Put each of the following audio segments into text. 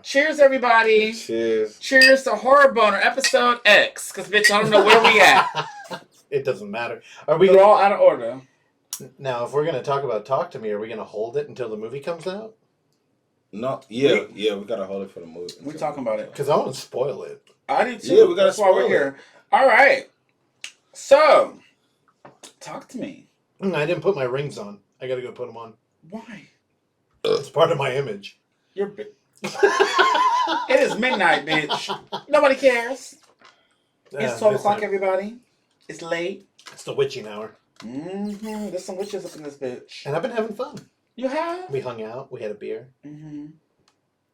Cheers, everybody. Cheers. Cheers to Horror Boner episode X. Because, bitch, I don't know where we at. It doesn't matter. Are we They're all out of order. Now, if we're going to talk about Talk to Me, are we going to hold it until the movie comes out? No, yeah, we gotta hold it for the movie. We're talking about it. Because I want to spoil it. I do too. Yeah, we gotta That's why we're spoil here. All right. So, talk to me. I didn't put my rings on. I got to go put them on. Why? It's part of my image. You're It is midnight, bitch. Nobody cares. It's 12 o'clock, everybody. It's late. It's the witching hour. Mm-hmm. There's some witches up in this bitch. And I've been having fun. You have? We hung out. We had a beer. Mm-hmm.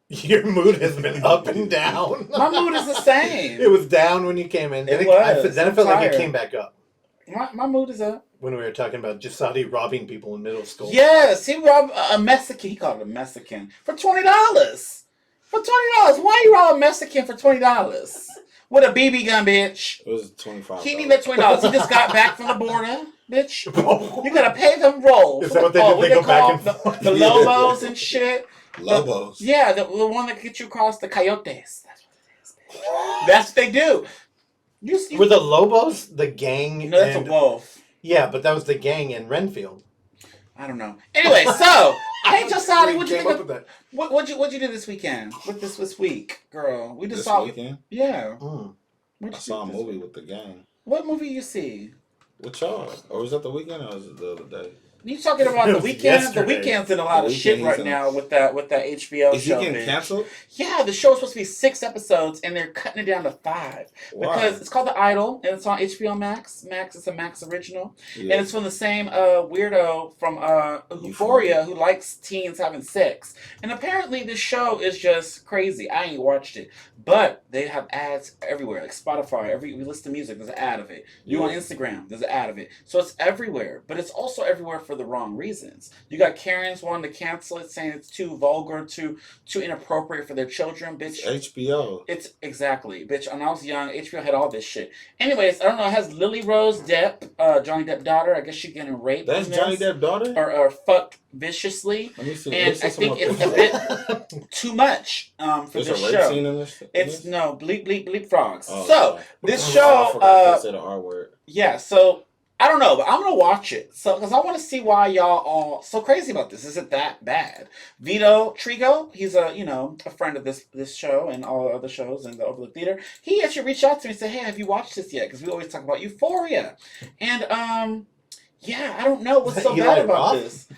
Your mood has been up and down. My mood is the same. It was down when you came in. Then it felt like it came back up. My mood is up. When we were talking about Jahsaudi robbing people in middle school. Yes, he robbed a Mexican. He called it a Mexican for $20. For $20, why you rob a Mexican for $20 with a BB gun, bitch? It was $25. He needed $20. He just got back from the border, bitch. You gotta pay them roll. Is that what they did? They go back and forth? The Lobos and shit. Lobos. The one that gets you across the coyotes. That's what it is, bitch. That's what they do. Were the Lobos the gang? No, that's a wolf. Yeah, but that was the gang in Renfield. I don't know. Anyway, so hey, Jahsaudi, what'd you think of that? What'd you do this weekend? What this week, girl? We just This saw. weekend? Yeah. I saw a movie with the gang. What movie you see? With y'all? Or was that the weekend or was it the other day? You talking about the weekend? Yesterday. The weekend's in a lot of shit right now with that HBO Is show. he getting canceled? Yeah, the show's supposed to be 6 episodes and they're cutting it down to 5. Why? Because it's called The Idol and it's on HBO Max. It's a Max original. Yeah. And it's from the same weirdo from Euphoria who likes teens having sex. And apparently this show is just crazy. I ain't watched it. But they have ads everywhere. Like Spotify, we listen to music, there's an ad of it. You on Instagram, there's an ad of it. So it's everywhere. But it's also everywhere for the wrong reasons. You got Karens wanting to cancel it, saying it's too vulgar, too inappropriate for their children, bitch. It's HBO. It's exactly, bitch. When I was young, HBO had all this shit. Anyways, I don't know. It has Lily Rose Depp, Johnny Depp's daughter. I guess she's getting raped. That's Johnny Depp's daughter? Or fucked viciously. Let me see. And I think it's a bit too much for There's this a rape show. scene in this? It's no bleep bleep bleep frogs. Oh, so okay. this I show, forgot to say the R word. yeah. So I don't know, but I'm gonna watch it. So because I want to see why y'all all so crazy about this. Is it that bad? Vito Trigo, he's a friend of this show and all other shows in the Overlook Theater. He actually reached out to me and said, "Hey, have you watched this yet?" Because we always talk about Euphoria, and yeah, I don't know what's so bad about this.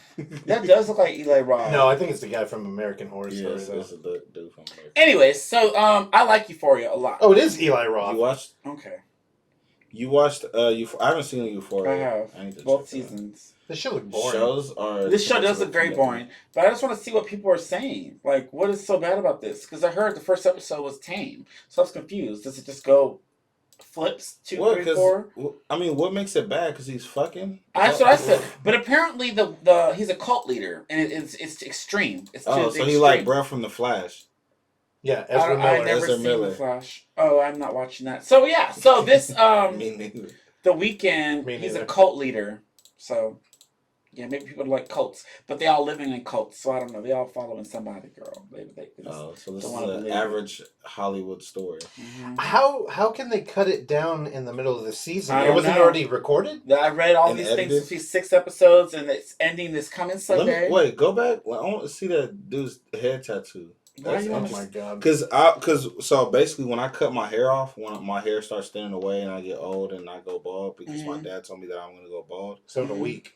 That does look like Eli Roth. No, I think it's the guy from American Horror Story. Yes, it's a dude from American. Anyways, so I like Euphoria a lot. Oh, it is Eli Roth. You watched? Okay. You watched? I haven't seen Euphoria. I have both seasons. This show look boring. This show does look very boring, but I just want to see what people are saying. Like, what is so bad about this? Because I heard the first episode was tame, so I was confused. Does it just go flips 2, 3, 4? I mean, what makes it bad? Because he's fucking. That's what I said. But apparently, the he's a cult leader, and it's extreme. It's so he like Brad from the Flash. Yeah, Ezra Miller. I've never seen The Flash. Oh, I'm not watching that. So yeah, so this Me neither. The Weeknd, he's a cult leader. So yeah, maybe people like cults, but they all living in cults. So I don't know. They all following somebody, girl. So this is an average Hollywood story. Mm-hmm. How can they cut it down in the middle of the season? It wasn't already recorded? I read all these edited? things. It's 6 episodes, and it's ending this coming Sunday. Wait, go back. I want to see that dude's head tattoo. Oh my god! Because so basically, when I cut my hair off, when my hair starts thinning away and I get old and I go bald, because my dad told me that I'm gonna go bald. So in a week.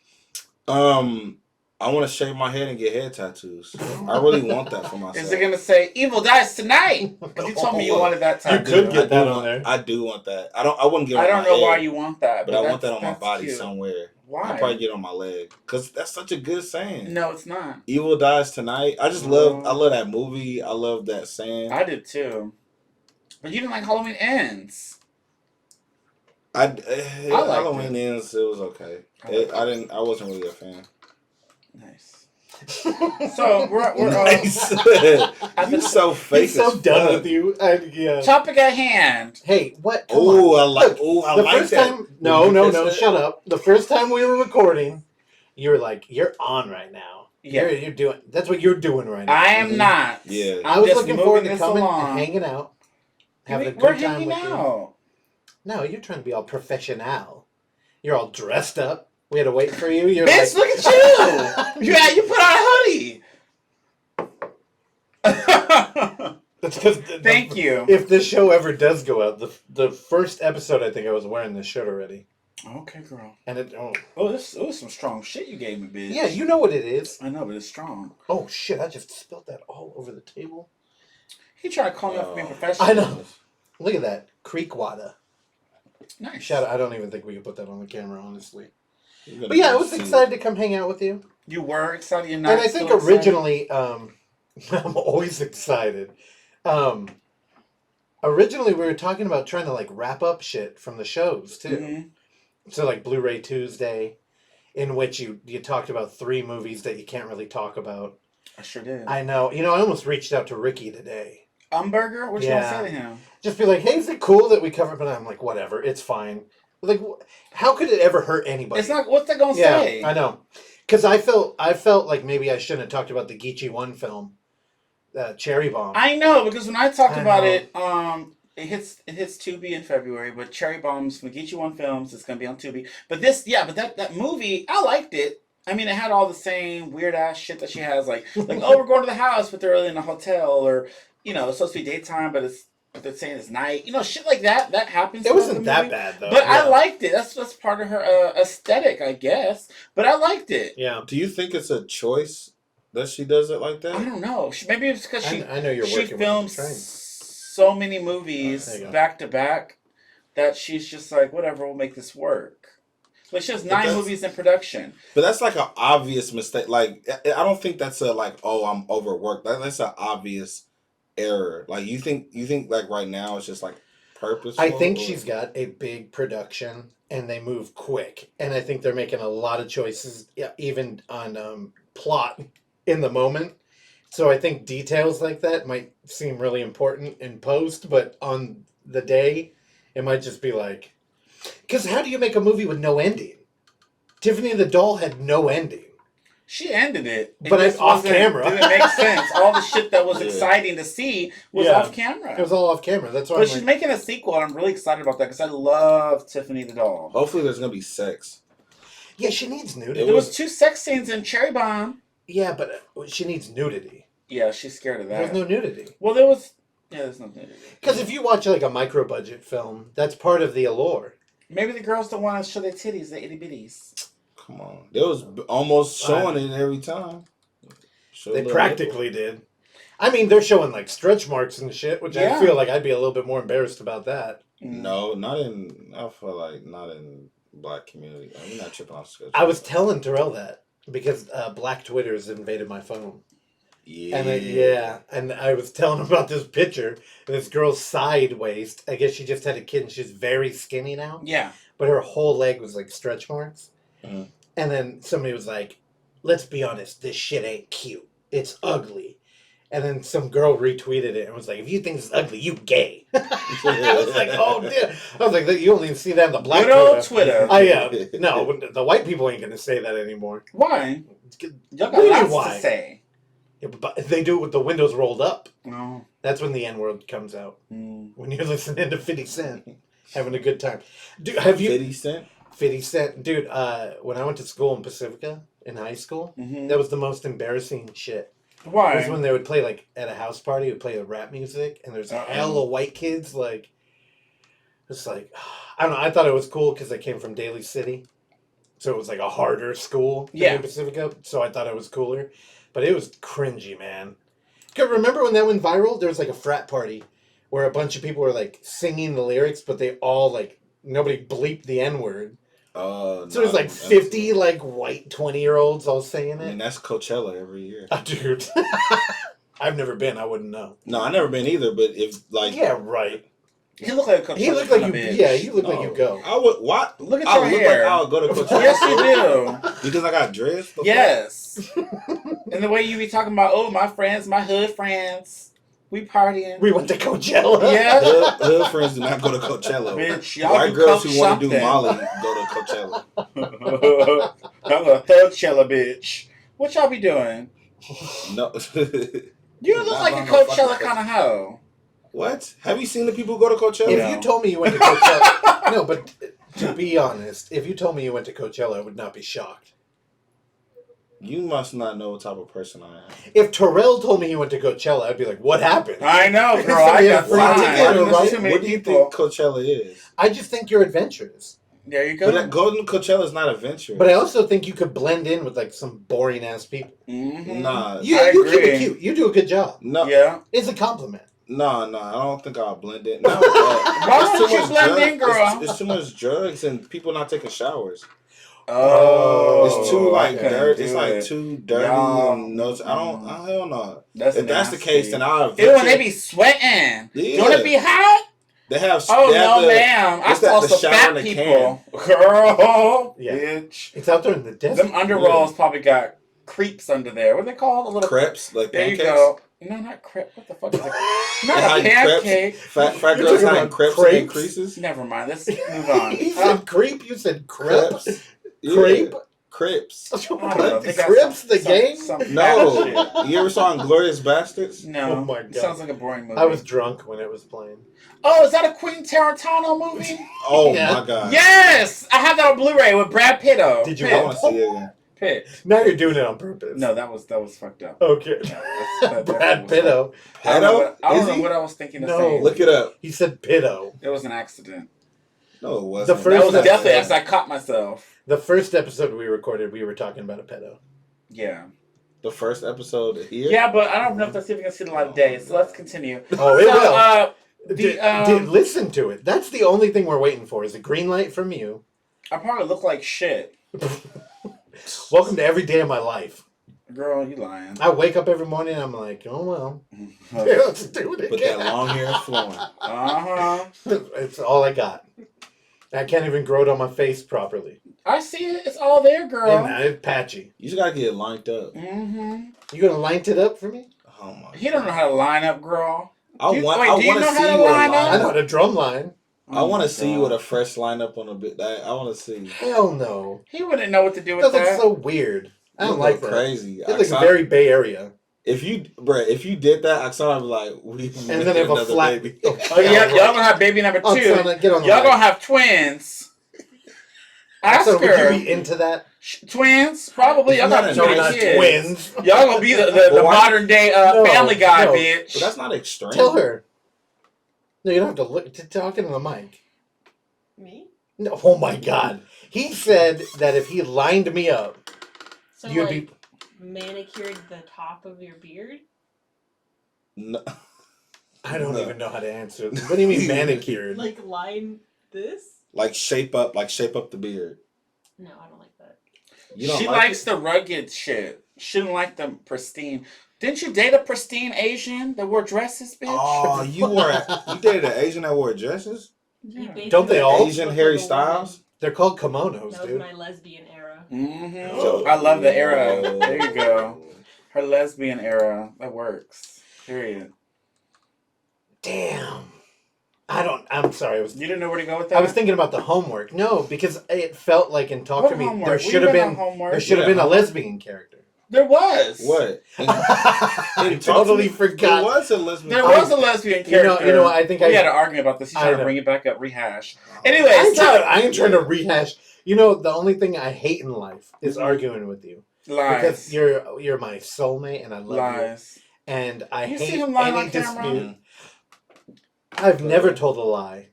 I want to shave my head and get head tattoos. I really want that for myself. Is it gonna say "Evil dies tonight"? Because you told me you wanted that tattoo. You could get that on there. I do want that. I wouldn't get. I don't know why you want that, but I want that on my body cute. somewhere. Why? I'll probably get on my leg because that's such a good saying. No, it's not. Evil dies tonight. I just love that movie. I love that saying. I did too. But you didn't like Halloween Ends. Halloween Ends. It was okay. I wasn't really a fan. Nice. So we're nice. You're so fake. He's so done with you. Yeah. Topic at hand. Hey, what? Oh, I like that. Time, no. Shut up. The first time we were recording, you were like, "You're on right now," Yeah. You're doing. That's what you're doing right now. I am not. Yeah. I was just looking moving forward to this coming along. and hanging out, having a We're good time hanging with you. out. No, you're trying to be all professional. You're all dressed up. We had to wait for you. You're Bitch, like, look at you! You put on a hoodie. That's because. Thank you. If this show ever does go out, the first episode, I think I was wearing this shirt already. Okay, girl. And it. This was some strong shit you gave me, bitch. Yeah, you know what it is. I know, but it's strong. Oh shit! I just spilled that all over the table. He tried to call me up for being professional. I know. Look at that creek water. Nice. Shout out. I don't even think we could put that on the camera, honestly. But yeah, I was excited to come hang out with you. You were excited. You're not. And I think originally, I'm always excited. Originally, we were talking about trying to like wrap up shit from the shows too. Mm-hmm. So like Bluray Tuesday, in which you talked about 3 movies that you can't really talk about. I sure did. I know. You know, I almost reached out to Ricky today. Umberger? What you gonna say to him? Just be like, hey, is it cool that we cover? But I'm like, whatever, it's fine. Like, how could it ever hurt anybody? It's not. What's that gonna say? I know. Because I felt like maybe I shouldn't have talked about the Geechee 1 film, Cherry Bomb. I know, because when I talked about it, it hits Tubi in February, but Cherry Bomb's from Geechee 1 Films is gonna be on Tubi. But that movie, I liked it. I mean, it had all the same weird ass shit that she has, like oh, we're going to the house, but they're really in a hotel, or it's supposed to be daytime, but they're saying it's night. Shit like that. That happens. It wasn't that bad though. But I liked it. That's part of her aesthetic, I guess. But I liked it. Yeah. Do you think it's a choice that she does it like that? I don't know. Maybe it's because I know she films so many movies back to back that she's just like, whatever, we'll make this work. Like she has 9 movies in production. But that's like an obvious mistake. Like I don't think that's a like, oh, I'm overworked. That's an obvious error. Like you think like right now it's just like purposeful. I think she's got a big production and they move quick, and I think they're making a lot of choices, even on plot in the moment. So I think details like that might seem really important in post, but on the day, it might just be like, because how do you make a movie with no ending? Tiffany the Doll had no ending. She ended it. But it's off camera. Didn't make sense. All the shit that was exciting to see was off camera. It was all off camera. That's why. But she's making a sequel, and I'm really excited about that because I love Tiffany the Doll. Hopefully, there's gonna be sex. Yeah, she needs nudity. There was 2 sex scenes in Cherry Bomb. Yeah, but she needs nudity. Yeah, she's scared of that. There's no nudity. Well, there's no nudity. Because if you watch like a micro-budget film, that's part of the allure. Maybe the girls don't want to show their titties, their itty bitties. Come on, they was almost showing it every time. They practically did. I mean, they're showing like stretch marks and shit, which I feel like I'd be a little bit more embarrassed about that. No, I feel like not in Black community. I'm not tripping off stretch. I was telling Terrell that because Black Twitter's invaded my phone. Yeah. And I was telling him about this picture. This girl's side waist. I guess she just had a kid and she's very skinny now. Yeah. But her whole leg was like stretch marks. Mm-hmm. And then somebody was like, let's be honest, this shit ain't cute. It's ugly. And then some girl retweeted it and was like, if you think it's ugly, you gay. I was like, oh, dear. I was like, you only see that in the Black Twitter. No, the white people ain't going to say that anymore. Why? Y'all got lots to say. Yeah, but they do it with the windows rolled up. No. That's when the N-word comes out. When you're listening to 50 Cent, having a good time. Dude, 50 Cent? 50 Cent. Dude, when I went to school in Pacifica, in high school, that was the most embarrassing shit. Why? It was when they would play, like, at a house party, would play the rap music, and there's hella white kids, like, just like, I don't know, I thought it was cool because I came from Daly City, so it was like a harder school than Pacifica, so I thought it was cooler. But it was cringy, man. Remember when that went viral? There was like a frat party where a bunch of people were like singing the lyrics, but they all like, nobody bleeped the N-word. So it was like 50 like white 20-year-olds all saying it. I mean, that's Coachella every year. Dude. I've never been. I wouldn't know. No, I've never been either, but if like... Yeah, right. He looked like a Coachella. He looked like you. Bitch. Yeah, you look like you go. I would. What? Look at I your look hair. like I would go to Coachella. Yes, you do. Because I got dressed. Yes. And the way you be talking about, oh, my friends, my hood friends, we partying. We went to Coachella. Yeah. Hood friends do not go to Coachella. Bitch, y'all White girls who want to something. do Molly go to Coachella. I'm a Coachella bitch. What y'all be doing? No. You look Not like a on no Coachella fucking kind of hoe. What? Have you seen the people who go to Coachella? If No. you told me you went to Coachella, no, but to be honest, if you told me you went to Coachella, I would not be shocked. You must not know what type of person I am. If Terrell told me he went to Coachella, I'd be like, "What happened?" I know, girl. So I we got have free fine. ticket, There's right? too many What do you people. think Coachella is? I just think you're adventurous. There you go. But Golden Coachella is not adventurous. But I also think you could blend in with like some boring ass people. Mm-hmm. Nah. You I keep it agree. cute. You do a good job. No. Yeah. It's a compliment. No, I don't think I'll blend in. No, Why it's don't too you much blend drug- in, girl? It's too much drugs and people not taking showers. Oh, It's too I like couldn't dirt. do It's like it. too dirty Y'all, and no. I don't. Hell no. That's If that's the nasty. case, then I'll. Ew, and they be sweating. Yeah. Don't it be hot? They have. Oh they have no, the, ma'am! I what's that, saw the some shower fat in a people. Girl, Yeah. bitch. It's out there in the desert. Them under rolls probably got creeps under there. What are they called? A little crepes, like There pancakes. you go. No, not crepe. What the fuck is it? They Not a hiding pancake. Crepes. Fat You're girls talking hiding about crepes in their crepes? creases. Never mind. Let's move on. You said creep. You said crepes. Yeah. Crepe. Crepes. I don't know. They got Crips, some- the some- gang. some fat No. shit. You ever saw Inglorious Bastards? No. Oh my It God. sounds like a boring movie. I was drunk when it was playing. Oh, is that a Quentin Tarantino movie? Oh Yeah. my god. Yes! I have that on Blu-ray with Brad Pitt. Did you I Pitt. want to see it again. Pitt. Now you're doing it on purpose. No, that was fucked up. Okay. That Brad was fucked up. Pitto. I don't know what, I Is don't know he? what I was thinking of No. saying. Look it up. He said Pitto. It was an accident. No, it wasn't. The first That was That's definitely it. as I caught myself. The first episode we recorded, we were talking about a pedo. Yeah. The first episode here. Yeah, but I don't know if that's even gonna see the light of day. So let's continue. Oh, it will. The Listen to it. That's the only thing we're waiting for is a green light from you. I probably look like shit. Welcome to every day of my life. Girl, you lying. I wake up every morning and I'm like, oh well, let's do it But again. that long hair is flowing. Uh-huh. It's all I got. I can't even grow it on my face properly. I see it. It's all there, girl. And it's patchy. You just gotta get it lined up. Mm-hmm. You gonna line it up for me? Oh my. He don't know how to line up, girl. I Do you- want. wait, I do you want know to how see to you with a line up? I know line. how to drum line. I want my to see you God. with a fresh lineup on a bit. I want to see. Hell no. He wouldn't know what to do with That that. looks so weird. I don't You like look that. crazy. It looks very Bay Area. If you did that, Oksana would be like, we And then if a another flat. baby. Oh, yeah, y'all gonna have baby number 2. Oksana, get on the Y'all mic. gonna have twins. Ask So would her. you be into that? Twins? Probably. Y'all Not got a No, three not kids. twins. Y'all gonna be the Boy. modern day No, Family Guy, no. bitch. But that's not extreme. Tell her. No, you don't have to look. Talk into the mic. Me? No, oh my God. He said that if he lined me up, So you'd like be. manicured the top of your beard? No. I don't No. even know how to answer. What do you mean manicured? Like line this? Like shape up the beard. No, I don't like that. You don't She like likes it? the rugged shit. She didn't like the pristine. Didn't you date a pristine Asian that wore dresses, bitch? Oh, you dated an Asian that wore dresses? You Yeah. basically Don't they all? Asian look Harry like a Styles? woman. They're called kimonos, That was dude. my lesbian era. Mm-hmm. I love the era. There you go. Her lesbian era. That works. Period. Damn. I'm sorry. You didn't know where to go with that? I was thinking about the homework. No, because it felt like in Talk What to Me homework? there We should have been on been homework. there should have Yeah, been a homework. lesbian character. There was. What? I totally There forgot. was a lesbian. There was a lesbian You know, character. I think we had an argument about this. He's I trying to know. bring it back up, rehash. Oh. Anyway, I ain't trying to rehash. You know, the only thing I hate in life is Mhm. arguing with you lies. because you're my soulmate and I love you. Lies. And I You hate see him lying any on camera? dispute. I've never told a lie.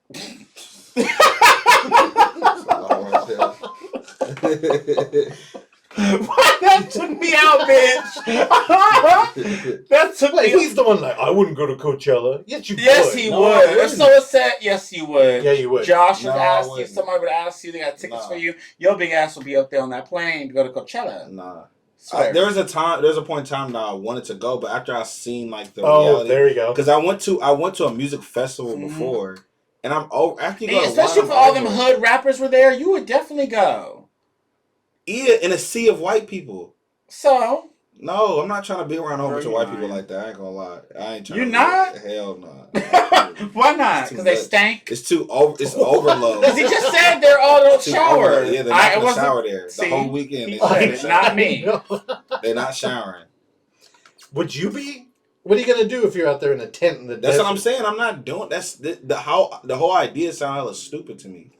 That took me out, bitch. That took Like, me. he's the one like I wouldn't go to Coachella. Yes, you Yes, would. he No, I would. If wouldn't. someone said yes, you would. Yeah, you would. Josh would No, I ask you. wouldn't. Somebody would ask you. They got tickets No. for you. Your big ass would be up there on that plane to go to Coachella. Nah. Swear. There's a point in time that I wanted to go, but after I seen like the Oh, reality, there you go. because I went to a music festival Mhm. before, and I'm after you And go to especially one, if I'm all them over it. hood rappers were there, you would definitely go. Yeah, in a sea of white people. So No, I'm not trying to be around a whole Bro, bunch of you white people lying. like that. I ain't gonna lie. I ain't trying You to not? Be, hell no. Why not? It's too Because they much. stank. It's too over. It's overload. Because he just said they're all those Too showers. overload. Yeah, they're not gonna shower there the whole weekend. He They're said not it, showering. not me. No. They're not showering. Would you be? What are you gonna do if you're out there in a tent in the That's desert? what I'm saying. I'm not doing. That's the whole idea sounds hella stupid to me.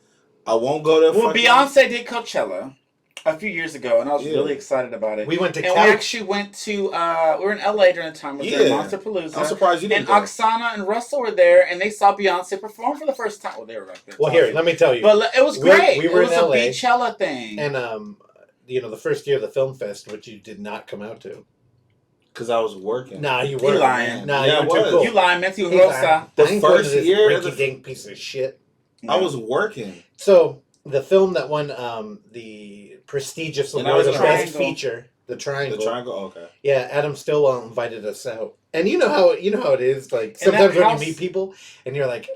I won't go there. Well, fucking, Beyonce did Coachella a few years ago, and I was Yeah. really excited about it. We went to And we actually went to, we were in LA during the time. We were during Monster Palooza. I'm surprised you didn't And go. Oksana and Russell were there, and they saw Beyonce perform for the first time. Well, they were back there. Well, here, let me tell you. But it was great. We were it was in LA, a Beachella thing. and the first year of the film fest, which you did not come out to. Because I was working. Nah, you You weren't. lying. Nah, Yeah, you I were too was. cool. You lying, Matthew He's Rosa. lying. The I ain't going to first this year of rinky-dink piece of shit. I was working. So the film that won the prestigious And I award was of a best triangle. feature, the Triangle. The triangle. Okay. Yeah, Adam Stillwell invited us out, and you know how it is. Like And sometimes that when house- you meet people, and you're like,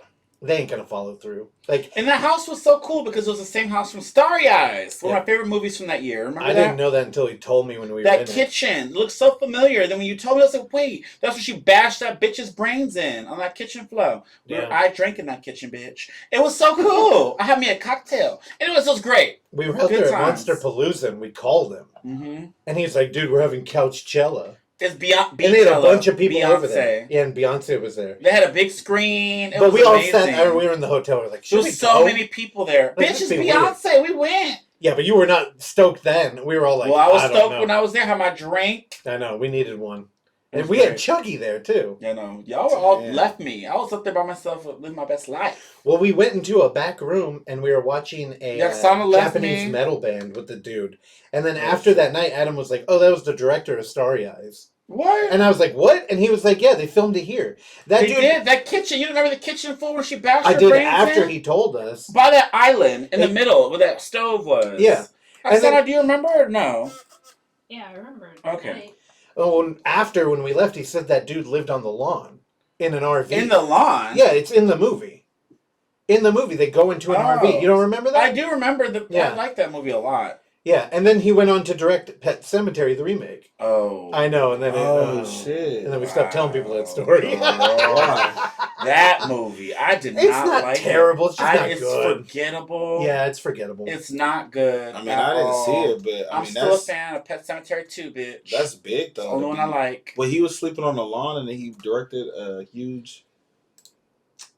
they ain't gonna follow through. Like And that house was so cool because it was the same house from Starry Eyes. One Yeah. of my favorite movies from that year. Remember I that? didn't know that until he told me when we were in That it. kitchen looked so familiar. Then when you told me, I was like, wait, that's where she bashed that bitch's brains in on that kitchen floor. Yeah. I drank in that kitchen, bitch. It was so cool. I had me a cocktail. And it was great. We were out Good there at times. Monster Palooza, and we called him, Mm-hmm. and he's like, "Dude, we're having Couchella." It's Beyonce. And they had a bunch of people Beyonce. over there. Yeah, and Beyonce was there. They had a big screen. It But was we all amazing. sat there. We were in the hotel. We're like, There should we was so go? many people there. Like, Bitch, it's that'd be Beyonce. We went. Yeah, but you were not stoked then. We were all like, Well, I was don't stoked know. when I was there. Had my drink. I know. We needed one. It And was we had great. Chuggy there, too. You know, y'all were all Damn. left me. I was up there by myself living my best life. Well, we went into a back room, and we were watching a Jahsaudi left Japanese me. metal band with the dude. And then after that night, Adam was like, oh, that was the director of Starry Eyes. What? And I was like, what? And he was like, yeah, they filmed it here. That They dude, did that kitchen. You remember the kitchen floor when she bashed I her did brains after in? he told us. By that island in the It- middle where that stove was. Yeah. I And said, then- do you remember or no? Yeah, I remember. Okay. Night. Oh, and after when we left, he said that dude lived on the lawn in an RV. In the lawn? Yeah, it's in the movie. In the movie, they go into an Oh. RV. You don't remember that? I do remember I Yeah. like that movie a lot. Yeah, and then he went on to direct Pet Sematary, the remake. Oh. I know, and then Shit. and then we stopped telling people that story. Wow. That movie. I did It's not not like terrible. It's just not it's good. forgettable. Yeah, it's forgettable. It's not good. I mean, at I didn't all. see it, but I I'm mean, still a that's fan of Pet Cemetery 2, bitch. that's big It's the though. only one I like. Well, he was sleeping on the lawn, and then he directed a huge.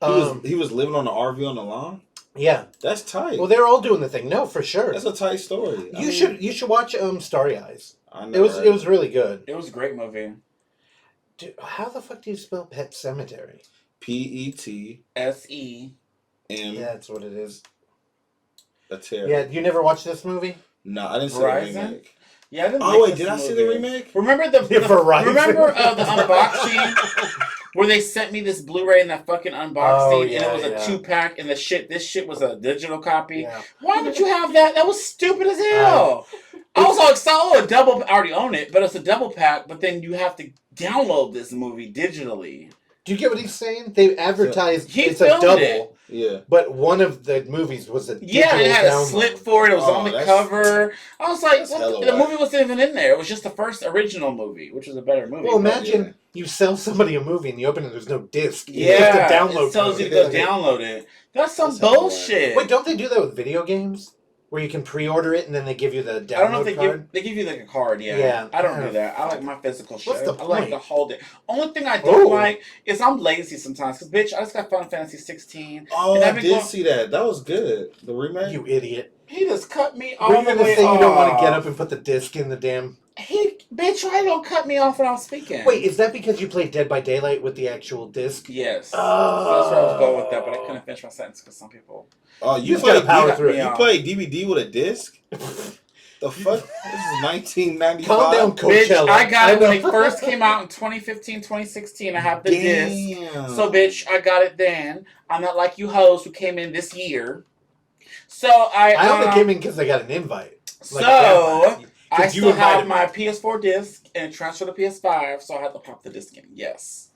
Um, He was living on the RV on the lawn. yeah. That's tight. Well, they're all doing the thing. No, for sure. That's a tight story. I You mean, should watch Starry Eyes. I It never was heard it was really good. It was a great movie. Dude, how the fuck do you spell Pet Cemetery? PET S.E. M. Yeah, that's what it is. A terror. Yeah, you never watched this movie? No, I didn't see Verizon? the remake. Yeah, I didn't Oh like wait, this did I see the movie. remake? Remember the Verizon. remember the unboxing where they sent me this Blu-ray and that fucking unboxing Oh, and yeah, it was a yeah. 2-pack and this shit was a digital copy. Yeah. Why would you have that? That was stupid as hell. I was all excited. Oh, a double. I already own it, but it's a double pack. But then you have to download this movie digitally. Do you get what he's saying? They advertised He it's a filmed double, it. Yeah. but one of the movies was a digital Yeah, it had a download. slip for it. It was Oh, on the that's- cover. I was like, that's what hella the whack. movie wasn't even in there. It was just the first original movie, which was a better movie. Well, but- imagine yeah. you sell somebody a movie and you open it, there's no disc. It's Yeah, just a download it tells code. you to go download it. That's some That's hella bullshit. Wait, don't they do that with video games? Where you can pre-order it and then they give you the download I don't know if card? they give you like a card, yeah. Yeah. I don't do that. I like my physical shit. What's the I like point? to hold it. Only thing I don't Oh. like is I'm lazy sometimes. Cause bitch, I just got Final Fantasy 16. Oh, And I I've been did going- see that. That was good. The remake. You idiot. He just cut me Were all you the gonna way say you don't want off. to get up and put the disc in the damn... Bitch, why you don't cut me off when I'm speaking? Wait, is that because you played Dead by Daylight with the actual disc? Yes. Oh. So that's where I was going with that, but I couldn't finish my sentence because some people. Oh, You just gotta power through it. You play DVD with a disc? The fuck? This is 1995. Calm down, Bitch, Coachella. I got it when know. it first came out in 2015, 2016. I have the disc. Damn. So, bitch, I got it then. I'm not like you hoes who came in this year. So, I only came in because I got an invite. Like a so, vampire. I 'Cause you still have invited my me. PS4 disc and it transferred to PS5, so I had to pop the disc in. Yes.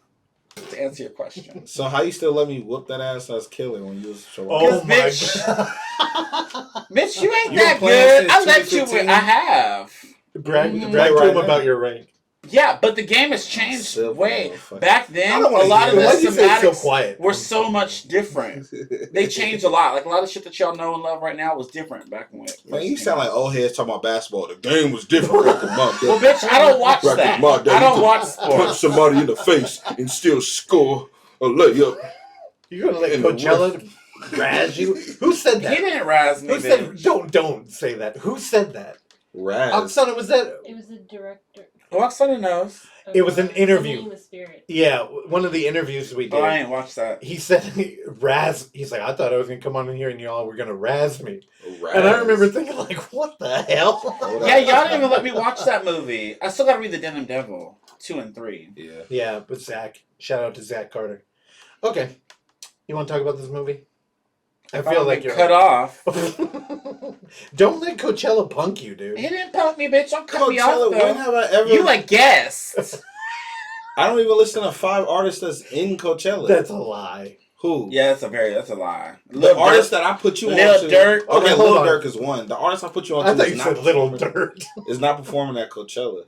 To answer your question. So how you still let me whoop that ass as killer when you was so Oh my bitch. god. Bitch, you ain't You that been playing good. I since let you 2015? I have. brag Mhm. brag to Right him now. about your rank. Yeah, but the game has changed Silver way. motherfucker. Back then, I don't wanna a lot of hear the that. Why'd you say it's so cinematics quiet? were so much different. They changed a lot. Like a lot of shit that y'all know and love right now was different back when it Man, first you came sound out. like old heads talking about basketball. The game was different back in my day. Well, bitch, I don't watch Back that. in my day, I you don't could watch punch sports. somebody in the face and still score a layup. You're gonna let In the Coachella razz you? Who said He that? didn't razz me, Who said? bitch. Don't say that. Who said that? Raz. Oksana, was that? It was the director. Roxana knows. Of, It was an interview. Singing with Spirit. Yeah, one of the interviews we Oh, I did. ain't watched that. He said razz. He's like, I thought I was gonna come on in here and y'all were gonna razz me. Raz. And I remember thinking, like, what the hell? Oh, Yeah, y'all didn't even let me watch that movie. I still gotta read The Denim Devil 2 and 3. Yeah. Yeah, but Zach. Shout out to Zach Carter. Okay, you want to talk about this movie? I If feel I'm like you're cut off. Don't let Coachella punk you, dude. He didn't punk me, bitch. Don't cut me off, Coachella, though. when have I ever... You like guests. I don't even listen to 5 artists that's in Coachella. That's a lie. Who? Yeah, that's a lie. The artist that I put you on Lil to... Durk. Okay, Hold Lil on. Durk is one. The artist I put you on I to thought is you not said Little performing- Dirt. is not performing at Coachella.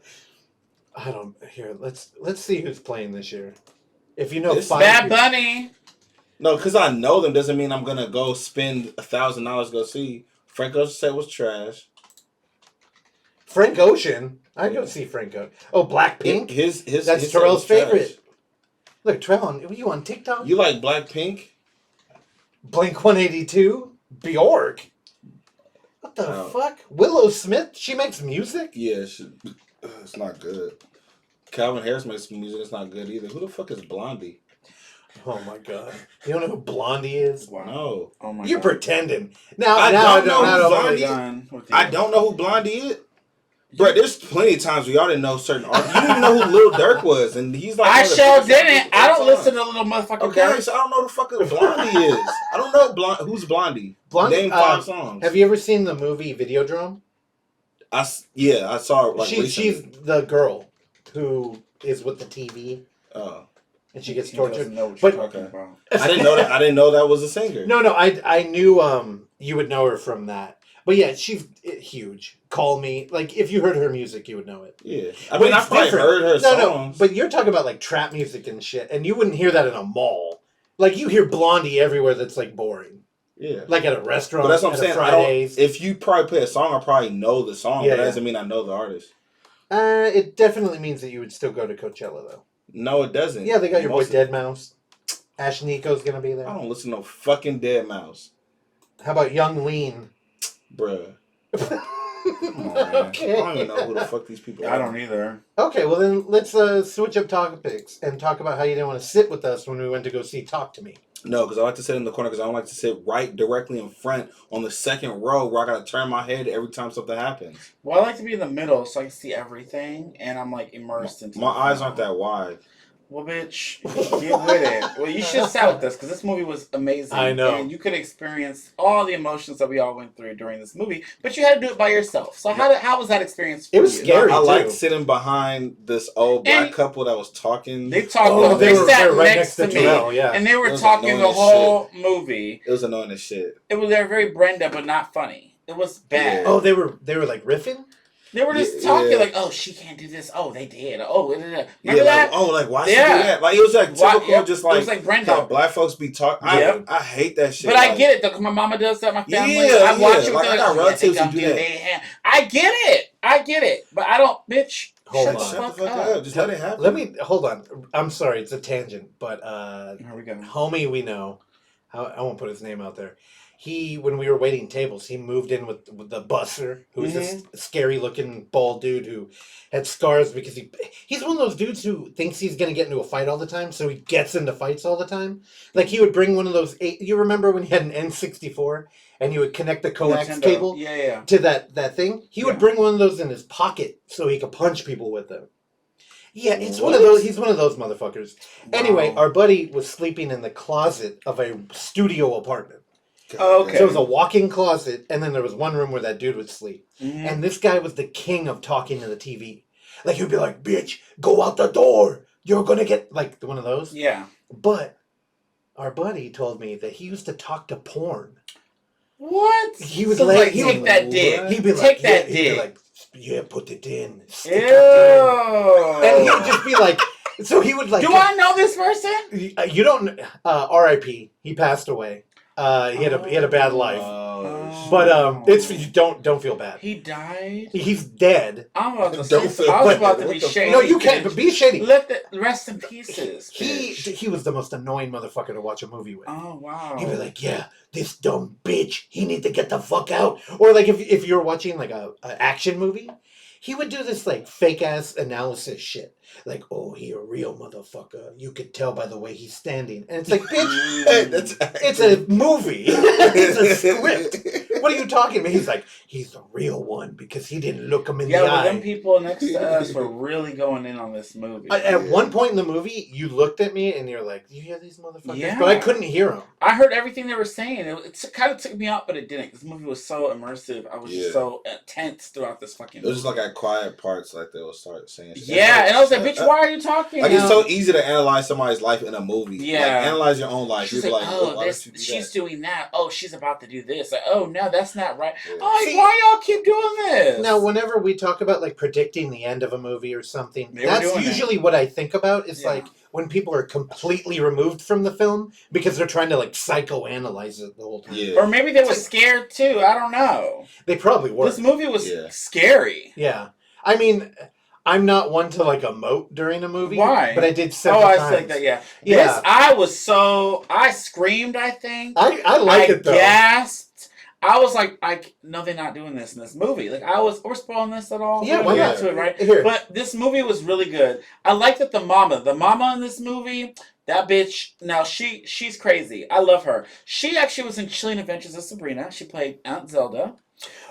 I don't. Here, let's see who's playing this year. If you know It's 5 Bad people- Bunny. No, because I know them doesn't mean I'm going to go spend $1,000 to go see. Frank Ocean said was trash. Frank Ocean. I'd go see Frank Ocean. Oh, Blackpink. His That's his Terrell's set was trash. favorite. Look, Terrell, were you on TikTok? You like Blackpink? Blink 182? Bjork? What the Oh. fuck? Willow Smith? She makes music? Yeah, it's not good. Calvin Harris makes music. It's not good either. Who the fuck is Blondie? Oh my god. You don't know who Blondie is? Wow. No. Oh my You're God. pretending. Now, I now don't know now who I Blondie don't- is. Done with you. I don't know who Blondie is. Bro, there's plenty of times where y'all didn't know certain artists. You didn't even know who Lil Durk was, and he's like. I one of the sure biggest didn't. rappers I of don't all listen time. to little motherfucking Okay, Durk. so I don't know who the fuck Blondie is. I don't know who's Blondie. Blondie, Name 5 songs. Have you ever seen the movie Videodrome? I saw it like recently. She's the girl who is with the TV Oh. and she gets He tortured. doesn't know what But- you're talking Okay. about. I didn't know that. I didn't know that was a singer. No, I knew you would know her from that. But yeah, she's huge. Call Me. Like, if you heard her music, you would know it. Yeah, I But mean, I it's probably different. heard her songs. But you're talking about like trap music and shit, and you wouldn't hear that in a mall. Like, you hear Blondie everywhere that's like boring. Yeah. Like at a restaurant, But that's what I'm at saying. a Fridays. If you probably play a song, I probably know the song, Yeah, but that yeah. doesn't mean I know the artist. It definitely means that you would still go to Coachella, though. No, it doesn't. Yeah, they got your boy Most- Deadmau5. Ash Nico's gonna be I there. don't listen to no fucking Deadmau5, How about Young Ween? bruh. on, man. I Okay. don't even know who the fuck these people are. I don't either. Okay, well then let's switch up topics and talk about how you didn't want to sit with us when we went to go see Talk to Me. No, because I like to sit in the corner because I don't like to sit right directly in front on the second row where I gotta turn my head every time something happens. Well, I like to be in the middle so I can see everything, and I'm like immersed into. My the eyes film. aren't that wide. Well, bitch, get with it. Well, you should sat with us because this movie was amazing. I know. And you could experience all the emotions that we all went through during this movie, but you had to do it by yourself. So how was that experience for It was you? scary. I too. like sitting behind this old black And- couple that was talking. They talked. Oh, they they sat were right next to me, Terrell, yeah. and they were It was talking annoying the as whole movie. It was annoying as shit. It was they're very Brenda, but not funny. It was bad. Oh, they were like riffing? They were just Yeah, talking yeah. like, "Oh, she can't do this. Oh, they did. Oh, remember Yeah, that? like why she Yeah. do that? Like it was like Why- typical, yep, just it like, was like Brenda. how black folks be talking. Yep. I hate that shit. But I like, get it though, 'cause my mama does that. My family. Yeah, I watch yeah. it. Like, I got relatives who do that. I get it. But I don't, bitch. Hold shut on. the Shut the fuck fuck up. up. Just let it happen. Let me hold on. I'm sorry, it's a tangent, but Here we go. homie we know, I won't put his name out there. He, when we were waiting tables, he moved in with the busser, who was this scary looking bald dude who had scars because he's one of those dudes who thinks he's gonna get into a fight all the time, so he gets into fights all the time. Like he would bring one of those. You remember when he had an N64 and he would connect the coax Nintendo. cable Yeah. to that thing? He would Yeah. bring one of those in his pocket so he could punch people with them. Yeah, it's one of What? those. He's one of those motherfuckers. Anyway, Wow. our buddy was sleeping in the closet of a studio apartment. Oh, okay. So it was a walk-in closet, and then there was one room where that dude would sleep. Mhm. And this guy was the king of talking to the TV. Like he'd be like, "Bitch, go out the door. You're gonna get," like one of those. Yeah. But our buddy told me that he used to talk to porn. What? He would So let- like he take would- that dick. He'd be Take that he'd be dick. like, yeah, put it in. Ew. Stick it in. And he would just be like, so he would like. Do I know this person? You don't. R.I.P. He passed away. He had a bad life. But it's don't feel bad. He died. He's dead. I'm about to Don't say, feel I was bad. about to What be the shady. No, you can't. bitch. But be shady. Let the rest in pieces. He bitch. was the most annoying motherfucker to watch a movie with. Oh wow. He'd be like, "Yeah, this dumb bitch. He need to get the fuck out." Or like if you're watching like a action movie, he would do this like fake ass analysis shit. Like, "Oh, he a real motherfucker. You could tell by the way he's standing." And it's like, bitch, it's a movie. It's a script. What are you talking about? He's like, he's the real one because he didn't look him in Yeah, the but eye. them people next to us were really going in on this movie. At one point in the movie, you looked at me and you're like, "Do you hear these motherfuckers?" Yeah. But I couldn't hear them. I heard everything they were saying. It kind of took me out, but it didn't. This movie was so immersive. I was just so tense throughout this fucking It was movie. just like at quiet parts, like they will start saying shit. Yeah, and I was like, bitch, why are you talking? Like, it's so easy to analyze somebody's life in a movie. Yeah. Like, analyze your own life. She's You're like, like, oh, why this, did you do she's that? doing that. Oh, she's about to do this. Like, oh, no, that's not right. Yeah. Oh, like, See- why y'all keep doing this? Now, whenever we talk about like predicting the end of a movie or something, They were that's doing usually what I think about. Is Yeah. like when people are completely removed from the film because they're trying to like psychoanalyze it the whole time. Yeah. Or maybe they were scared too. I don't know. They probably were. This movie was Yeah. scary. Yeah, I mean, I'm not one to like emote during a movie. Why? But I did several Oh, I times. said that, yeah. Yeah. This, I screamed, I think. I like it though. Gasped. I was like, no, they're not doing this in this movie. Like, we're spoiling this at all? Yeah, We're why gonna not? get to it, right? Here. But this movie was really good. I like that the mama in this movie, that bitch, now she's crazy. I love her. She actually was in Chilling Adventures of Sabrina. She played Aunt Zelda.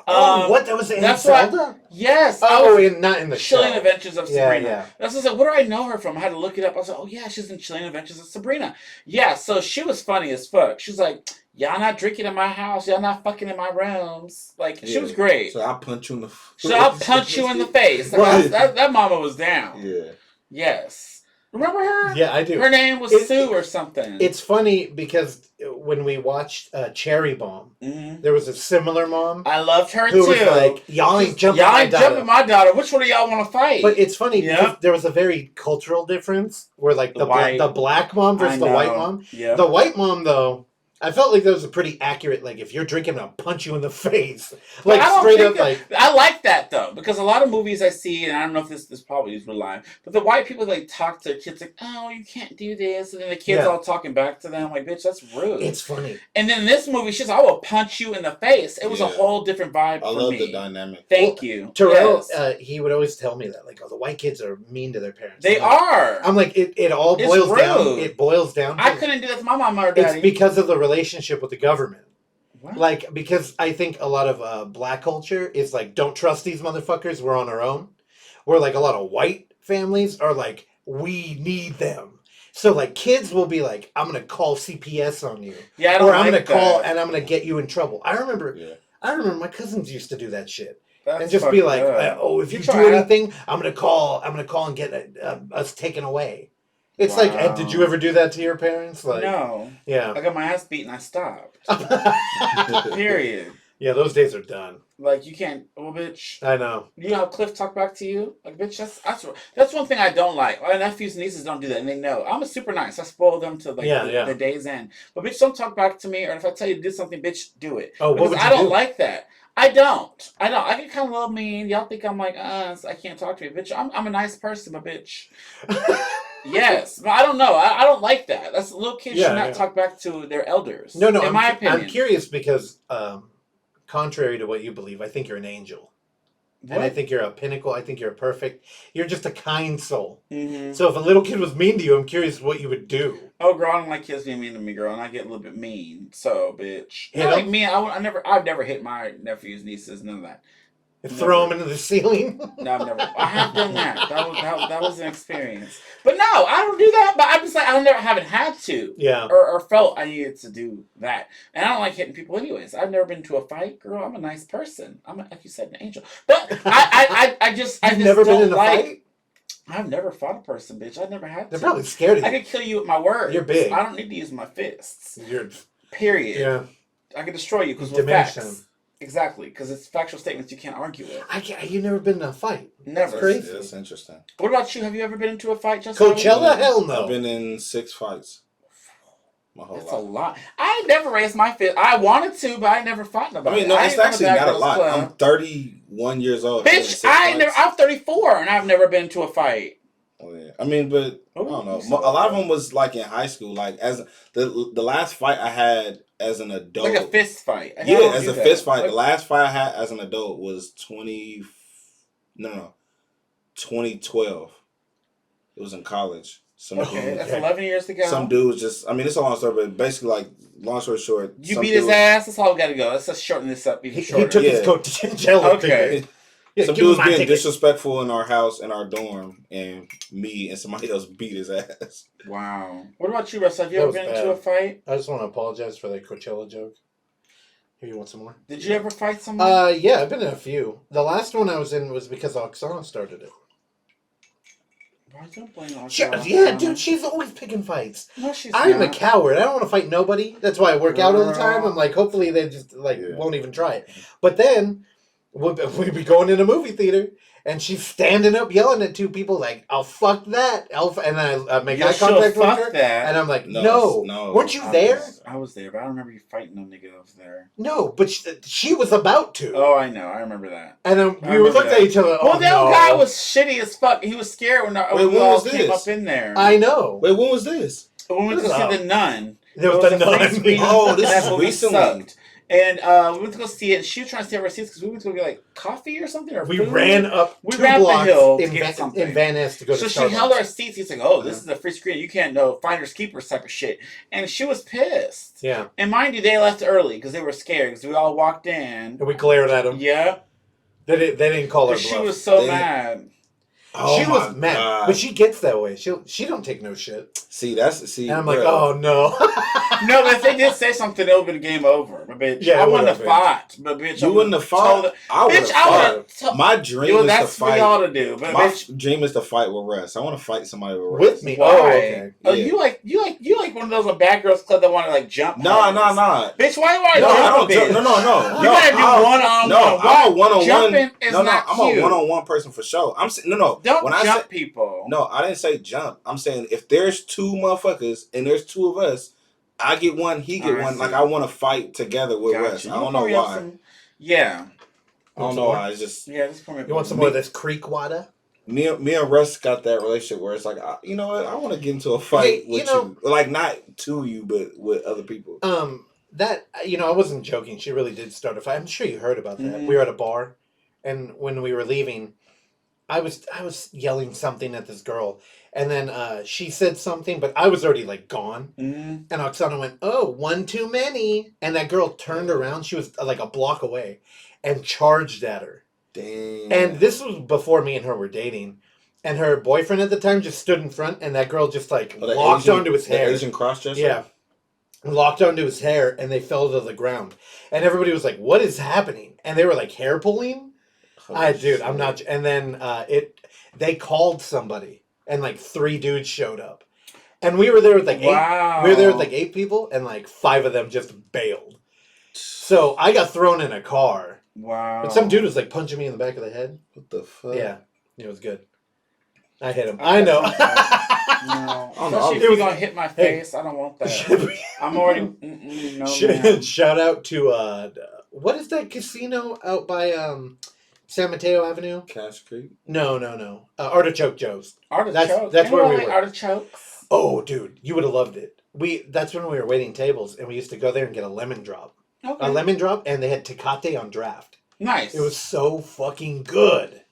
What? That was Aunt that's why- Zelda? Yes. Not in the Chilling show. Adventures of Yeah, Sabrina. yeah. That's what I said. Where do I know her from? I had to look it up. I was like, oh yeah, she's in Chilling Adventures of Sabrina. Yeah, so she was funny as fuck. She was like, y'all not drinking in my house. Y'all not fucking in my rooms. Like, she was great. So I'll punch you in the So I'll punch you in the face. Like, Right. that mama was down. Yeah. Yes. Remember her? Yeah, I do. Her name was Sue or something. It's funny because when we watched Cherry Bomb, Mhm. there was a similar mom I loved her who too. was like, "Y'all ain't jumping Y'all my ain't daughter." jumping my daughter. Which one of y'all want to fight? But it's funny Yeah. because there was a very cultural difference where like The white- the black mom versus I the white know. mom. Yeah. The white mom though, I felt like that was a pretty accurate. Like if you're drinking, I'll punch you in the face. Like But I don't straight up. think Like I like that though, because a lot of movies I see, and I don't know if this probably is real life, but the white people like talk to kids like, "Oh, you can't do this," and then the kids Yeah. all talking back to them like, "Bitch, that's rude." it's funny. And then in this movie, she's like, "I will punch you in the face." It was a Yeah. whole different vibe I for love me. the dynamic. Thank you, Terrell, Yes. he would always tell me that like, "Oh, the white kids are mean to their parents." They I'm like- are. I'm like, it all It's boils down. rude. It boils down. To I couldn't do that to my mama or It's daddy. because of the relationship with the government. What? Like, because I think a lot of black culture is like, don't trust these motherfuckers, we're on our own. Where like a lot of white families are like, we need them. So like kids will be like, I'm gonna call CPS on you. Yeah, I don't Or I'm like gonna call that. and I'm gonna get you in trouble. I remember Yeah. my cousins used to do that shit. That's And just be fucked like, up. oh, if you try do it. anything, I'm gonna call and get us taken away. It's like, Wow. did you ever do that to your parents? Like, No, yeah. I got my ass beat and I stopped. Period. Yeah, those days are done. Like you can't, well, bitch. I know. You know how Cliff talk back to you? Like, bitch, that's one thing I don't like. My nephews and nieces don't do that, and they know. I'm a super nice. I spoil them to like the day's end. But bitch, don't talk back to me, or if I tell you to do something, bitch, do it. Oh, what Because would you I don't do? like that. I don't. I get kind of a little mean. Y'all think I'm like, I can't talk to you, bitch. I'm a nice person, but bitch. Yes, but I don't know. I don't like that. That's little kids should not talk back to their elders. No, in my opinion. I'm curious because, contrary to what you believe, I think you're an angel. And I think you're a pinnacle. I think you're perfect. You're just a kind soul. Mm-hmm. So if a little kid was mean to you, I'm curious what you would do. Oh, girl, I don't like kids being mean to me, girl, and I get a little bit mean. So, bitch, You not know? like me. I've never hit my nephews, nieces, none of that. Throw them into the ceiling. No, I've never. I have done that. That was an experience. But no, I don't do that. But I'm just like haven't had to. Yeah. Or felt I needed to do that. And I don't like hitting people anyways. I've never been to a fight, girl. I'm a nice person. I'm like you said, an angel. But I just You've never been in a fight? I've never fought a person, bitch. I've never had to. They're probably scared of I you. could kill you with my words. You're big. I don't need to use my fists. You're, Period. yeah. I can destroy you because we're Diminish facts. them. Exactly, because it's factual statements you can't argue with. You've never been in a fight. Never. That's crazy. That's interesting. What about you? Have you ever been into a fight, Jahsaudi? Coachella? Hell no. I've been in 6 fights. My whole That's life. a lot. I never raised my fist. I wanted to, but I never fought nobody. I mean, no, I it's ain't actually gonna not a girls lot. club. I'm 31 years old. I've been in Bitch, 6 I'm fights. 34 and I've never been to a fight. Oh, yeah. I mean, but I don't know. A lot of them was like in high school. Like as the last fight I had as an adult, Like a fist fight. I yeah, don't as do a that. fist fight. Like, The last fight I had as an adult was 2012. It was in college. okay, that's 11 years to go. Some dude was just. I mean, it's a long story, but basically, like, long story short, You some beat his dude- ass. That's all we gotta go. Let's just shorten this up even He shorter. took his Yeah. Coachella Okay. ticket. Yeah, some give dude him was my being ticket. disrespectful in our house, in our dorm, and me and somebody else beat his ass. Wow. What about you, Russ? Have you That ever was been bad. into a fight? I just want to apologize for that Coachella joke. Here, you want some more? Did you ever fight someone? Yeah, I've been in a few. The last one I was in was because Oksana started it. Why don't blame Yeah, dude, she's always picking fights. No, she's I'm a not. coward. I don't want to fight nobody. That's why I work out all the time. I'm like, hopefully they just won't even try it. But then we'd be going in a movie theater, and she's standing up yelling at two people like, "I'll fuck that," and I make eye contact with her, and I'm like, "No, weren't you there?" I was there, but I don't remember you fighting no nigga over there. No, but she was about to. Oh, I know. I remember that. And I we were remember looking that. at each other. Well, Oh, that no. guy was shitty as fuck. He was scared when Wait, we when all was came this? up in there. I know. Wait, when was this? When we went to see The Nun. There was It The a free Nun. screening, Oh, this and that is movie recently. sucked. And we went to go see it, and she was trying to save our seats because we went to go get like coffee or something. Or We food. ran up We 2 ran up the blocks hill to in, get something. in Van Ness to go So to she Starbucks. held our seats. He's like, "Oh, this is a free screen. You can't know finders keepers type of shit." And she was pissed. Yeah. And mind you, they left early because they were scared because we all walked in. And we glared at them. Yeah. They didn't call her Because bluff. she was so mad. Oh, She was my mad, God. but she gets that way. She don't take no shit. See. And I'm like, oh no. No, but if they did say something, it would have been game over. But bitch, Yeah, I it wouldn't would've have fought. But bitch, You wouldn't have fought. I would have Bitch, I would fought. have. My dream is to That's for fight. y'all to do. But My bitch, dream is to fight with Russ. I want to fight somebody with Russ. With me. why? Oh, okay. Oh, Yeah. you like one of those bad girls club that want to like jump. Nah. Bitch, why do you want to No, I jump don't a bitch? jump. No. You gotta do one-on-one. No, I'm a one-on-one. Jumping is No, not I'm cute. a one-on-one person for sure. I'm saying no. Don't When jump I say, people. No, I didn't say jump. I'm saying if there's 2 motherfuckers and there's 2 of us, I get one, he get I one. see. Like I want to fight together with Russ. Gotcha. I You don't know pour me up why. Yeah. I don't know why. It's just Just pour me up. You want some more of this creek water? me and Russ got that relationship where it's like, you know what? I want to get into a fight Hey, with you know- you, like not to you, but with other people. That I wasn't joking. She really did start a fight. I'm sure you heard about that. Mhm. We were at a bar, and when we were leaving, I was yelling something at this girl, and then she said something, but I was already like gone. Mm-hmm. And Oksana went, "Oh, one too many," and that girl turned around. She was like a block away, and charged at her. Damn. And this was before me and her were dating. And her boyfriend at the time just stood in front, and that girl just like locked onto his hair. The Asian cross-dresser? Yeah. Locked onto his hair, and they fell to the ground. And everybody was like, "What is happening?" And they were like hair pulling. Dude, I'm not. And then they called somebody, and like 3 dudes showed up. And we were there with like 8. Wow. We were there with like 8 people, and like 5 of them just bailed. So I got thrown in a car. Wow. But some dude was like punching me in the back of the head. What the fuck? Yeah, it was good. I hit him. I know. No. I don't know. Especially if It you're was- gonna hit my face, I don't want that. I'm already no man. Shout out to what is that casino out by San Mateo Avenue? Cash Creek? No. Artichoke Joe's. Artichokes. That's where Anyone we like were. artichokes. Oh, dude, you would have loved it. That's when we were waiting tables, and we used to go there and get a lemon drop. Okay. A lemon drop, and they had Tecate on draft. Nice. It was so fucking good.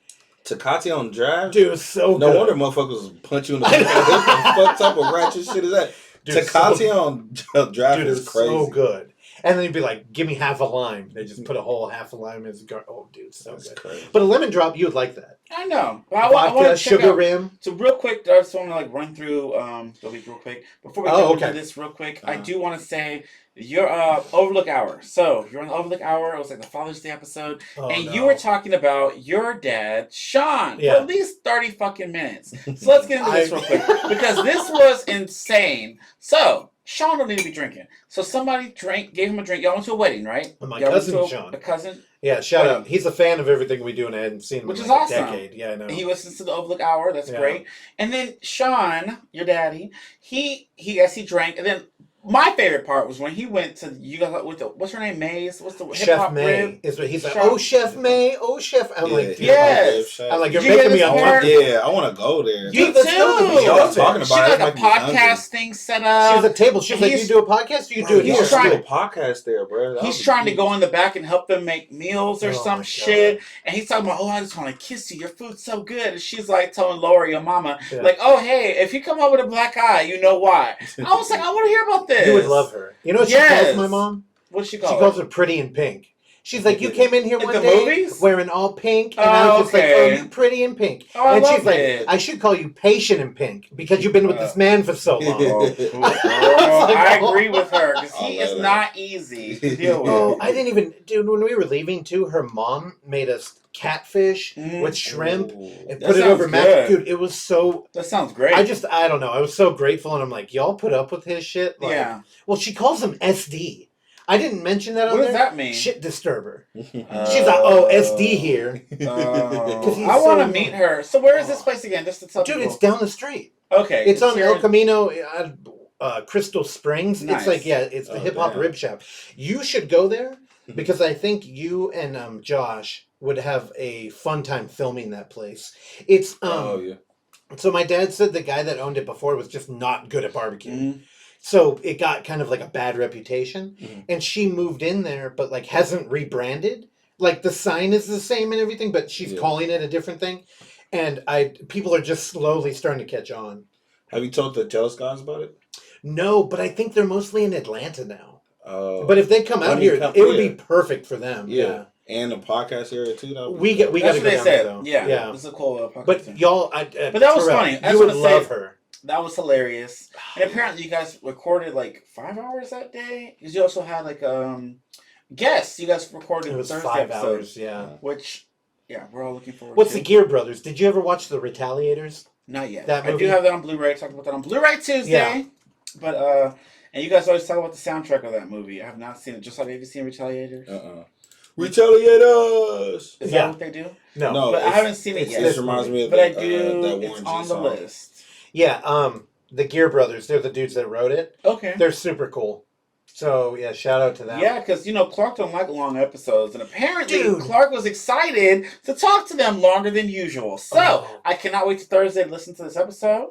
Tecate on draft? Dude, it was so No good. wonder motherfuckers punch you in the face. What type of ratchet shit is that? Dude, Tecate on draft Dude, it is was crazy. so good. And then you'd be like, "Give me half a lime." They just put a whole half a lime in his Oh, dude, so That's good. crazy. But a lemon drop, you would like that. I know. But I want Vodka, to check sugar out. rim. So real quick, I just want to like run through the week real quick. Before we Oh, jump okay. into this real quick, I do want to say your Overlook Hour. So you're on the Overlook Hour. It was like the Father's Day episode, Oh, and no. you were talking about your dad, Sean, Yeah. for at least 30 fucking minutes. So let's get into this real quick because this was insane. So Sean don't need to be drinking. So somebody gave him a drink. Y'all went to a wedding, right? My Y'all went cousin to a, Sean. A cousin. Yeah, shout Wedding. out. He's a fan of everything we do, and I hadn't seen him Which in is like awesome. a decade. Yeah, I know. He listens to the Overlook Hour. That's Yeah. great. And then Sean, your daddy, he drank. And then my favorite part was when he went to you guys with the what's her name, Maze? What's the hip Chef hop May rib? is what he's like. Chef- Oh, Chef May. Oh, Chef. I'm like, dude, Yes. I'm like, Did you're you hear making me this part? uncomfortable. Yeah, I want to go there. You Dude, let's go to the too. beach. Y'all talking She about had it, like a it's making me hungry. podcast thing set up. She's a table. She's like, you He's- do a podcast? You do it he's here. He's trying- trying to podcast there, bro. That He's would be trying to huge. go in the back and help them make meals or Oh some my shit. God. And he's talking about, oh, I just want to kiss you. Your food's so good. And she's like telling Lori, your mama, Yeah. like, oh, hey, if you come up with a black eye, you know why. I was like, I want to hear about this. You would love her. You know what she Yes. calls my mom? What's she She call calls her? her pretty in pink. She's like, you came in here In one the day movies? wearing all pink, and I Oh, was just like, okay. oh, you pretty in pink. Oh, I and she's love like, it. I should call you patient in pink because you've been with this man for so long. Oh, cool. I was Girl, like, I oh. agree with her because I he love is that. not easy to deal with. Oh, I didn't even, dude, when we were leaving too, her mom made us catfish Mm. with shrimp Ooh. and That put it over sounds mac. good. Dude, it was so, That sounds great. I don't know. I was so grateful, and I'm like, y'all put up with his shit? Like, yeah. well, she calls him SD. I didn't mention that on What does there. that mean? Shit disturber. Oh. She's like, oh, SD here. Oh. 'Cause he's I want to so meet annoying. her. So where is this place again? Just to tell Dude, people. it's down the street. Okay. It's on here El in- Camino, Crystal Springs. Nice. It's like, yeah, it's the Oh, hip hop damn. rib shop. You should go there because I think you and Josh would have a fun time filming that place. It's Oh yeah. so my dad said the guy that owned it before was just not good at barbecue. Mhm. So it got kind of like a bad reputation. Mhm. And she moved in there, but like hasn't rebranded. Like the sign is the same and everything, but she's Yeah. calling it a different thing. And people are just slowly starting to catch on. Have you told the Jealous guys about it? No, but I think they're mostly in Atlanta now. But if they come out here, it would be perfect for them. yeah. And the podcast area too. We got That's to what go they down said. there though. Yeah. This is a cool podcast. But y'all, But that was Terrell, funny. I You was would gonna say- love her. that was hilarious. And apparently you guys recorded like 5 hours that day. Because you also had like guests. You guys recorded It was Thursday 5 episode, hours. Yeah. which yeah, we're all looking forward What's to. the Gear Brothers? Did you ever watch The Retaliators? Not yet. that I movie? do have that on Blu-ray. I talked about that on Blu-ray Tuesday. Yeah. But and you guys always talk about the soundtrack of that movie. I have not seen it. Just like, have you seen Retaliators? Retaliate us. Is Yeah. that what they do? No. But I it's- haven't seen it it's yet. This reminds me of But I that, do. that It's Warren on G the song. list. Yeah. The Gear Brothers. They're the dudes that wrote it. Okay. They're super cool. So yeah, shout out to them. Yeah, because Clark don't like long episodes, and apparently Dude. Clark was excited to talk to them longer than usual. So Oh. I cannot wait to Thursday to listen to this episode.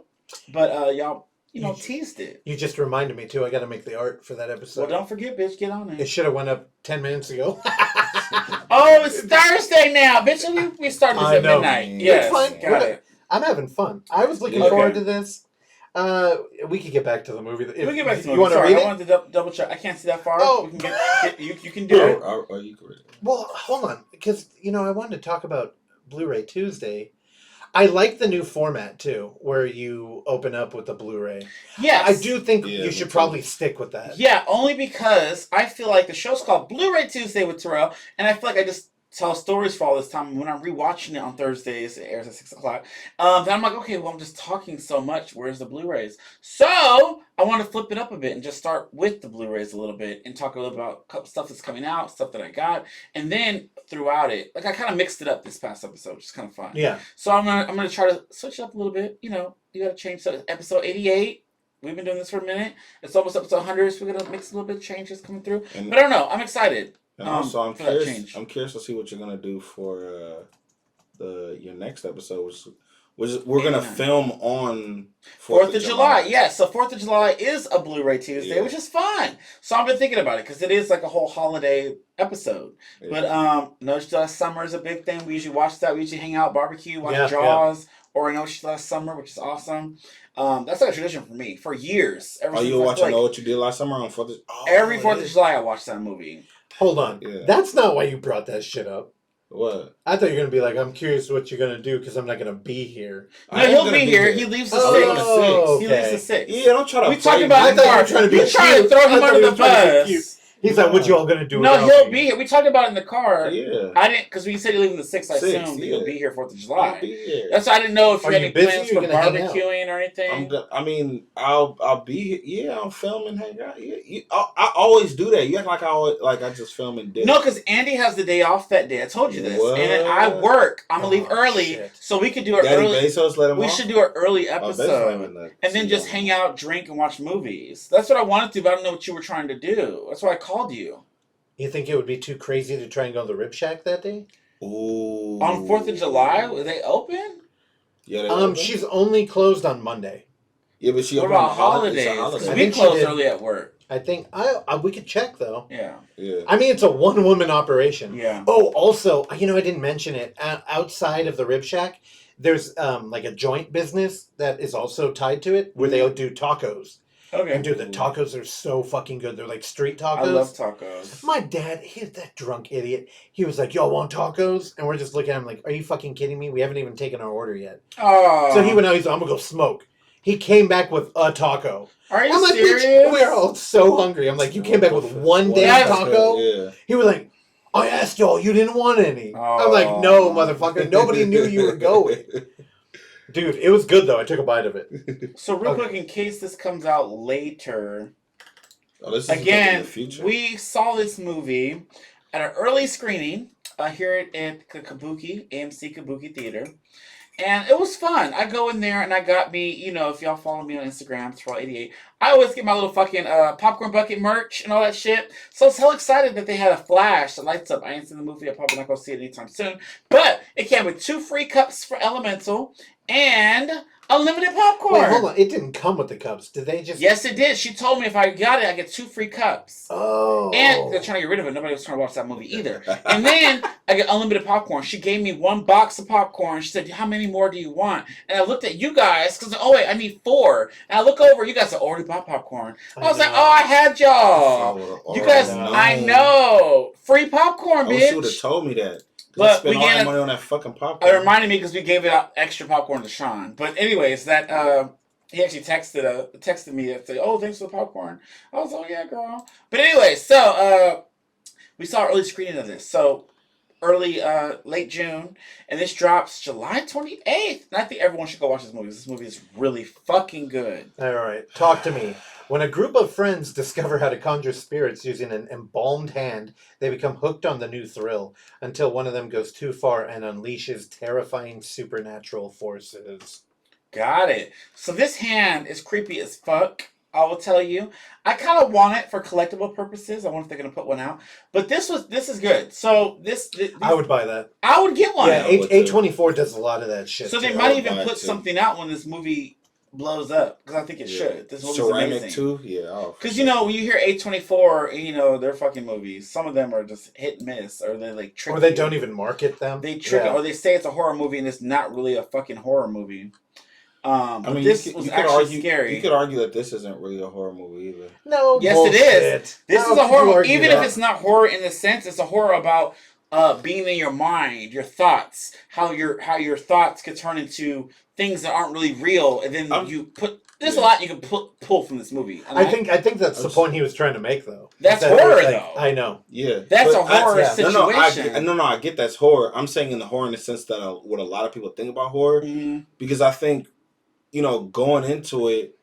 But y'all, You- teased it. You just reminded me too. I got to make the art for that Well, episode. don't forget, bitch, get on It it. should have went up 10 minutes ago. Oh, it's Thursday now, bitch. We started this I at know. midnight. It's Yes, fine. got it. I'm having fun. I was looking Okay. forward to this. We could get back to the movie. If, We get back to the you movie. want to Sorry, read I it? wanted to double check. I can't see that far. Oh. We can get you can do it. Are you correct? Well, hold on, because I wanted to talk about Blu-ray Tuesday. I like the new format too, where you open up with the Blu-ray. Yes. I do think Yeah, you me should too. probably stick with that. Yeah, only because I feel like the show's called Blu-ray Tuesday with Terrell, and I feel like I just tell stories for all this time. When I'm rewatching it on Thursdays, it airs at 6 o'clock. Then I'm like, okay, well, I'm just talking so much. Where's the Blu-rays? So I want to flip it up a bit and just start with the Blu-rays a little bit and talk a little about stuff that's coming out, stuff that I got, and then throughout it, like I kind of mixed it up this past episode, which is kind of fun. Yeah. So I'm gonna try to switch it up a little bit. You got to change. So episode 88. We've been doing this for a minute. It's almost episode 100, so we're gonna mix a little bit of changes coming through. And, But I don't know. I'm excited. and also, I'm for that curious. change. I'm curious to see what you're gonna do for your next episode, which is we're gonna 89. film on 4th of July. Yes, so 4th of July is a Blu-ray Tuesday, Yeah. which is fun. So I've been thinking about it because it is like a whole holiday episode. Yeah. But No She Last Summer is a big thing. We usually watch that. We usually hang out, barbecue, watch Yeah, Jaws, or No She Last Summer, which is awesome. That's like a tradition for me for years. Ever Oh, since you I watch feel I like Know What You Did Last Summer on 4th of every 4th of July I watch that movie. Hold on. Yeah. That's not why you brought that shit up. What? I thought you were going to be like, I'm curious what you're going to do because I'm not going to be here. No, I am he'll gonna be here. there. He leaves the Oh, 6. okay. He leaves the 6. Yeah, don't try to. We talked play about me. it in the car. trying to be You trying to cute. throw I him thought under he the was trying to be bus. He's like, what you all gonna do No, without he'll me? be here. We talked about it in the car. Yeah. I didn't, because we said you're leaving the 6th. I 6th, assumed that you'll yeah. be here 4th of I'll July. be here. That's why I didn't know if you Are had you any busy plans or for you gonna hang out? barbecuing or anything. I'll be here. I'll film and hang out. Yeah, I always do that. You act like I just film and dip. No, because Andy has the day off that day. I told you this. What? And then I work. I'm going to leave Oh, early, shit. so we could do an Daddy early... Bezos let him We off? should do an early Oh, Bezos episode. ain't the And then just CEO hang anymore. out, drink, and watch movies. That's what I wanted to, but I don't know what you were trying to do. That's why I called you. You think it would be too crazy to try and go to the Rib Shack that day? Ooh. On 4th of July? Were they open? Yeah, they open? She's only closed on Monday. Yeah, but she What open on about the holidays? It's a holidays? Because I we think she close did. early at work. I think we could check though. Yeah. Yeah. I mean, it's a one-woman operation. Yeah. Oh, also, I didn't mention it. Outside of the Rib Shack, there's like a joint business that is also tied to it, where they do tacos. Okay. And dude, the tacos are so fucking good. They're like street tacos. I love tacos. My dad, he's that drunk idiot. He was like, "Y'all want tacos?" And we're just looking at him like, "Are you fucking kidding me? We haven't even taken our order yet." Oh. So he went out. He's like, "I'm gonna go smoke." He came back with a taco. Are you I'm like, serious? we're all so hungry. I'm like, "You came back with one damn Yes. taco?" Yeah. He was like, "I asked y'all, you didn't want any." I'm like, Oh. "No, motherfucker. Nobody knew you were going." Dude, it was good though. I took a bite of it. So real Okay. quick, in case this comes out later, Oh, this is in again, the future. we saw this movie at an early screening here at Kabuki, AMC Kabuki Theater. And it was fun. I go in there and I got me, if y'all follow me on Instagram, Terrell88, I always get my little fucking popcorn bucket merch and all that shit. So I was hell excited that they had a flash that lights up. I ain't seen the movie. I'm probably not going to see it anytime soon. But it came with 2 free cups for Elemental and unlimited popcorn. Wait, hold on. It didn't come with the cups. Did they just? Yes, it did. She told me if I got it, I get 2 free cups. Oh. And they're trying to get rid of it. Nobody was trying to watch that movie either. And then I get unlimited popcorn. She gave me 1 box of popcorn. She said, "How many more do you want?" And I looked at you guys because, oh wait, I need 4. And I look over, you guys have already bought popcorn. I was like, oh, I had y'all. You guys, I know. Free popcorn, I wish you would bitch. have told me that. But Spend we all that gave money on that fucking popcorn. it reminded me because we gave it out extra popcorn to Sean. But anyways, that he actually texted me and said, "Oh, thanks for the popcorn." I was like, "Oh yeah, girl." But anyway, so we saw early screening of this. So late June, and this drops July 28th. And I think everyone should go watch this movie. This movie is really fucking good. All right, talk to me. When a group of friends discover how to conjure spirits using an embalmed hand, they become hooked on the new thrill until one of them goes too far and unleashes terrifying supernatural forces. Got it. So this hand is creepy as fuck. I will tell you. I kind of want it for collectible purposes. I wonder if they're gonna put one out. But this is good. So this I would buy that. I would get one. Yeah, I would A24 does a lot of that shit. So they too. might would even buy it put too. something out when this movie blows up because I think it should. This movie's Ceramic amazing. too? Yeah. Oh, Because when you hear A24, their fucking movies, some of them are just hit and miss, or they like trick. Or they you. don't even market them. They trick it, or they say it's a horror movie and it's not really a fucking horror movie. But this was actually scary. You could argue that this isn't really a horror movie either. No, Yes, bullshit. it is. This How is a could horror you movie. argue Even that? if it's not horror in the sense, it's a horror about being in your mind, your thoughts, how your thoughts could turn into things that aren't really real, and then you put. There's a lot you can pull from this movie. And I think that's the point he was trying to make, though. That's That horror, was though. I know. Yeah, That's but a horror situation. situation. I get that's horror. I'm saying in the horror in the sense that what a lot of people think about horror, because I think, going into it,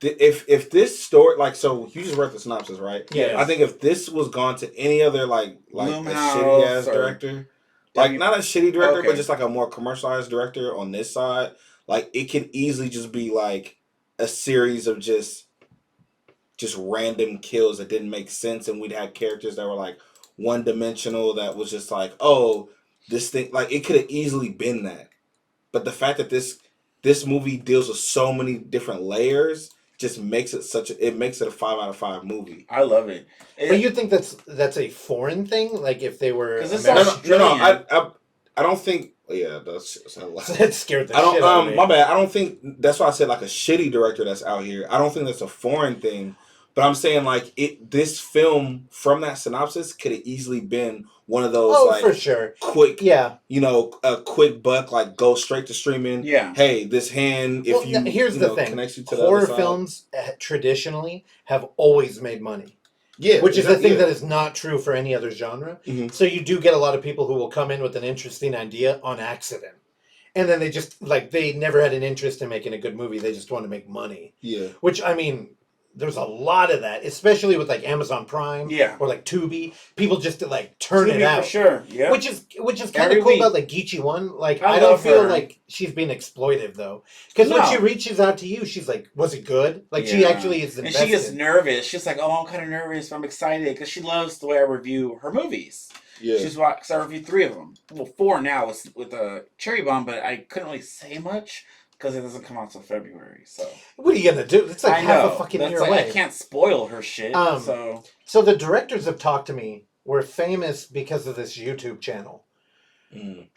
if this story, like, so you just read the synopsis, right? Yeah. I think if this was gone to any other like a shitty ass director, like not a shitty director, but just like a more commercialized director on this side, like it can easily just be like a series of just random kills that didn't make sense, and we'd have characters that were like one dimensional, that was just like, oh, this thing, like it could have easily been that. But the fact that this movie deals with so many different layers just makes it it makes it a 5 out of 5 movie. I love it. But you think that's a foreign thing? Like if they were I don't think. Yeah, that's that scared the I don't. shit out of me. My bad. I don't think that's why I said like a shitty director that's out here. I don't think that's a foreign thing. But I'm saying like this film from that synopsis could have easily been one of those for sure. Quick, yeah, a quick buck, like go straight to streaming. Yeah. Hey, this hand, if here's the thing. connects you to horror the other side. films traditionally have always made money. Yeah, which is the thing that is not true for any other genre. Mm-hmm. So you do get a lot of people who will come in with an interesting idea on accident. And then they just, like, they never had an interest in making a good movie. They just want to make money. Yeah. Which, I mean, there's a lot of that, especially with, like, Amazon Prime. Yeah. Or, like, Tubi. People just, like, turn it out. For sure, yeah. Which is kind of cool about, like, Geechee One. Like, I don't feel like she's being exploitive, though. Because when she reaches out to you, she's like, was it good? Like, she actually is invested. And she gets nervous. She's like, oh, I'm kind of nervous, but I'm excited. Because she loves the way I review her movies. Yeah. She's watched, because I reviewed 3 of them. Well, 4 now with Cherry Bomb, but I couldn't really say much because it doesn't come out till February. So what are you gonna do? It's like half a fucking year away. I can't spoil her shit. So the directors have talked to me. We're famous because of this YouTube channel.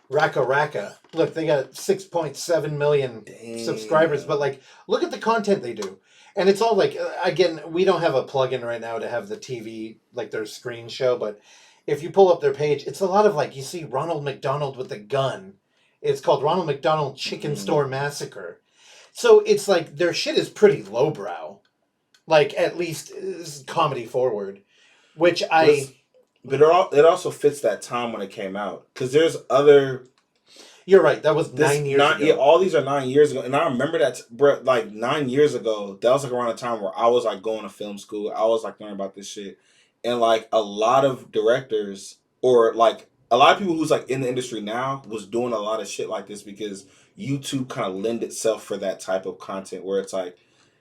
Raka Raka. Look, they got 6.7 million subscribers, but like, look at the content they do. And it's all like, again, we don't have a plug-in right now to have the TV, like their screen show, but if you pull up their page, it's a lot of like, you see Ronald McDonald with a gun. It's called Ronald McDonald Chicken Store Massacre. So it's like, their shit is pretty lowbrow. Like, at least comedy forward. Which But it also fits that time when it came out. Because there's other... You're right, that was 9 years ago. Yeah, all these are 9 years ago. And I remember that, like, 9 years ago, that was like around the time where I was like going to film school. I was like learning about this shit. And like a lot of directors, or like a lot of people who's like in the industry now, was doing a lot of shit like this because YouTube kind of lend itself for that type of content where it's like,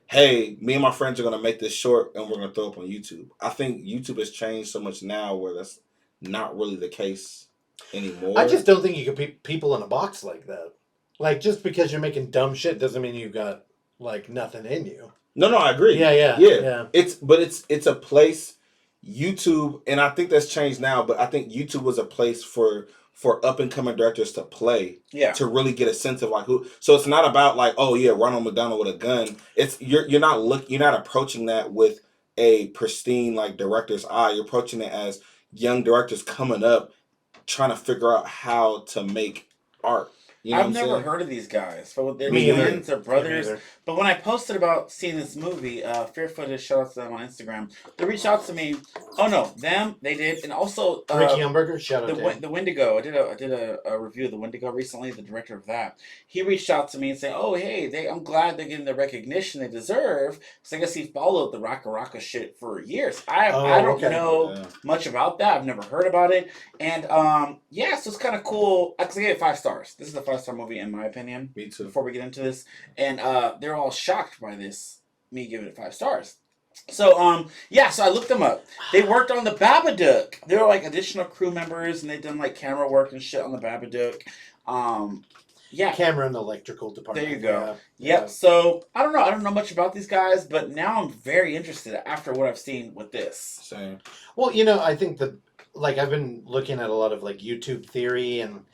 hey, me and my friends are going to make this short and we're going to throw it up on YouTube. I think YouTube has changed so much now where that's not really the case anymore. I just don't think you can put people in a box like that. Like, just because you're making dumb shit doesn't mean you've got like nothing in you. No, I agree. Yeah. It's a place. YouTube, and I think that's changed now, but I think YouTube was a place for up and coming directors to play, to really get a sense of like who. So it's not about like, oh yeah, Ronald McDonald with a gun. It's you're not approaching that with a pristine like director's eye. You're approaching it as young directors coming up, trying to figure out how to make art. You know I've never heard of these guys. But they're twins, they're brothers. But when I posted about seeing this movie, Fair Footage, shout out to them on Instagram. They reached out to me. Oh no, they did, and also Ricky Umberger, shout out to him. The Wendigo. I did a review of the Wendigo recently. The director of that, he reached out to me and said, "Oh hey, I'm glad they're getting the recognition they deserve." Because I guess he followed the Raka Raka shit for years. I don't know much about that. I've never heard about it, and so it's kind of cool. I gave it 5 stars. This is a 5-star movie in my opinion. Me too. Before we get into this, and they're all shocked by this. Me giving it 5 stars. So so I looked them up. They worked on the Babadook. They were like additional crew members, and they done like camera work and shit on the Babadook. Camera and electrical department. There you go. Yep. So I don't know much about these guys, but now I'm very interested after what I've seen with this. Same. Well, I think that like I've been looking at a lot of like YouTube theory and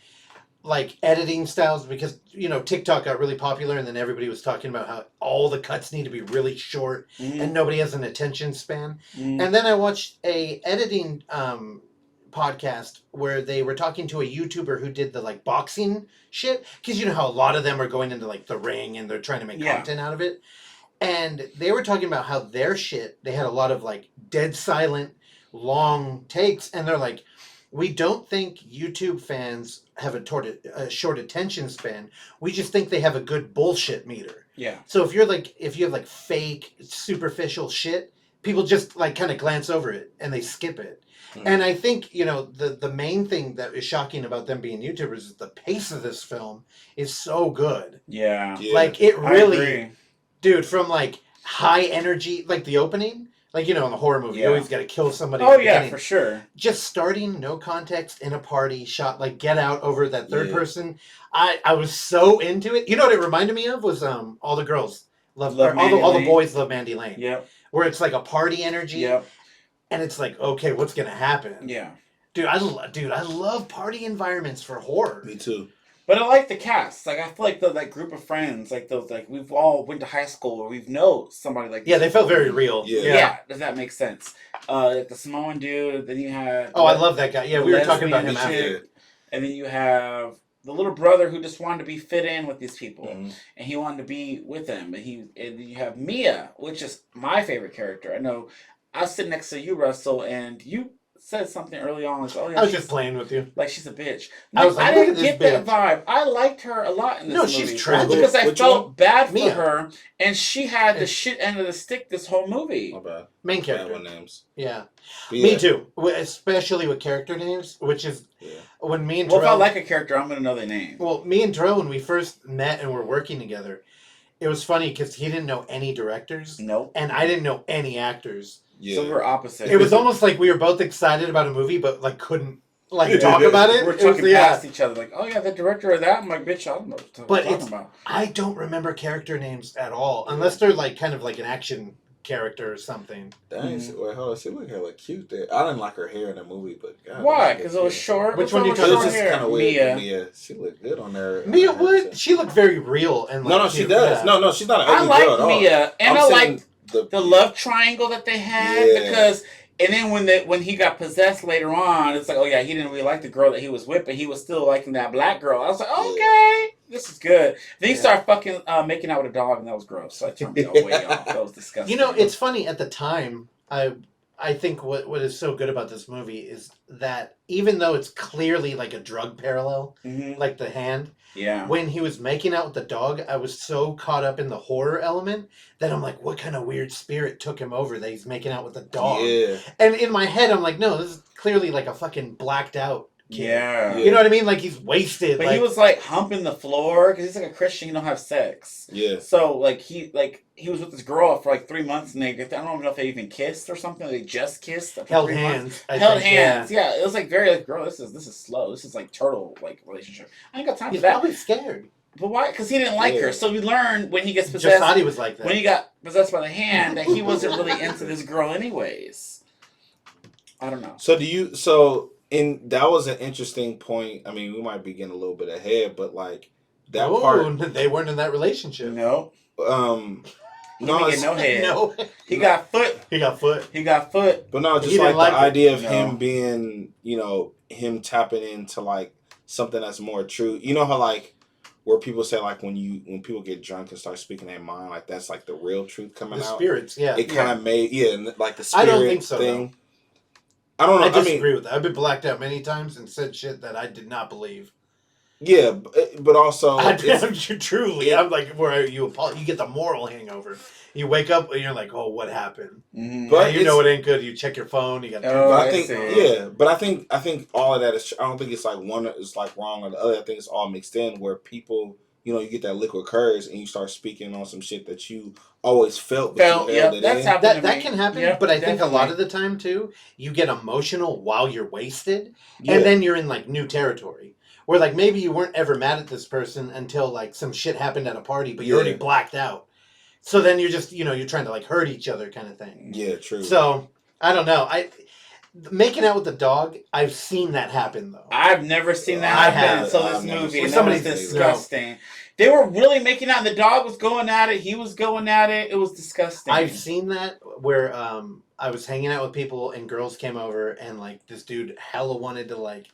like editing styles because TikTok got really popular and then everybody was talking about how all the cuts need to be really short and nobody has an attention span. And then I watched a editing podcast where they were talking to a YouTuber who did the like boxing shit because you know how a lot of them are going into like the ring and they're trying to make content out of it. And they were talking about how their shit, they had a lot of like dead silent long takes and they're like, we don't think YouTube fans have a short attention span. We just think they have a good bullshit meter. Yeah. So if you have like fake, superficial shit, people just like kind of glance over it and they skip it. And I think, the main thing that is shocking about them being YouTubers is the pace of this film is so good. Yeah. Like it really, dude, from like high energy, like the opening. Like, in the horror movie, you always got to kill somebody. Oh, yeah, for sure. Just starting, no context, in a party, shot, like, Get Out over that third person. I was so into it. You know what it reminded me of was All the Girls Love all the boys love Mandy Lane. Yep. Where it's like a party energy. Yep. And it's like, okay, what's going to happen? Yeah. Dude, I love party environments for horror. Me too. But I like the cast. Like I feel like that group of friends, like those, like we've all went to high school or we've know somebody like. Yeah, they felt very real. Yeah. Does that make sense? Like the Samoan dude. Then you had. Oh, I love that guy. Yeah, we were talking about him after. And then you have the little brother who just wanted to be fit in with these people, and he wanted to be with them. And then you have Mia, which is my favorite character. I know. I was sitting next to you, Russell, and you said something early on. Like, oh yeah, I was just playing with you. Like she's a bitch. I was like, I look didn't at this get that bitch. vibe. I liked her a lot in this movie. No, she's tragic. Because I felt bad for Mia. her, and she had the shit end of the stick this whole movie. My bad. Main character. Names. Yeah. Me too. Especially with character names, which is when me and Terrell... Well, if I like a character, I'm going to know their name. Well, me and Terrell, when we first met and were working together, it was funny because he didn't know any directors. Nope. And I didn't know any actors. Yeah. So we were opposite. It was almost like we were both excited about a movie, but like couldn't talk about it. We're talking past each other, like, oh yeah, the director of that. I'm like, bitch, I don't know what you're talking about. I don't remember character names at all, unless they're like kind of like an action character or something. Dang, wait, hold on. She looked hella cute there. I didn't like her hair in the movie, but God, why? Because it was short. Which one you talking about? It was just kind of weird. Mia. She looked good on there. Mia would. She looked very real and like, no, she does. Yeah. No, she's not an ugly girl at all. Mia, and I liked the love triangle that they had because. And then when he got possessed later on, it's like, oh yeah, he didn't really like the girl that he was with, but he was still liking that black girl. I was like, okay, this is good. Then he started fucking making out with a dog, and that was gross. So I turned me way off. That was disgusting. You know, it's funny at the time. I think what is so good about this movie is that even though it's clearly like a drug parallel, like the hand. Yeah. When he was making out with the dog, I was so caught up in the horror element that I'm like, what kind of weird spirit took him over that he's making out with the dog? Yeah. And in my head, I'm like, no, this is clearly like a fucking blacked out kid. Yeah. You know what I mean? Like he's wasted. But he was like humping the floor because he's like a Christian. You don't have sex. Yeah. So he was with this girl for like 3 months, and I don't know if they even kissed or something. They just kissed. Held hands. Held hands. Yeah. It was like very like, girl, this is slow. This is like turtle like relationship. I ain't got time for that. He's probably scared. But why? Because he didn't like her. So we learned when he gets possessed. Jahsaudi was like that. When he got possessed by the hand, that he wasn't really into this girl anyways. I don't know. And that was an interesting point. I mean, we might be getting a little bit ahead, but like that part, they weren't in that relationship. No. He didn't get no head. No. He got foot. He got foot. But no, just like the idea of him being, him tapping into like something that's more true. You know how like where people say like when people get drunk and start speaking their mind, like that's like the real truth coming out. The spirits, yeah. It kind of made like the spirit I don't think so, thing. Though. I don't know. I disagree with that. I've been blacked out many times and said shit that I did not believe. Yeah, but also truly, I'm like where you get the moral hangover. You wake up and you're like, oh, what happened? Mm-hmm. But you know it ain't good. You check your phone. You got. But I think all of that is. I don't think it's like one is like wrong or the other. I think it's all mixed in where people, you get that liquid courage and you start speaking on some shit that you always felt. That's happened. That can happen. Yep, but I think a lot of the time too, you get emotional while you're wasted, and then you're in like new territory. Where like maybe you weren't ever mad at this person until like some shit happened at a party, but you're already blacked out. So then you're just you're trying to like hurt each other kind of thing. Yeah, true. So I don't know. Making out with the dog, I've seen that happen though. I've never seen that happen until this movie. And that was disgusting. No. They were really making out, and the dog was going at it. He was going at it. It was disgusting. I've seen that where I was hanging out with people and girls came over and like this dude hella wanted to like.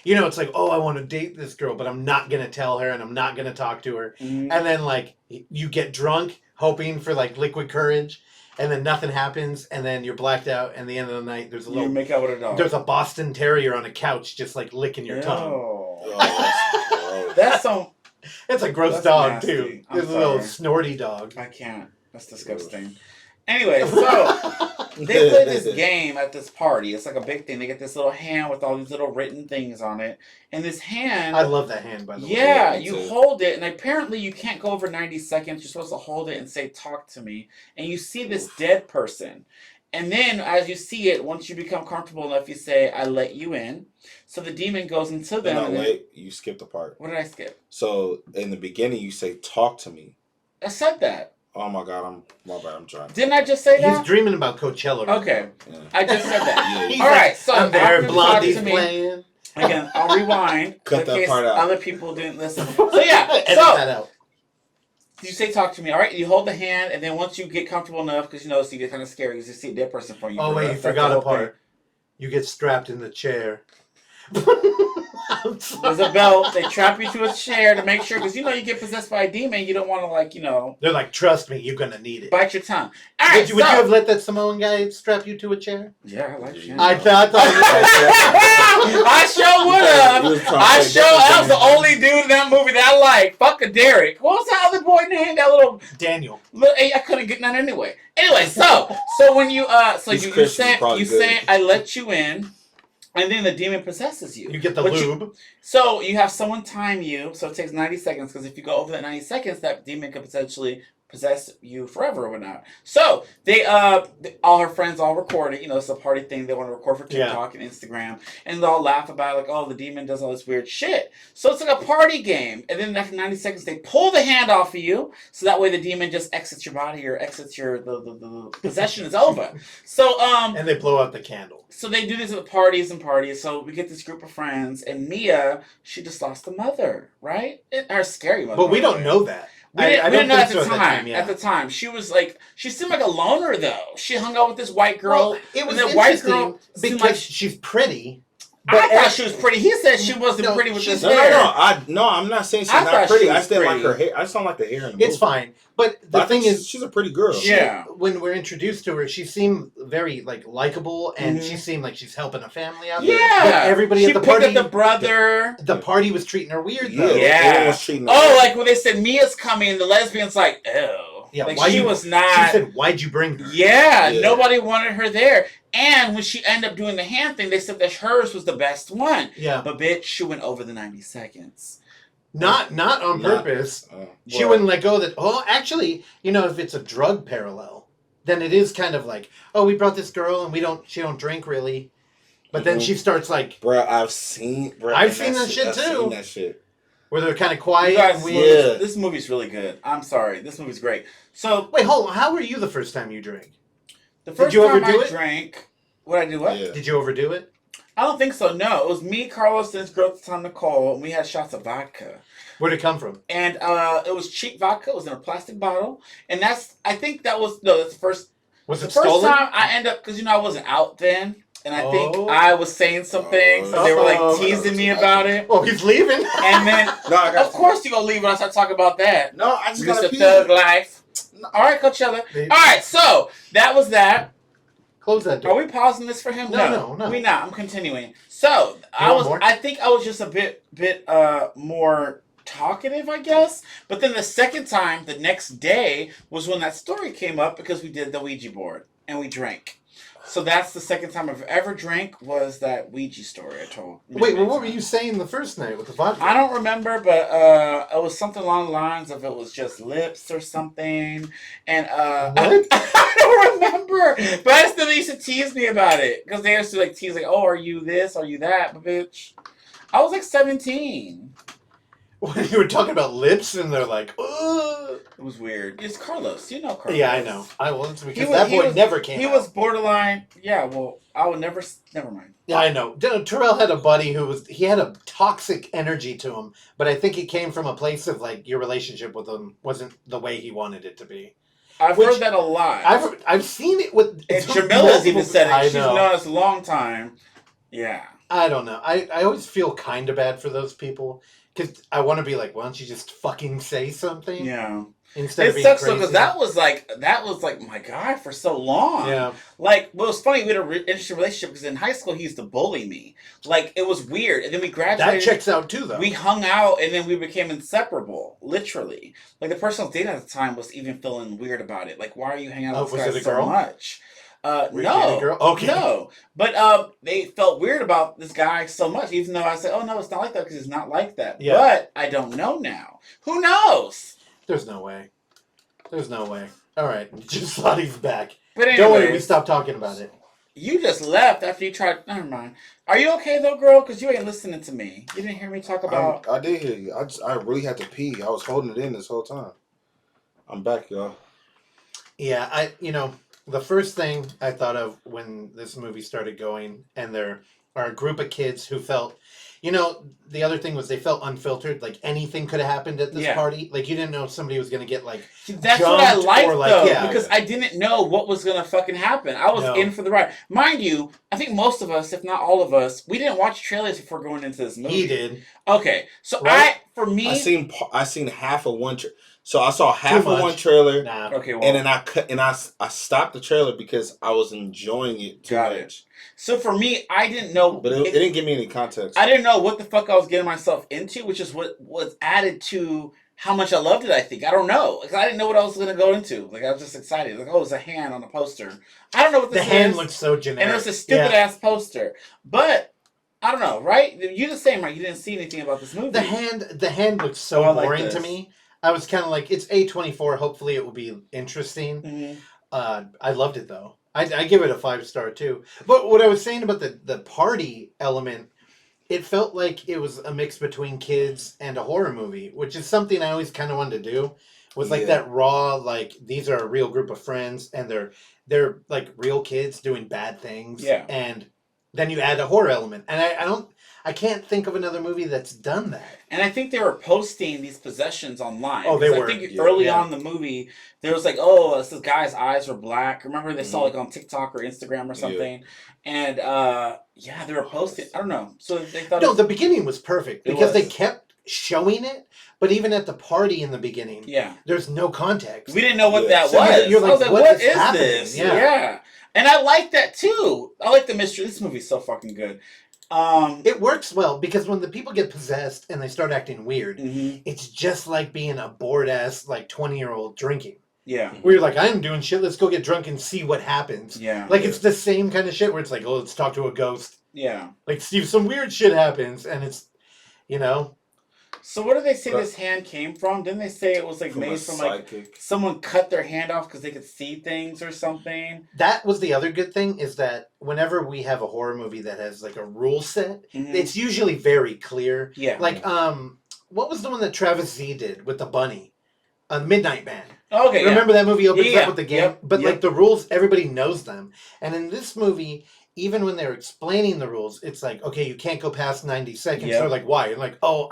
It's like, oh, I want to date this girl, but I'm not going to tell her and I'm not going to talk to her. Mm-hmm. And then, like, you get drunk hoping for, like, liquid courage, and then nothing happens, and then you're blacked out, and at the end of the night, there's you make out with a dog. There's a Boston Terrier on a couch just, like, licking your tongue. Oh, that's so... It's a gross dog, nasty. too. It's a little snorty dog. I can't. That's disgusting. Anyway, so they play this game at this party. It's like a big thing. They get this little hand with all these little written things on it. And this hand... I love that hand, by the way. Yeah, you hold it, and apparently you can't go over 90 seconds. You're supposed to hold it and say, talk to me. And you see this dead person. And then, as you see it, once you become comfortable enough, you say, I let you in. So the demon goes into them. No, wait. You skipped a part. What did I skip? So, in the beginning, you say, talk to me. I said that. Oh my God, I'm trying. Didn't I just say that? He's dreaming about Coachella. Okay, yeah. I just said that. Yeah. All right, so I'm there, Blondie's playing. Again, I'll rewind. Cut that part out. Other people didn't listen. So yeah, edit that out. You say talk to me. All right, you hold the hand, and then once you get comfortable enough, because so you get kind of scary because you see a dead person for you. Oh wait, you forgot a part. You get strapped in the chair. There's a belt. They trap you to a chair to make sure, because you get possessed by a demon. You don't want to They're like, trust me, you're gonna need it. Bite your tongue. All right, would you have let that Samoan guy strap you to a chair? Yeah, I like that. I thought. I sure would have. I was the only dude in that movie that I liked. Fuck a Derek. What was that other boy name? That little Daniel. I couldn't get none anyway. Anyway, so when you you say I let you in. And then the demon possesses you. You get the lube. So you have someone time you. So it takes 90 seconds. Because if you go over that 90 seconds, that demon could potentially possess you forever or whatnot. So they all her friends all record it. It's a party thing. They want to record for TikTok and Instagram. And they all laugh about it, like, oh, the demon does all this weird shit. So it's like a party game. And then after 90 seconds, they pull the hand off of you. So that way the demon just exits your body or exits the possession is over. So and they blow out the candle. So they do this at parties and parties. So we get this group of friends, and Mia, she just lost a mother, right? Her scary mother. But we don't know that. We didn't know at the time. At the time, she seemed like a loner though. She hung out with this white girl. Well, it was and the white girl because she's pretty. I thought she was pretty. He said she wasn't pretty with this hair. No, I'm not saying she's not pretty. I still like her hair. I just don't like the hair in the movie. It's fine. But the thing is, she's a pretty girl. When we're introduced to her, she seemed very likable, and she seemed like she's helping a family out. Yeah. But everybody at the party, picked up the brother. The party was treating her weird though. Yeah. Like when they said Mia's coming, the lesbian's like, ew. Yeah, was not. She said, "Why'd you bring her?" Yeah, nobody wanted her there. And when she ended up doing the hand thing, they said that hers was the best one. Yeah, but bitch, she went over the 90 seconds. Not on purpose. She wouldn't let go of that. Oh, actually, if it's a drug parallel, then it is kind of like, oh, we brought this girl and she don't drink really, but then she starts like, bro, I've seen that shit too. Seen that shit. Where they're kind of quiet. This movie's really good. I'm sorry. This movie's great. So wait, hold on. How were you the first time you drank? The first time I drank, what I do? What? Yeah. Did you overdo it? I don't think so. No, it was me, Carlos, and this girl at the time, Nicole, and we had shots of vodka. Where'd it come from? And it was cheap vodka. It was in a plastic bottle, and that's the first. Was the it first stolen? time I ended up because I wasn't out then. And I think I was saying some things, and they were teasing me about it. Oh, he's leaving. And then, of course, you gonna leave when I start talking about that. No, I just gotta Mr. Thug Life. All right, Coachella. All right, so that was that. Close that door. Are we pausing this for him? No. We not. I'm continuing. So I think I was just a bit more talkative, I guess. But then the second time, the next day, was when that story came up because we did the Ouija board and we drank. So that's the second time I've ever drank was that Ouija story I told. Wait, what were you saying the first night with the vodka? I don't remember, but it was something along the lines of it was just lips or something. And I don't remember. But I still used to tease me about it. Because they used to tease oh, are you this? Are you that? But bitch, I was 17. When you were talking about lips and they're like, ugh. It was weird. It's Carlos. You know Carlos. Yeah, I know. I was because that boy never came out. He was borderline. Yeah, well, I would never. Never mind. Yeah, I know. Terrell had a buddy he had a toxic energy to him, but I think it came from a place of your relationship with him wasn't the way he wanted it to be. I've heard that a lot. I've seen it with. And Jamila's even said it. She's known us a long time. Yeah. I don't know. I always feel kind of bad for those people. Because I want to be like, why don't you just fucking say something? Yeah. Instead of being sucks crazy. because that was my guy for so long. Yeah. It was funny. We had an interesting relationship because in high school he used to bully me. It was weird. And then we graduated. That checks out too, though. We hung out and then we became inseparable. Literally. The person I was dating at the time was even feeling weird about it. Why are you hanging out with this guy so much? No. Girl? Okay. No. But they felt weird about this guy so much, even though I said, oh, no, it's not like that because it's not like that. Yeah. But I don't know now. Who knows? There's no way. All right. Jahsaudi's back. But anyways, don't worry, we stopped talking about it. You just left after you tried. Never mind. Are you okay, though, girl? Because you ain't listening to me. You didn't hear me talk about... I did hear you. I really had to pee. I was holding it in this whole time. I'm back, y'all. Yeah, the first thing I thought of when this movie started going and they're are a group of kids who felt, the other thing was they felt unfiltered. Like anything could have happened at this party. Like you didn't know if somebody was going to get like that's what I liked though, because yeah. I didn't know what was going to fucking happen. I was in for the ride. Mind you, I think most of us, if not all of us, we didn't watch trailers before going into this movie. He did. Okay, so right? I seen half of one. So I saw half of one trailer. Nah. Okay, well, and then I stopped the trailer because I was enjoying it too much. So for me, I didn't know, but it didn't give me any context. I didn't know what the fuck I was getting myself into, which is what was added to how much I loved it. I think I don't know, because I didn't know what I was going to go into. Like I was just excited. Like, oh, it's a hand on a poster. I don't know what this is. The hand looks so generic, and it's a stupid ass poster. But I don't know, right? You're the same, right? You didn't see anything about this movie. The hand looks so boring to me. I was kind of like, it's A24. Hopefully, it will be interesting. Mm-hmm. I loved it though. I give it a 5-star too. But what I was saying about the party element, it felt like it was a mix between kids and a horror movie, which is something I always kind of wanted to do. Was like that raw, like these are a real group of friends and they're like real kids doing bad things. Yeah. And then you add a horror element, and I can't think of another movie that's done that. And I think they were posting these possessions online. Oh, they were. I think early on in the movie, there was like, oh, this guy's eyes were black. Remember they saw like on TikTok or Instagram or something. And they were posting. I don't know. So they thought. No, the beginning was perfect because they kept showing it. But even at the party in the beginning, there's no context. We didn't know what that was. You're like, I was like, what is happening? this? Yeah. And I like that too. I like the mystery. This movie's so fucking good. It works well because when the people get possessed and they start acting weird, it's just like being a bored ass like 20-year-old drinking. Yeah. Where you're like, I'm doing shit, let's go get drunk and see what happens. Yeah. Like it's the same kind of shit where it's like, oh, let's talk to a ghost. Yeah. Like Steve, some weird shit happens and it's So what did they say this hand came from? Didn't they say it was like made from like someone cut their hand off because they could see things or something? That was the other good thing is that whenever we have a horror movie that has like a rule set, it's usually very clear. Yeah. Like what was the one that Travis Z did with the bunny? Midnight Man. Okay. Remember that movie opens up with the game? Yep. But like the rules, everybody knows them. And in this movie, even when they're explaining the rules, it's like, okay, you can't go past 90 seconds. They're like, why? And like, oh,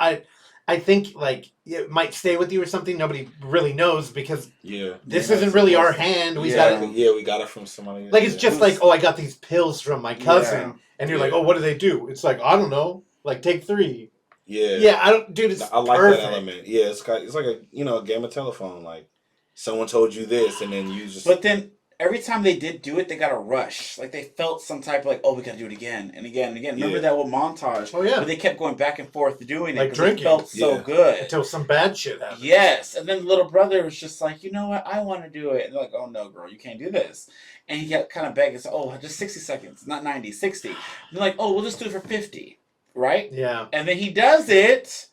I think like it might stay with you or something. Nobody really knows because this isn't really our hand. We got it. Yeah, we got it from somebody. Like it's just like, oh, I got these pills from my cousin, and you're like, oh, what do they do? It's like, I don't know. Like take 3. Yeah. I don't, dude. I like that element. Yeah, it's like a a game of telephone. Like someone told you this, and then you just. But then every time they did do it, they got a rush. Like they felt some type of like, oh, we got to do it again and again and again. Remember that whole montage? Oh yeah. Where they kept going back and forth doing it like drinking. It felt so good until some bad shit happened. Yes, and then the little brother was just like, you know what? I want to do it. And they're like, oh no, girl, you can't do this. And he kept kind of begging, so, oh, just 60 seconds, not 90, 60. And they're like, oh, we'll just do it for 50, right? Yeah. And then he does it.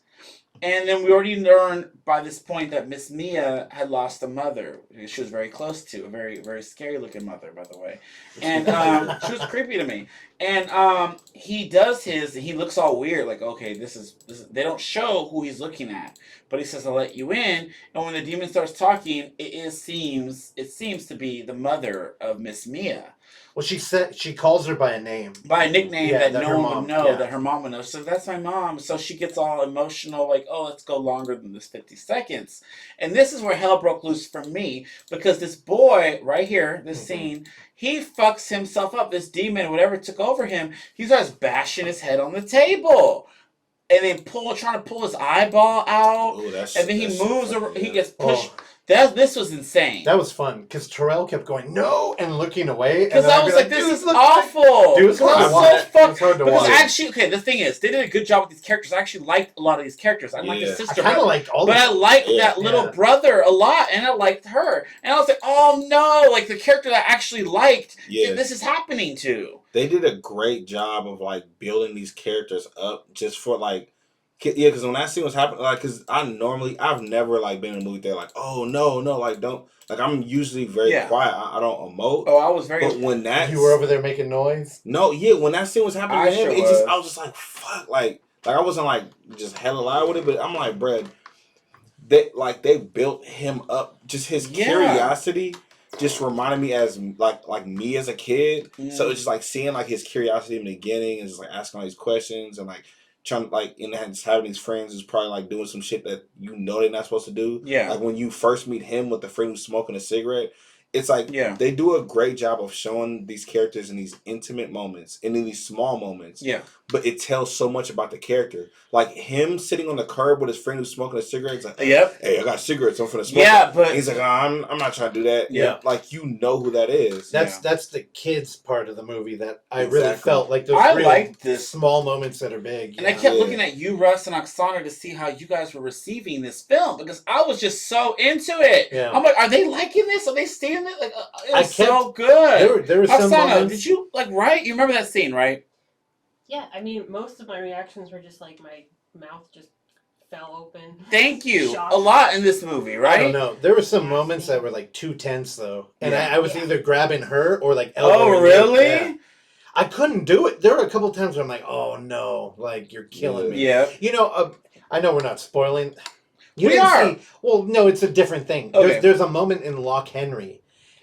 And then we already learned by this point that Miss Mia had lost a mother. She was very close to a very, very scary looking mother, by the way. And she was creepy to me. And he does his, and he looks all weird, like, okay, this is. They don't show who he's looking at, but he says, "I'll let you in." And when the demon starts talking, it seems to be the mother of Miss Mia. Well, she calls her by a name. By a nickname that no one would know, that her mom would know. So that's my mom. So she gets all emotional, like, oh, let's go longer than this 50 seconds. And this is where hell broke loose for me, because this boy right here, this scene, he fucks himself up. This demon, whatever took over him, he starts bashing his head on the table. And then trying to pull his eyeball out. Ooh, and then he moves, he gets pushed. This was insane. That was fun because Terrell kept going no and looking away. Because I was like, "This is awful." Dude, it's hard to watch. It's hard to watch. Actually, okay, the thing is, they did a good job with these characters. I actually liked a lot of these characters. I liked his sister. I kind of liked all of them. But I liked that little brother a lot, and I liked her. And I was like, "Oh no!" Like the character that I actually liked. Yeah. This is happening to. They did a great job of like building these characters up just for like. Yeah, because when that scene was happening, like, because I've never, like, been in a movie there, like, oh, no, like, don't, like, I'm usually very quiet. I don't emote. Oh, I was very. But when that. You were over there making noise? No, when that scene was happening to him, I was just like, fuck, like, I wasn't, like, just hella loud with it, but I'm like, bruh, they built him up, just his curiosity just reminded me as like me as a kid. So it's just like seeing like his curiosity in the beginning and just like asking all these questions and like trying like and just having these friends is probably like doing some shit that they're not supposed to do. Yeah. Like when you first meet him with the friend who's smoking a cigarette, it's like they do a great job of showing these characters in these intimate moments and in these small moments. Yeah. But it tells so much about the character. Like him sitting on the curb with his friend who's smoking a cigarette. It's like, hey, I got cigarettes. I'm finna smoke. Yeah, but he's like, I'm not trying to do that. Yeah. Like you know who that is. That's the kids part of the movie that I really felt like those liked this small moments that are big. And I kept looking at you, Russ, and Oksana to see how you guys were receiving this film because I was just so into it. Yeah. I'm like, are they liking this? Are they seeing it? Like, it was so good. There were some moments. Did you right? You remember that scene, right? Yeah, I mean, most of my reactions were just like my mouth just fell open. Thank you. Shocked. A lot in this movie, right? I don't know. There were some moments that were like too tense though, and I was either grabbing her or like elbowing. Oh, really? Yeah. I couldn't do it. There were a couple of times where I'm like, "Oh no, like you're killing me." Yeah. You know, I know we're not spoiling. We are. Well, no, it's a different thing. Okay. There's a moment in Lock Henry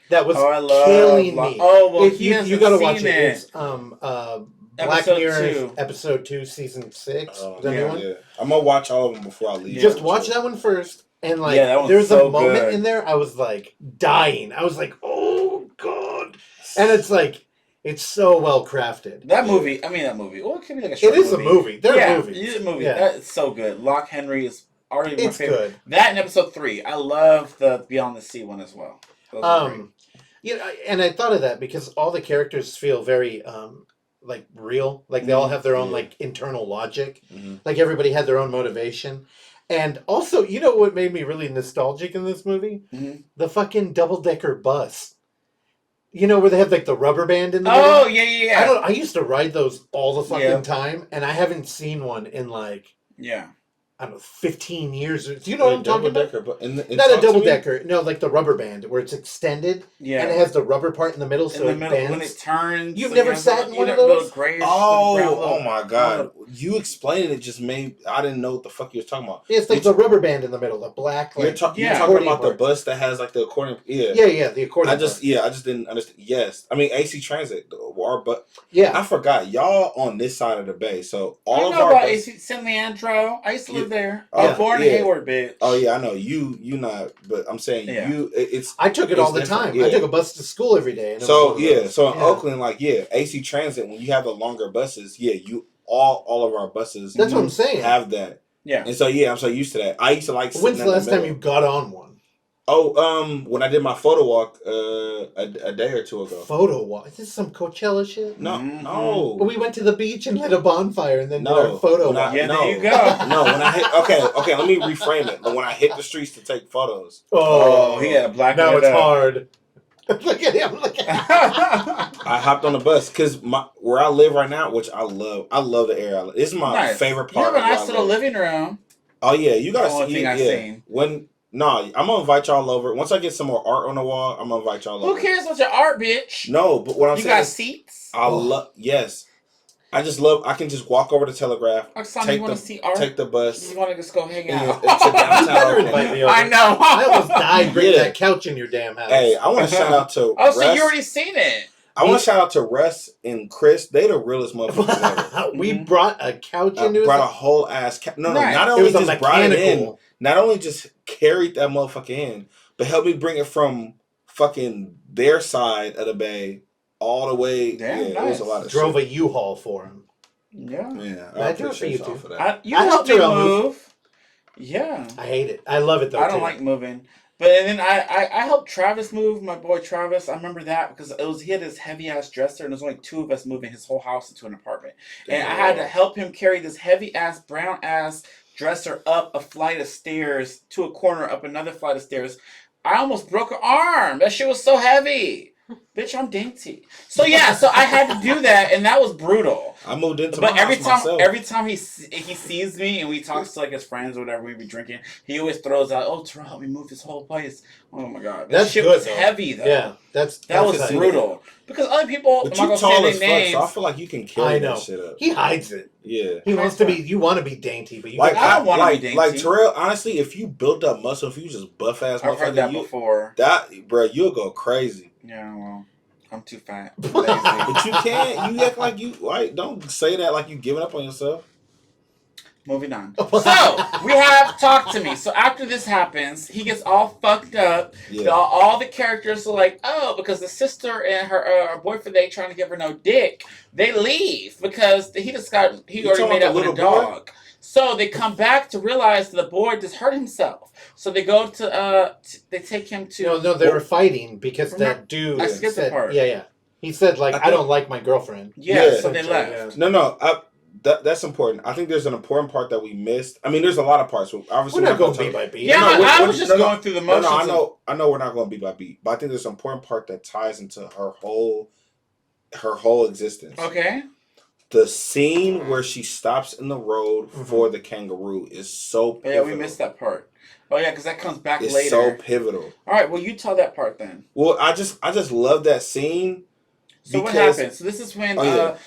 that was killing me. Oh well, you gotta watch it. It's Black Mirror episode 2, season 6. The new one. Yeah. I'm gonna watch all of them before I leave. Just watch that one first, and like, there's a moment in there I was like dying. I was like, oh god, and it's like. It's so well crafted. That movie. Well, it can be like a short movie. It is a movie. They're movies. It is a movie. Yeah. That's so good. Lock Henry is already my favorite. Good. That and episode 3. I love the Beyond the Sea one as well. And I thought of that because all the characters feel very like real. Like they all have their own like internal logic. Mm-hmm. Like everybody had their own motivation. And also, you know what made me really nostalgic in this movie? Mm-hmm. The fucking double-decker bus. You know where they have like the rubber band in the middle? Oh, yeah. I used to ride those all the fucking time, and I haven't seen one in like I don't know, 15 years. Do you know what I'm talking about? Not a double-decker. No, like the rubber band where it's extended. Yeah. And it has the rubber part in the middle, so it bends. When it turns. You've never sat in one of those? Oh my god. You explaining it just made... I didn't know what the fuck you was talking about. It's like the rubber band in the middle, the black... You're talking about the bus that has like the accordion... Yeah, the accordion I just didn't understand. Yes. I mean, AC Transit, but... Yeah. I forgot. Y'all on this side of the bay, so all of our... I know about AC San Leandro. I used to live there. I was born in Hayward, bitch. Oh yeah, I know you not, but I'm saying you. It's I took it all the time. Yeah. I took a bus to school every day. And so in Oakland, AC Transit, when you have the longer buses, all of our buses. That's what I'm saying. Have that. Yeah. And so I'm so used to that. I used to like. When's the last time you got on one? Oh, when I did my photo walk a day or two ago. Photo walk? Is this some Coachella shit? No. We went to the beach and lit a bonfire and then did our photo walk. There you go. No, when I hit... Okay, let me reframe it. When I hit the streets to take photos. Oh, he had a black... Now it's hard. Look at him. I hopped on the bus because where I live right now, which I love the area. This is my favorite part. You have a nice little living room. Oh, yeah. You got to see it. I'm going to invite y'all over. Once I get some more art on the wall, I'm going to invite y'all over. Who cares about your art, bitch? No, but what I'm saying is... You got seats? Yes. I just love... I can just walk over to Telegraph. Oksana, you want to see art? Take the bus. You want to just go hang out? You better invite me over. I know. I almost died bringing that couch in your damn house. Hey, I want to shout out to Russ. So you already seen it. I want to shout out to Russ and Chris. They the realest motherfuckers ever. We brought a couch into it. Brought a whole ass couch. No, not only just brought it in. Not only just carried that motherfucker in, but helped me bring it from fucking their side of the bay all the way. Damn, nice. It was a lot of Drove shit. a U-Haul for him. Yeah. I do it for you too. For that. You helped me move. Yeah. I hate it. I love it though. I don't like moving. But then I helped Travis move, my boy Travis. I remember that because he had this heavy ass dresser, and there was only 2 of us moving his whole house into an apartment. And I had to help him carry this heavy ass, brown ass dresser up a flight of stairs to a corner, up another flight of stairs. I almost broke an arm. That shit was so heavy. Bitch, I'm dainty. So yeah, so I had to do that, and that was brutal. I moved into But my house myself. every time he sees me and we talks to like his friends or whatever, we be drinking, he always throws out, "Oh, Terrell, help me move this whole place." Oh my god, that shit good, was heavy though. Yeah, that was brutal. Because other people, but I'm not you gonna tall say as their fuck, names. so I feel like you can carry that shit up. He hides it. Yeah, he wants to be. You want to be dainty, but you like I don't want to be dainty. Like Terrell, honestly, if you built up muscle, if you just buff ass, I've heard that before. That bro, you'll go crazy. Yeah, well. I'm too fat. But you can't. You act like you. Like, don't say that like you giving up on yourself. Moving on. So, we have Talk to Me. So, after this happens, he gets all fucked up. Yeah. All the characters are like, oh, because the sister and her boyfriend, they trying to give her no dick. They leave because he already made out with a dog. Boy? So, they come back to realize the boy just hurt himself. So, they go to, they take him to... No, they were fighting because that dude I skipped the part. Yeah. He said, like, I don't like my girlfriend. Yeah, so they left. Yeah. No, that's important. I think there's an important part that we missed. I mean, there's a lot of parts. Obviously, we're not going beat by beat. Yeah, I was just going through the motions. I know we're not going beat by beat, but I think there's an important part that ties into her whole existence. Okay. The scene where she stops in the road for the kangaroo is so pivotal. Yeah, we missed that part. Oh yeah, because that comes back later. It's so pivotal. All right, well you tell that part then. Well, I just love that scene. So what happened? So this is when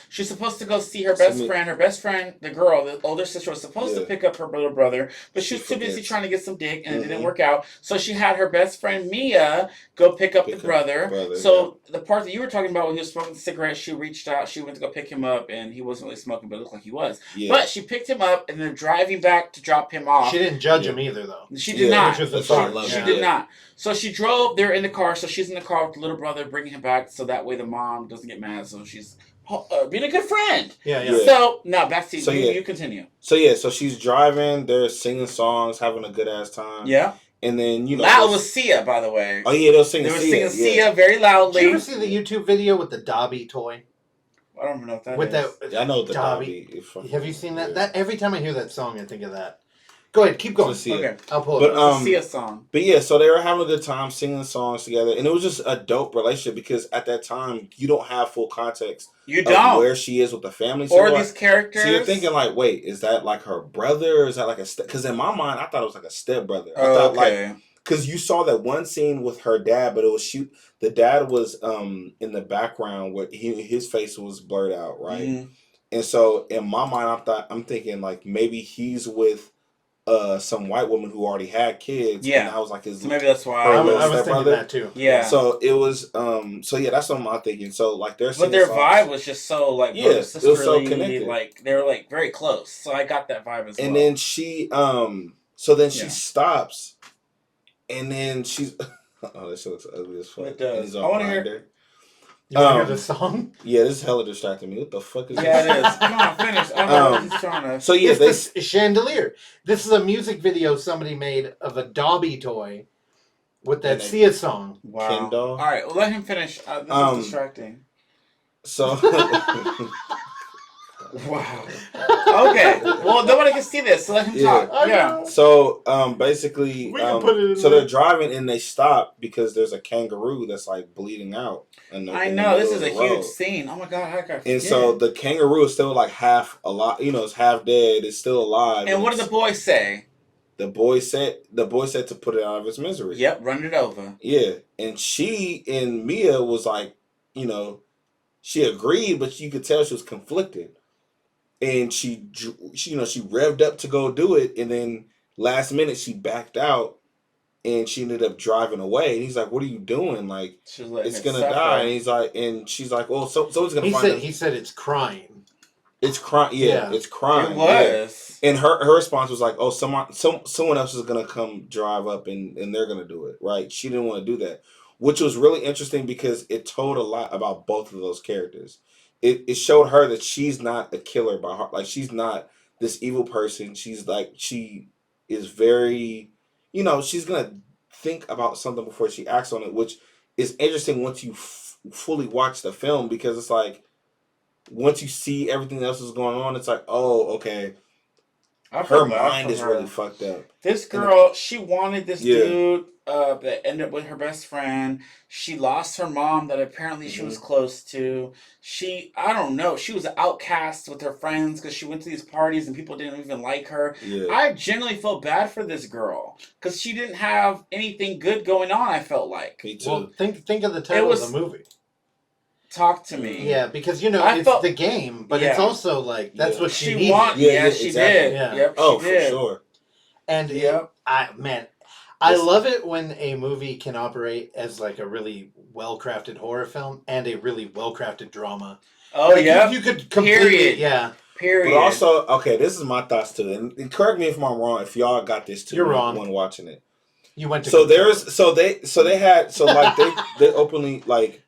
she's supposed to go see her best friend. Her best friend, the girl, the older sister, was supposed to pick up her little brother, but she was too busy trying to get some dick, and it didn't work out. So she had her best friend Mia go pick up the brother. So the part that you were talking about when he was smoking cigarettes, she reached out, she went to go pick him up, and he wasn't really smoking, but it looked like he was. Yeah. But she picked him up, and they're driving back to drop him off. She didn't judge him either, though. She did not. Which was the She did not. So she drove. They're in the car. So she's in the car with the little brother, bringing him back, so that way the mom doesn't get mad. So she's being a good friend. Yeah. So now back to you. You continue. So she's driving. They're singing songs, having a good ass time. Yeah. And then that was Sia, by the way. Oh yeah, they were singing Sia very loudly. Did you ever see the YouTube video with the Dobby toy? I don't know what that is. I know the Dobby. Have you seen that? That every time I hear that song, I think of that. Go ahead, keep going. Okay, I'll pull it up. It's a Sia song. But yeah, so they were having a good time singing the songs together, and it was just a dope relationship because at that time you don't have full context. You don't where she is with the family or these characters. So you're thinking like, wait, is that like her brother? Or is that like a because in my mind I thought it was like a stepbrother. I thought like because you saw that one scene with her dad, but it was the dad was in the background where his face was blurred out, right? Mm-hmm. And so in my mind I'm thinking like maybe he's with some white woman who already had kids. Yeah. And I was like, so maybe that's why I was thinking that too. Yeah. So it was so yeah, that's what I'm thinking. So like their vibe was just so like it was so connected. Like they were like very close. So I got that vibe as well. And then she she stops and then she's oh, this shit looks ugly as fuck. It does. I want to hear You want to hear the song? Yeah, this is hella distracting me. What the fuck is Yeah, it is. Come on, finish. I don't know he's trying to... So yeah, this chandelier. This is a music video somebody made of a Dobby toy with that Sia song. Wow. Ken doll. All right, well, let him finish. This is distracting. So... Wow. Okay. Well, nobody can see this, so let him talk. Yeah. So basically, so they're driving and they stop because there's a kangaroo that's like bleeding out. I know this is a huge scene. Oh my god, how could I forget? And so the kangaroo is still like half alive. You know, it's half dead. It's still alive. And what did the boy say? The boy said to put it out of its misery. Yep, run it over. Yeah, and Mia was like, she agreed, but you could tell she was conflicted. And she revved up to go do it, and then last minute she backed out, and she ended up driving away. And he's like, "What are you doing? Like, it's gonna die." And he's like, and she's like, "Well, someone's gonna find it." He said it's crying. It's crying. Yeah, it's crying. It was. Yeah. And her response was like, "Oh, someone else is gonna come drive up, and they're gonna do it." Right? She didn't want to do that, which was really interesting because it told a lot about both of those characters. It showed her that she's not a killer by heart. Like, she's not this evil person. She's like, she is very, she's going to think about something before she acts on it, which is interesting once you fully watch the film, because it's like, once you see everything else is going on, it's like, oh, okay, her mind is really fucked up. This girl, she wanted this dude that ended up with her best friend. She lost her mom that apparently she was close to. I don't know, she was an outcast with her friends because she went to these parties and people didn't even like her. Yeah. I genuinely felt bad for this girl because she didn't have anything good going on, I felt like. Me too. Well, think of the title of the movie. Talk to me. Yeah, because it's the game, but it's also like that's what she needed. She did. Yeah. Yep, she did. For sure. And I love it when a movie can operate as like a really well-crafted horror film and a really well-crafted drama. Oh, like yeah. You could completely, Period. But also, okay, this is my thoughts too, and correct me if I'm wrong. If y'all got this too, you're wrong when watching it. You went to they openly like.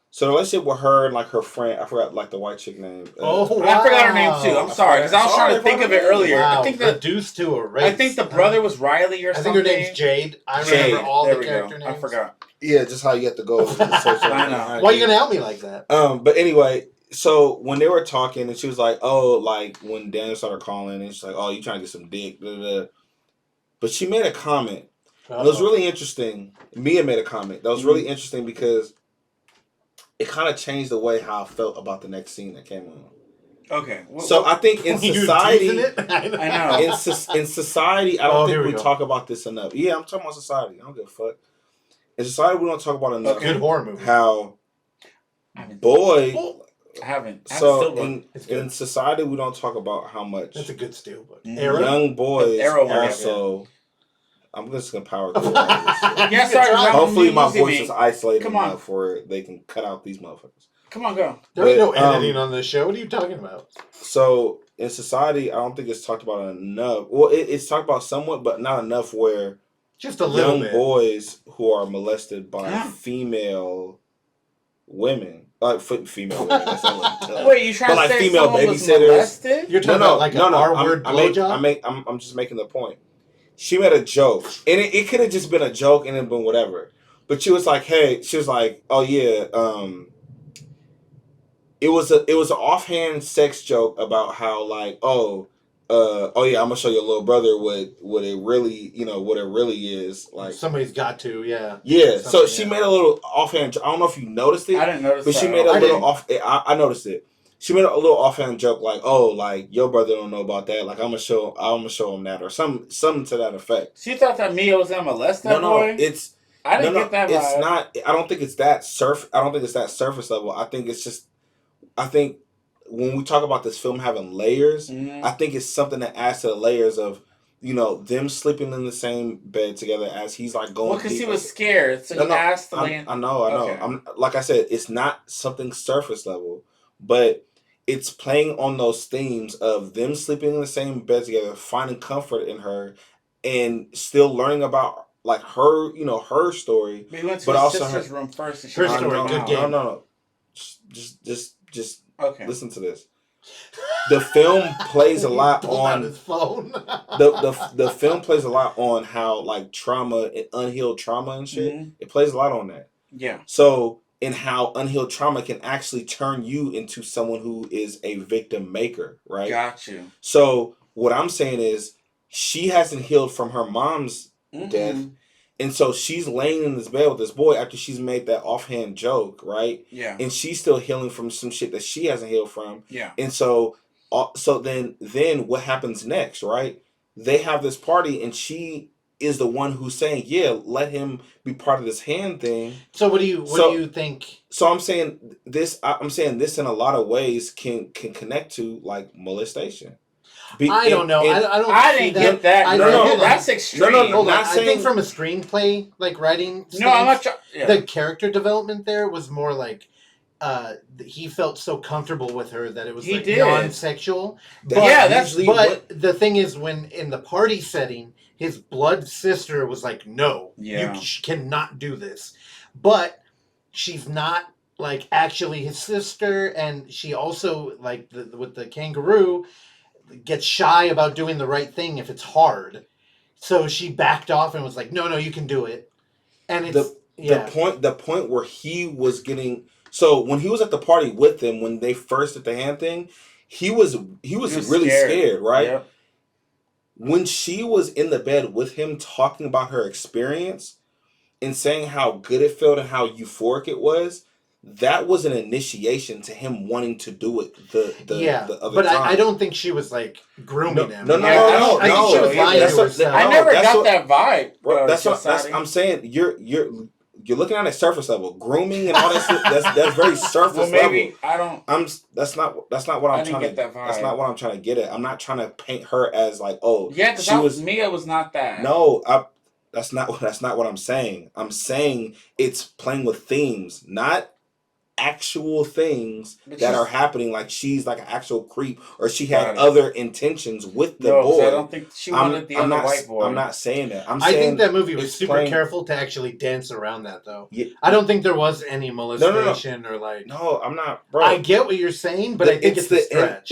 So the relationship with her and like her friend, I forgot like the white chick name. Wow. I forgot her name too. I'm sorry because I was trying to think of it earlier. Wow. I think reduced to a race. I think the brother was Riley or something. I think her name's Jade. I remember all the character names. I forgot. Yeah, just how you have to go. I know. Why are you gonna help me like that? But anyway, so when they were talking and she was like, "Oh, like when Daniel started calling and she's like, oh, you trying to get some dick?" Blah, blah, blah. But she made a comment. It was really interesting. Mia made a comment that was really interesting because it kind of changed the way how I felt about the next scene that came on. Okay. So I think in society, I know. In society, I don't think we talk about this enough. Yeah, I'm talking about society. I don't give a fuck. In society, we don't talk about enough. Good horror movie. How boy. I haven't. So in society, we don't talk about how much. That's a good steel book. Young boys also. I'm just gonna power through all this. Yeah, sorry. Hopefully, my voice is isolated enough where they can cut out these motherfuckers. Come on, go. There's no editing on this show. What are you talking about? So in society, I don't think it's talked about enough. Well, it's talked about somewhat, but not enough where just a little young boys who are molested by female women. Female women. Wait, you trying to say female babysitters? You're talking about like an R-word blowjob? I'm just making the point. She made a joke, and it could have just been a joke and it been whatever. But she was like, "Hey," she was like, "Oh yeah." It was an offhand sex joke about how like, oh yeah, I'm gonna show your little brother what it really is like. Somebody's got to, yeah. Yeah. So she made a little offhand. I don't know if you noticed it. I didn't notice, but she made a little off. I noticed it. She made a little offhand joke like, "Oh, like your brother don't know about that. Like I'm gonna show him that or something to that effect." She thought that Mia was gonna molest that boy. I didn't get that vibe. It's not. I don't think it's that surface level. I think when we talk about this film having layers, I think it's something that adds to the layers of, them sleeping in the same bed together as he's like going. Well, because he was scared, so he asked to lay in. I know. Okay. I'm like I said, it's not something surface level, but it's playing on those themes of them sleeping in the same bed together, finding comfort in her, and still learning about like her, her story. But he went to his sister's room first. And her story, good game. No. Just okay. Listen to this. The film plays a lot on his phone. the film plays a lot on how like trauma and unhealed trauma and shit. Mm-hmm. It plays a lot on that. Yeah. So and how unhealed trauma can actually turn you into someone who is a victim maker, right? Got you. So what I'm saying is she hasn't healed from her mom's death. And so she's laying in this bed with this boy after she's made that offhand joke, right? Yeah. And she's still healing from some shit that she hasn't healed from. Yeah. And so then what happens next, right? They have this party and she is the one who's saying, yeah, let him be part of this hand thing. So what do you think? So I'm saying this in a lot of ways can connect to like molestation. I don't know. I didn't get that. No, that's extreme. No. I think from a screenplay, like writing, I'm not. The character development there was more like he felt so comfortable with her that it was non-sexual. But the thing is, when in the party setting, his blood sister was like, "No, you cannot do this," but she's not like actually his sister, and she also like with the kangaroo. Gets shy about doing the right thing if it's hard, so she backed off and was like, "No, you can do it." And it's the point where he was getting when he was at the party with them when they first did the hand thing, he was really scared, right? Yep. when she was in the bed with him talking about her experience and saying how good it felt and how euphoric it was, that was an initiation to him wanting to do it the other but time. I don't think she was like grooming him. No. I think she was lying to herself. I never got that vibe. Bro, that's I'm saying. You're looking at a surface level, grooming and all that shit. That's very surface level. I don't. That's not what I'm trying to get. That's not what I'm trying to get at. I'm not trying to paint her as like, oh, yeah, because Mia was not that. No, that's not what I'm saying. I'm saying it's playing with themes, not actual things that are happening. Like she's like an actual creep, or she had other intentions with the boy. I don't think she wanted the other white boy. I'm not saying that. I think that movie was super careful to actually dance around that, though. Yeah. I don't think there was any molestation or like. No, I'm not, bro. I get what you're saying, but I think it's a stretch.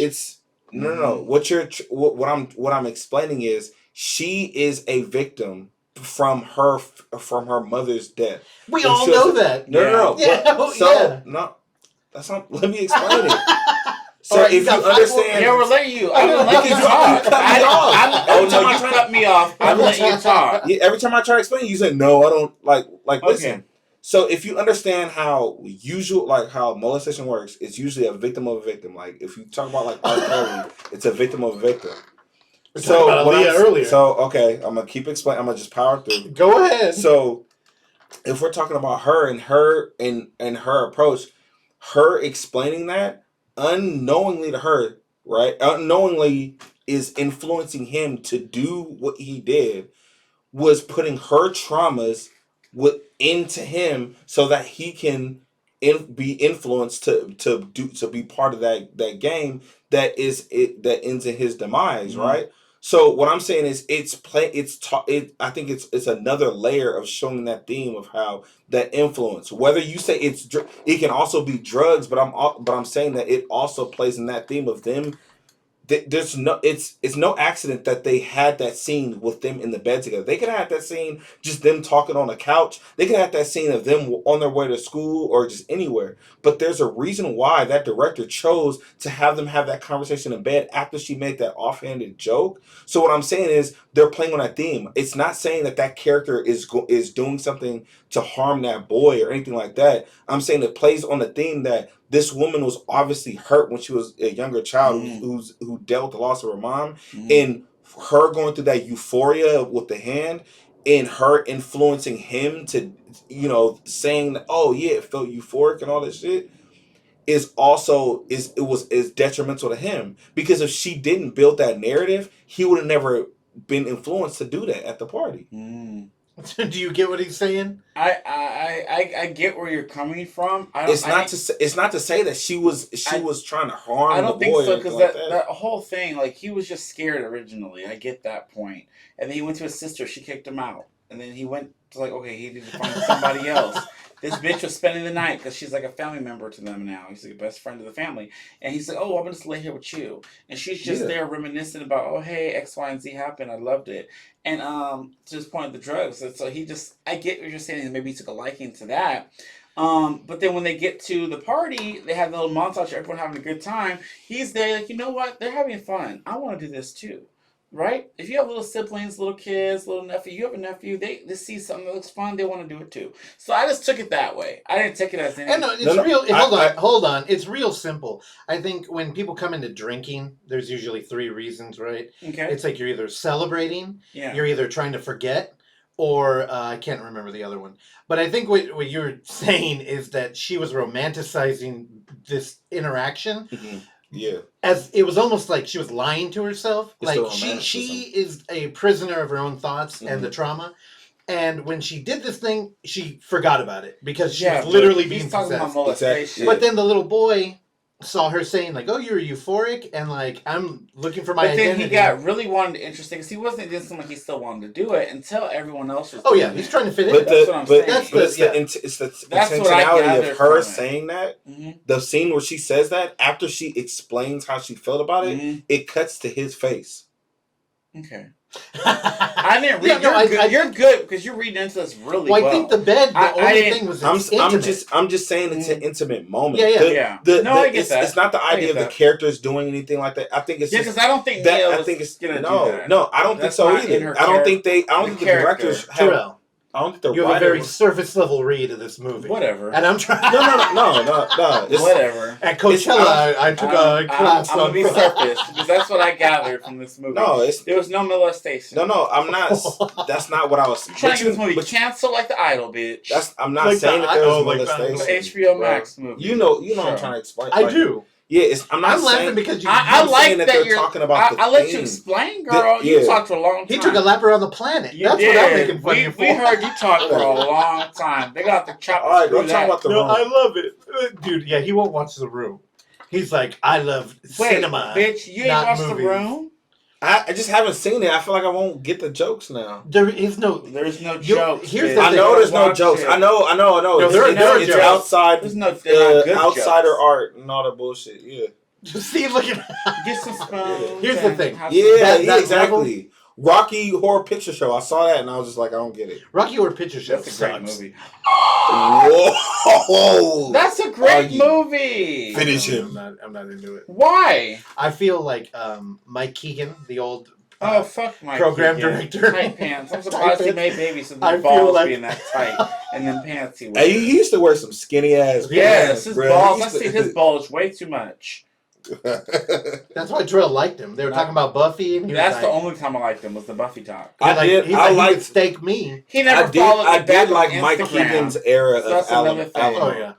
No. What I'm explaining is she is a victim from her mother's death. We all know that. No. No, that's not. Let me explain it. So right, if you understand, we're letting you. I'm gonna let you talk. Every time I cut me off, I'm letting you talk. Yeah, every time I try to explain, you say no. I don't like. Listen. So if you understand how how molestation works, it's usually a victim of a victim. Like if you talk about like R. Kelly, it's a victim of a victim. Earlier. So okay, I'm gonna keep explaining. I'm gonna just power through. Go ahead. So if we're talking about her and her approach, her explaining that unknowingly to her, right? Unknowingly is influencing him to do what he did, was putting her traumas into him so that he can be influenced to be part of that game that ends in his demise, right? So what I'm saying is I think it's another layer of showing that theme of how that influence. Whether you say it can also be drugs, but I'm saying that it also plays in that theme of them. There's it's no accident that they had that scene with them in the bed together. They could have had that scene just them talking on a couch. They could have had that scene of them on their way to school or just anywhere. But there's a reason why that director chose to have them have that conversation in bed after she made that offhanded joke. So what I'm saying is they're playing on that theme. It's not saying that character is doing something to harm that boy or anything like that. I'm saying it plays on the theme that this woman was obviously hurt when she was a younger child who dealt with the loss of her mom, and her going through that euphoria with the hand, and her influencing him to, saying that, oh yeah, it felt euphoric and all this shit, is detrimental to him, because if she didn't build that narrative, he would have never been influenced to do that at the party. Do you get what he's saying? I get where you're coming from. It's not to say that she was trying to harm. I don't the boy think so, because that whole thing, like, he was just scared originally. I get that point, and then he went to his sister. She kicked him out, and then he went to, like, okay, he needed to find somebody else. This bitch was spending the night because she's like a family member to them now. He's like a best friend of the family. And he's like, oh, I'm going to just lay here with you. And she's just there reminiscing about, oh, hey, X, Y, and Z happened. I loved it. And to this point of the drugs. And so I get what you're saying. Maybe he took a liking to that. But then when they get to the party, they have the little montage of everyone having a good time. He's there like, you know what? They're having fun. I want to do this too. Right? If you have little siblings, little kids, little nephew, you have a nephew, they see something that looks fun, they want to do it too. So I just took it that way. I didn't take it as anything. Hold on. It's real simple. I think when people come into drinking, there's usually 3 reasons, right? Okay. It's like you're either celebrating, you're either trying to forget, or I can't remember the other one. But I think what you're saying is that she was romanticizing this interaction. Mm-hmm. Yeah. As it was almost like she was lying to herself. It's like she is a prisoner of her own thoughts and the trauma. And when she did this thing, she forgot about it because she was literally being possessed. Exactly. But then the little boy saw her saying like, oh, you're euphoric, and like, I'm looking for my identity. Then he really wanted to interesting because he wasn't doing something like he still wanted to do it until everyone else was doing it. He's trying to fit in. That's what I'm saying. It's the intentionality of her saying that. Mm-hmm. The scene where she says that, after she explains how she felt about it, it cuts to his face. Okay. I didn't read. You're good because you're reading into this really well. I think the bed. The only thing was I'm just saying it's an intimate moment. Yeah. I get that. It's not the idea of the characters doing anything like that. I think it's because I don't think Nia was gonna do that. No, I don't think so either. I don't think the directors have. Terrell. I don't think you have a very surface level read of this movie. Whatever. And I'm trying. No. Whatever. At Coachella, I took a class I'm gonna be surface because that's what I gathered from this movie. No, there was no molestation. No, I'm not. That's not what I was. I'm trying to get this movie canceled like The Idol, bitch. I'm not saying that there was molestation. HBO Max movie. You know what I'm trying to explain. I do. Yeah, I'm laughing because I like that they're talking about. I let you explain, girl. You talked for a long time. He took a lap around the planet. That's what I'm making fun of you for. We heard you talk for a long time. They got the chop. All right, don't talk about The Room. I love it, dude. Yeah, he won't watch The Room. He's like, I love cinema. Bitch, you ain't watched The Room. I just haven't seen it. I feel like I won't get the jokes now. There's no jokes. Here's the I know there's no jokes. I know. No, there are it's jokes. outside. There's no outsider jokes. art and all that bullshit. Yeah. See, look at get some spoons. Here's the thing. Yeah, exactly. Rocky Horror Picture Show. I saw that and I was just like, I don't get it. Rocky Horror Picture Show. That's a great movie. Whoa! That's a great movie. Finish him. I'm not into it. Why? I feel like Mike Keegan, the old fuck Mike program Keegan. director. Tight pants. I'm surprised he made babies so the I balls feel like... being that tight and then pants he wears. Hey, he used to wear some skinny ass. Yes, his balls. I see his bulge way too much. That's why Terrell liked him. They were talking about Buffy, and that's the only time I liked him was the Buffy talk. He would stake me. He never followed me back on like Instagram. Mike Keegan's era of Alabama. Oh yeah.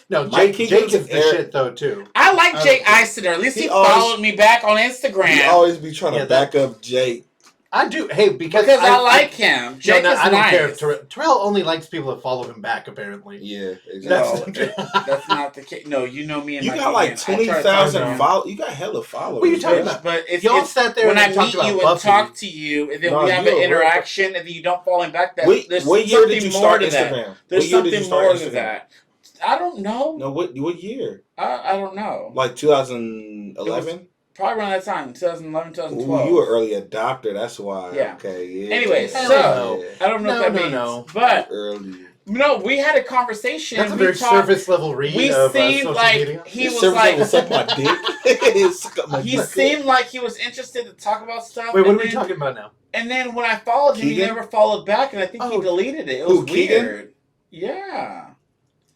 No, Jake is the shit though too. I like Jake Eisinger. At least he followed me back on Instagram. He always be trying to back up Jake. I do. Hey, because I like him. Jake is I don't nice. care. Terrell only likes people that follow him back. Apparently. Yeah, exactly. That's not the case. No, you know me and you my got like 20,000 followers. You got hella followers. What are you talking about? But if y'all sat there when and I meet you and Buffy. talk to you, and then we have an interaction, and then you don't follow him back. There's what year did you start Instagram? That. There's something more than that. I don't know. No, what year? I don't know. Like 2011. Probably around that time, 2011, 2012. Ooh, you were early adopter, that's why. Yeah. Okay, yeah. Anyway, so, I don't know what that means. But, early. No, we had a conversation. That's a very surface level read of social media. He was like... suck my dick. He seemed like he was interested to talk about stuff. Wait, what are we talking about now? And then when I followed him, he never followed back, and I think he deleted it. It was weird. Yeah.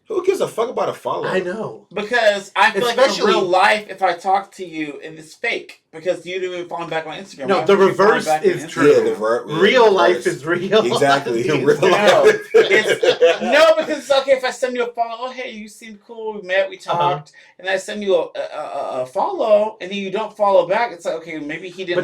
Who gives a fuck about a follow? I know. Because I feel like in real life, if I talk to you, and it's fake. Because you didn't even follow back on Instagram. No, the reverse is true. Yeah, real life is real. Exactly. No, because it's okay if I send you a follow. Oh, hey, you seem cool. We met, we talked. And I send you a follow, and then you don't follow back. It's like, okay, maybe he didn't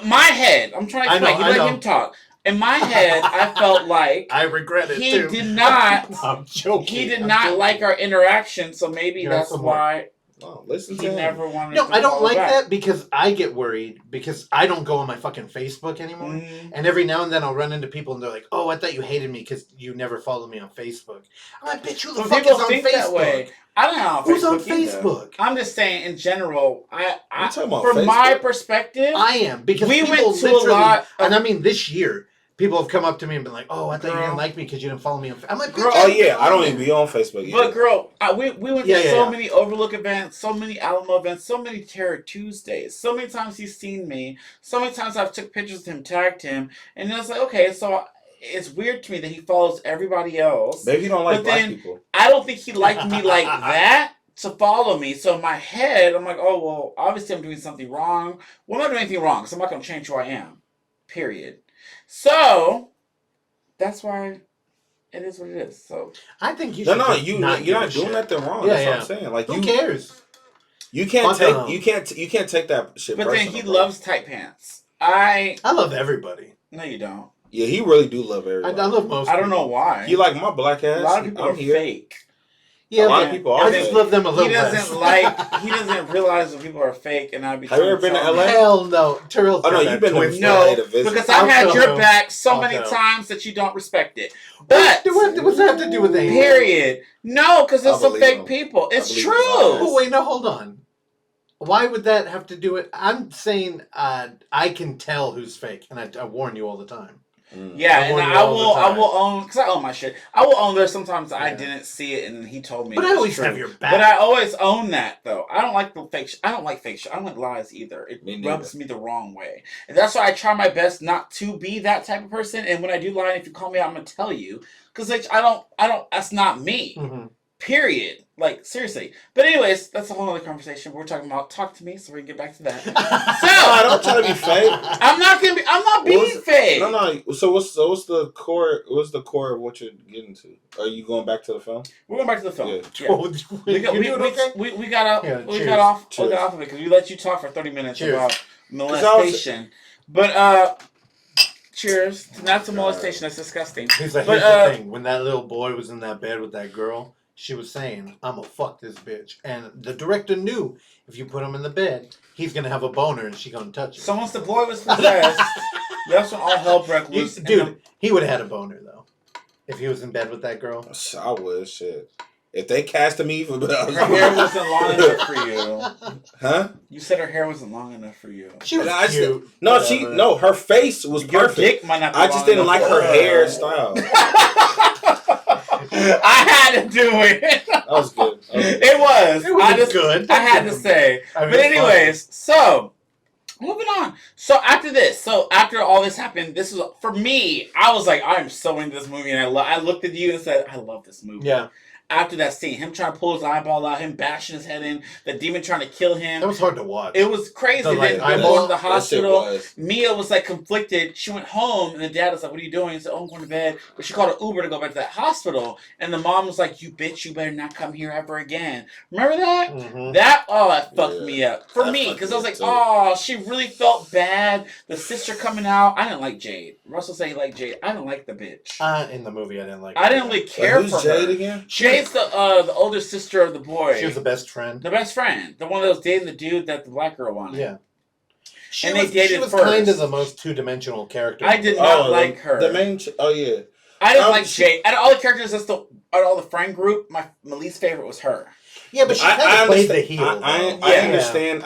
my head. I'm trying to explain. You let him talk. In my head, I felt like I regret it he too. did not. I'm joking. He did not like our interaction, so maybe that's why he never wanted. No, to I don't like back. that because I get worried because I don't go on my fucking Facebook anymore, and every now and then I'll run into people and they're like, "Oh, I thought you hated me because you never followed me on Facebook." I'm like, "Bitch, who the fuck is on Facebook?" That way. I don't know. Who's on Facebook? I'm just saying, in general, from Facebook? my perspective, I am because we people went to a lot, and I mean this year. People have come up to me and been like, "Oh, I thought you didn't like me because you didn't follow me on Facebook." I'm like, girl, "Oh yeah, I don't even be on Facebook." Either. But girl, we went to so many Overlook events, so many Alamo events, so many Terror Tuesdays. So many times he's seen me. So many times I've took pictures of him, tagged him, and it's like, okay, so it's weird to me that he follows everybody else. Maybe he don't like black people. I don't think he liked me like that to follow me. So in my head, I'm like, oh well, obviously I'm doing something wrong. Well, I'm not doing anything wrong, so I'm not going to change who I am. Period. So. That's why it is what it is. So I think you should. You're not doing nothing wrong. That's what I'm saying. Like, who cares? You can't take that shit. But then he loves tight pants. I love everybody. No, you don't. Yeah, he really do love everybody. I love most. I don't know why. You like my black ass? A lot of people are fake. Yeah, a lot of people are. I just love them a little. He doesn't realize that people are fake, and I'd be. Have you ever been to LA? Hell no, Terrell. Oh no, you've been to LA to visit. Because I've had your back so many times that you don't respect it. But what's that have to do with that? Period. No, because there's some fake people. It's true. Oh wait, no, hold on. Why would that have to do it? I'm saying I can tell who's fake, and I warn you all the time. Yeah, and I will own, because I own my shit. I will own there sometimes I didn't see it and he told me. But I always have your back. But I always own that though. I don't like the fake I don't like fake shit. I don't like lies either. It rubs me the wrong way. And that's why I try my best not to be that type of person. And when I do lie, if you call me out, I'm gonna tell you. Because like I don't that's not me. Mm-hmm. Period. Like, seriously. But anyways, that's a whole other conversation. We're talking about talk to me, so we can get back to that. So I don't try to be fake. I'm not being fake. No. So what's the core of what you're getting to? Are you going back to the film? We're going back to the film. Yeah. We got off of it because we let you talk for 30 minutes about molestation. But cheers. Not to molestation, that's disgusting. Here's the thing. When that little boy was in that bed with that girl, she was saying, I'm gonna fuck this bitch. And the director knew if you put him in the bed, he's gonna have a boner and she gonna touch him. So once the boy was possessed, that's when all hell broke loose. Dude, he would have had a boner, though. If he was in bed with that girl. I would, shit. If they casted me for... Her hair wasn't long enough for you. Huh? You said her hair wasn't long enough for you. She was cute. Her face was perfect. Your dick might not be I just didn't like her hairstyle. I had to do it. That was good. It was good. I had to say. But anyways, so moving on. So after all this happened, this was for me. I was like, I'm so into this movie, and I looked at you and said, I love this movie. Yeah. After that scene, him trying to pull his eyeball out, him bashing his head in, the demon trying to kill him. That was hard to watch. It was crazy. Then going to the hospital. Mia was like conflicted. She went home, and the dad was like, "What are you doing?" He said, "Oh, I'm going to bed." But she called an Uber to go back to that hospital, and the mom was like, "You bitch, you better not come here ever again." Remember that? Mm-hmm. That fucked me up for me because I was like, "Oh, she really felt bad." The sister coming out. I didn't like Jade. Russell said he liked Jade. I didn't like the bitch. In the movie, I didn't like. I didn't really care for Jade her. Again? Jade's the older sister of the boy. She was the best friend. The best friend. The one that was dating the dude that the black girl wanted. Yeah. She was kind of the most two-dimensional character. I did not like her. The main... yeah. I didn't like Jade. Out of all the characters, out of all the friend group, my least favorite was her. Yeah, but she kind of played the heel. I understand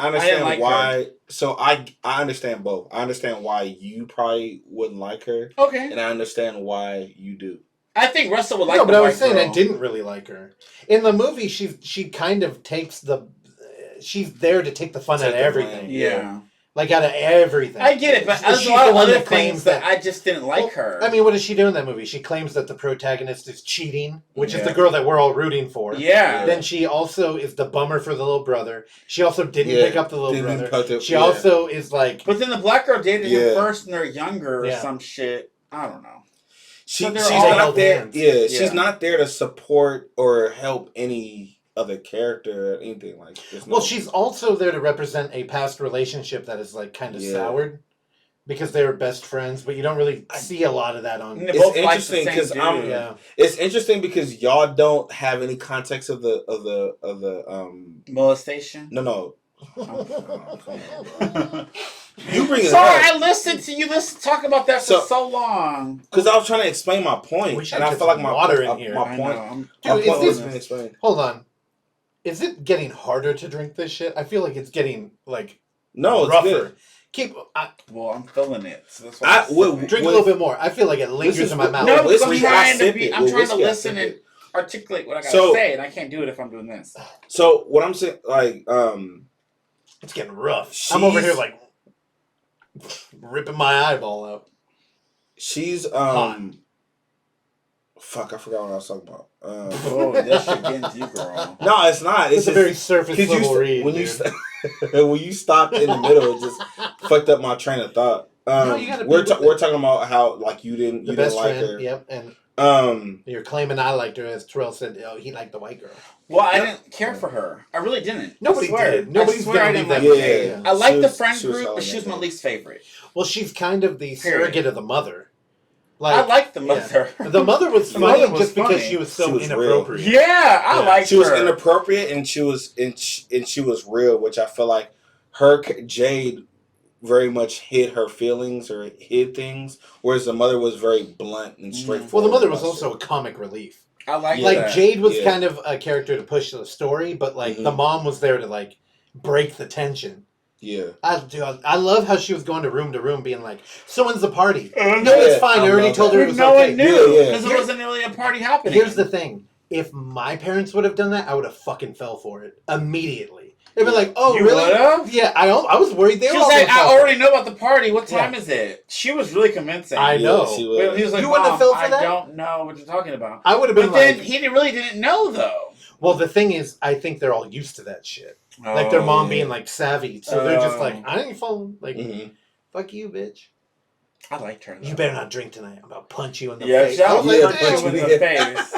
why... Her. So I understand both. I understand why you probably wouldn't like her. Okay. And I understand why you do. I think Russell would like her. No, but I was saying I didn't really like her. In the movie, she kind of takes she's there to take the fun out of everything. Yeah. Like out of everything. I get it, but there's a lot of other things that I just didn't like her. I mean, what does she do in that movie? She claims that the protagonist is cheating, which is the girl that we're all rooting for. Yeah. Then she also is the bummer for the little brother. She also didn't pick up the little brother. She also is like... But then the black girl dated him first and they're younger or some shit. I don't know. She's not there. Yeah, she's not there to support or help any other character or anything like this. Well, she's also there to represent a past relationship that is like kind of soured because they were best friends, but you don't really see a lot of that on. It's interesting because it's interesting because y'all don't have any context of the molestation. No. You bring it up. Sorry, I listened to you talk about that for so long. Because I was trying to explain my point, and I feel like my water in here. My point wasn't explained. Hold on, is it getting harder to drink this shit? I feel like it's getting rougher. Good. Well, I'm feeling it. So that's why drink a little bit more. I feel like it lingers in my mouth. No, I'm trying to listen and articulate what I gotta say, and I can't do it if I'm doing this. So what I'm saying, it's getting rough. I'm over here ripping my eyeball out. She's fuck, I forgot what I was talking about. That shit getting deep, girl. No, it's not. It's a very surface level read. When you stopped in the middle, it just fucked up my train of thought. We're talking about how you didn't like her. Yep, and you're claiming I liked her, as Terrell said. He liked the white girl. Well, I didn't care for her. I really didn't. Nobody did. Nobody's I didn't like her. I liked the friend group, but she was my least favorite. Well, she's kind of the surrogate of the mother. I liked the mother. Yeah. The mother was funny because she was so inappropriate. Real. Yeah, I liked her. She was inappropriate and she was real, which I feel like Jade very much hid her feelings or hid things, whereas the mother was very blunt and straightforward. Well, the mother was also a comic relief. I like that. Jade was kind of a character to push the story, but the mom was there to break the tension. Yeah. I love how she was going to room being like, so when's the party? No, Yeah, it's fine. I already told her it was no okay. one knew Yeah, because it wasn't really a party happening. Here's the thing. If my parents would have done that, I would have fucking fell for it immediately. They'd be like, oh, you really? Would've? Yeah, I was worried they she were was all like, I fell already know about the party. What time Yeah. is it? She was really convincing. I know. Yeah, she was. He was like, You wouldn't have Mom, fell for that? I don't know what you're talking about. I would have been But then like... he really didn't know, though. Well, the thing is, I think they're all used to that shit. Like their mom being like savvy. So they're just like, I ain't falling. Like, fuck you, bitch. I liked her, though. You better not drink tonight. I'm going to punch you in the face. Yeah, punch you damn. in the face.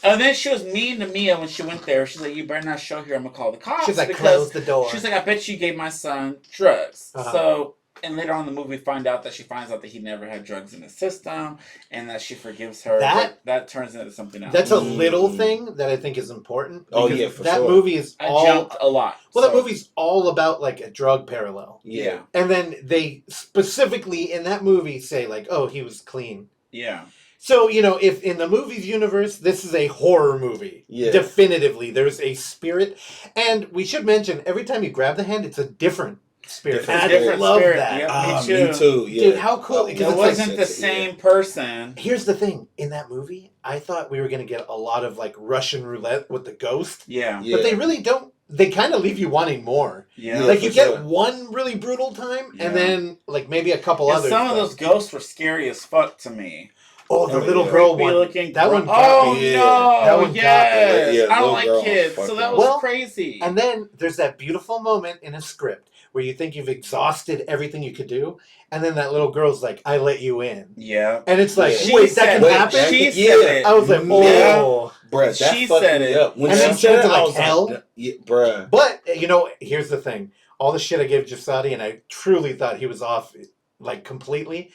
And then she was mean to Mia when she went there. She's like, you better not show here. I'm going to call the cops. She's like, close the door. She's like, I bet you gave my son drugs. So, and later on in the movie, we find out that she finds out that he never had drugs in his system and that she forgives her. That turns into something else. That's a little thing that I think is important. Oh, yeah, for that sure. movie is I jumped a lot. Well, that movie's all about, like, a drug parallel. Yeah. And then they specifically in that movie say, like, oh, he was clean. Yeah. So, you know, if in the movies universe, this is a horror movie. Yeah. Definitively. There's a spirit. And we should mention, every time you grab the hand, it's a different spirit. And I love that. Yep, me too. Yeah. Dude, how cool. It wasn't the same person. Here's the thing. In that movie, I thought we were going to get a lot of, like, Russian roulette with the ghost. Yeah. But they really don't. They kind of leave you wanting more. Yeah. Like, you get one really brutal time, and then, like, maybe a couple others. Some of those ghosts were scary as fuck to me. Oh, the little girl one. That one got me. No. That one got me. Yeah, I don't like kids, so that was crazy. And then there's that beautiful moment in a script where you think you've exhausted everything you could do, and then that little girl's like, I let you in. Yeah. And it's like, wait, that can happen? She said it. I was like, oh. Bruh, that she fucked said me it. up. When and she then said it, to, I like, was hell. like, yeah, bruh. But, you know, here's the thing. All the shit I gave Jahsaudi, and I truly thought he was off, like, completely.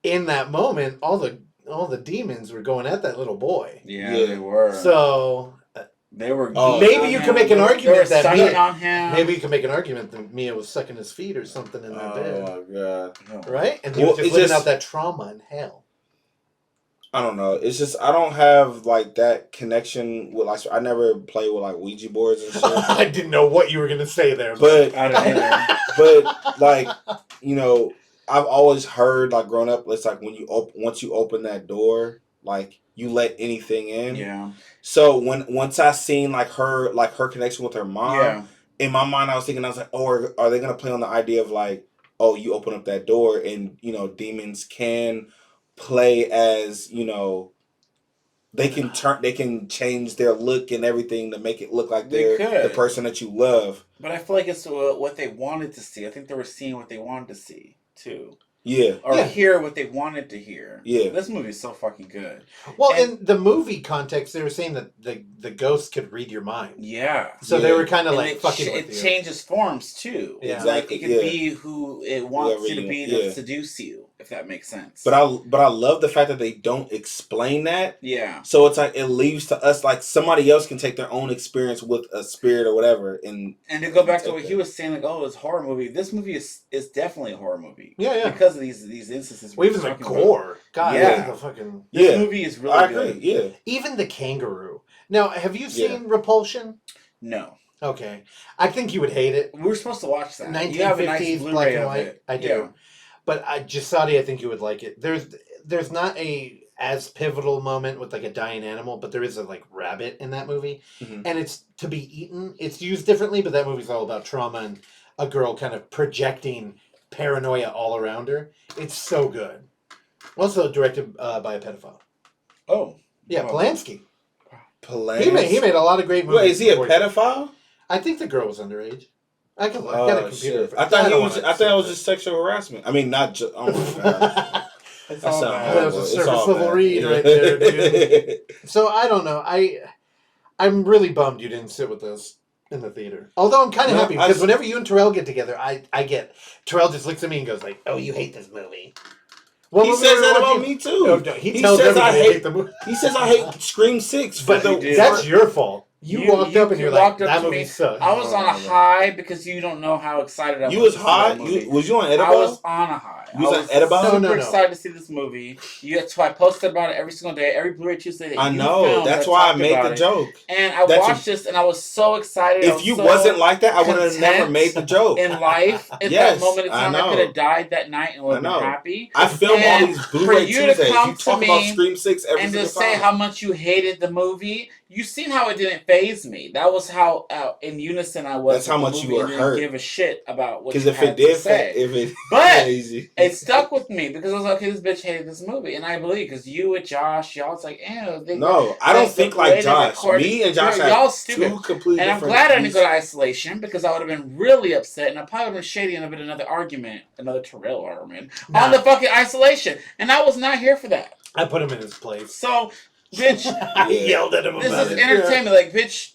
In that moment, all the demons were going at that little boy. Yeah, they were. So they were. Maybe you can make an argument that Mia. On him. Maybe you can make an argument that Mia was sucking his feet or something in that bed. Oh my god! Right, and he was just living out that trauma in hell. I don't know. It's just I don't have like that connection with like I never play with like Ouija boards and shit. I didn't know what you were gonna say there, but I don't either. But like you know. I've always heard, like, growing up, it's like when you once you open that door, like, you let anything in. Yeah. So once I seen like her connection with her mom, in my mind I was thinking, I was like, oh, are they gonna play on the idea of like, oh, you open up that door and you know demons can play as you know. They can change their look and everything to make it look like they're the person that you love. But I feel like it's what they wanted to see. I think they were seeing what they wanted to see too. Yeah. Or hear what they wanted to hear. Yeah. This movie is so fucking good. Well, in the movie context, they were saying that the ghost could read your mind. Yeah. So they were kind of like fucking with you. It changes forms too. Yeah. Exactly. Like it could be who it wants you to be to seduce you, if that makes sense. But I love the fact that they don't explain that. Yeah. So it's like it leaves to us like somebody else can take their own experience with a spirit or whatever and to go back to what he was saying, like, oh, it's a horror movie. This movie is definitely a horror movie. Yeah. Because of these instances. Well, even the gore. God, yeah. The fucking... This movie is really good. Yeah. Even the kangaroo. Now, have you seen Repulsion? No. Okay. I think you would hate it. We were supposed to watch that. 1950s, you have a nice Bluray black and white. I do. Yeah. But Jahsaudi, I think you would like it. There's not a as pivotal moment with like a dying animal, but there is a like rabbit in that movie. Mm-hmm. And it's to be eaten. It's used differently, but that movie's all about trauma and a girl kind of projecting paranoia all around her. It's so good. Also directed by a pedophile. Oh. Yeah, Polanski. Polanski? He made a lot of great movies. Wait, is he a pedophile? I think the girl was underage. I got a computer. I thought it was just sexual harassment. I mean, not just. Oh my god. That was a surface level read right there, dude. So I don't know. I'm really bummed you didn't sit with us in the theater. Although I'm kind of happy because whenever you and Terrell get together, I get Terrell just looks at me and goes like, "Oh, you hate this movie." Well, he says that about me too. No, he tells everybody I hate the movie. He says I hate Scream 6. But that's your fault. You walked up and you're like, that movie sucks. I was on a high because you don't know how excited I was. You was high? Was you on edible? I was on a high. You was on edible? Super excited to see this movie. That's why I posted about it every single day, every Bluray Tuesday that I know. That's why I made the joke. And I watched this and I was so excited. If you wasn't like that, I would have never made the joke. In life, at that moment in time, I could have died that night and would have been happy. I film all these Bluray Tuesdays. You talk about Scream 6 every single time. And to say how much you hated the movie, you seen how it didn't faze me. That was how in unison I was. That's how much you were hurt. Give a shit about what you had to say. But it stuck with me because I was like, okay, this bitch hated this movie, and I believe because you and Josh, y'all was like, ew. No, I don't think like Josh. Me and Josh y'all stupid. Two completely and different. I'm glad I didn't go to isolation because I would have been really upset, and I probably would have been shady and have been another argument, another Terrell argument on the fucking isolation, and I was not here for that. I put him in his place. So. Bitch, I yelled at him. This is entertainment. Like, bitch,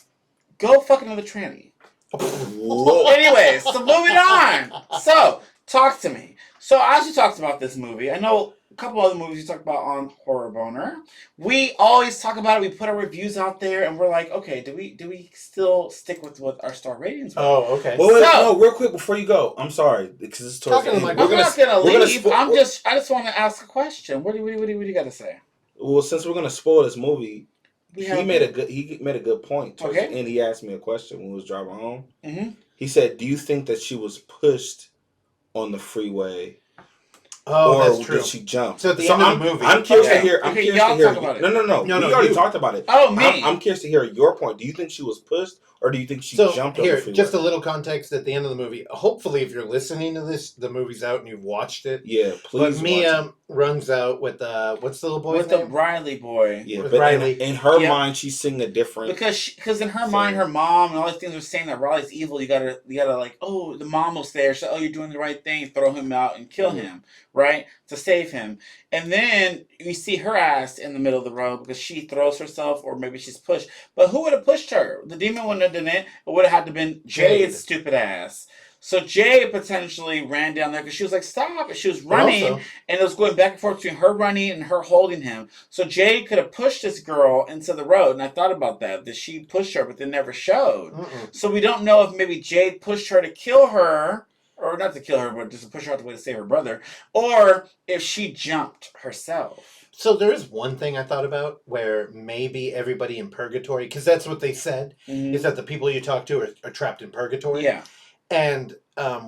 go fuck another tranny. Anyways, so moving on. So, talk to me. So, as you talked about this movie, I know a couple other movies you talked about on Horror Boner. We always talk about it. We put our reviews out there, and we're like, okay, do we still stick with what our star ratings were? Oh, okay. Well, no, real quick before you go, I'm sorry because it's towards the end. I'm not gonna leave. I just want to ask a question. What do you got to say? Well, since we're gonna spoil this movie, he made a good point. Towards the end, he asked me a question when we was driving home. Mm-hmm. He said, "Do you think that she was pushed on the freeway, or did she jump?" So at the end of the movie, I'm curious to hear. I'm curious to hear. No. We already talked about it. Oh, me. I'm curious to hear your point. Do you think she was pushed, or do you think she jumped on the freeway? Just a little context at the end of the movie. Hopefully, if you're listening to this, the movie's out and you've watched it. Yeah, please. But Mia runs out with what's the little boy's name? With the Riley boy. Yeah, but Riley. In her mind, she's seeing a different. Because in her mind, her mom and all these things are saying that Riley's evil. You gotta like, oh, the mom will stay there. So, oh, you're doing the right thing. Throw him out and kill him, right? To save him. And then you see her ass in the middle of the road because she throws herself, or maybe she's pushed. But who would have pushed her? The demon wouldn't have done it. It would have had to have been Jade's stupid ass. So Jade potentially ran down there because she was like, stop. And she was running, and it was going back and forth between her running and her holding him. So Jade could have pushed this girl into the road, and I thought about that she pushed her, but they never showed. So we don't know if maybe Jade pushed her to kill her, or not to kill her, but just to push her out the way to save her brother, or if she jumped herself. So there is one thing I thought about where maybe everybody in purgatory, because that's what they said, is that the people you talk to are trapped in purgatory. Yeah. And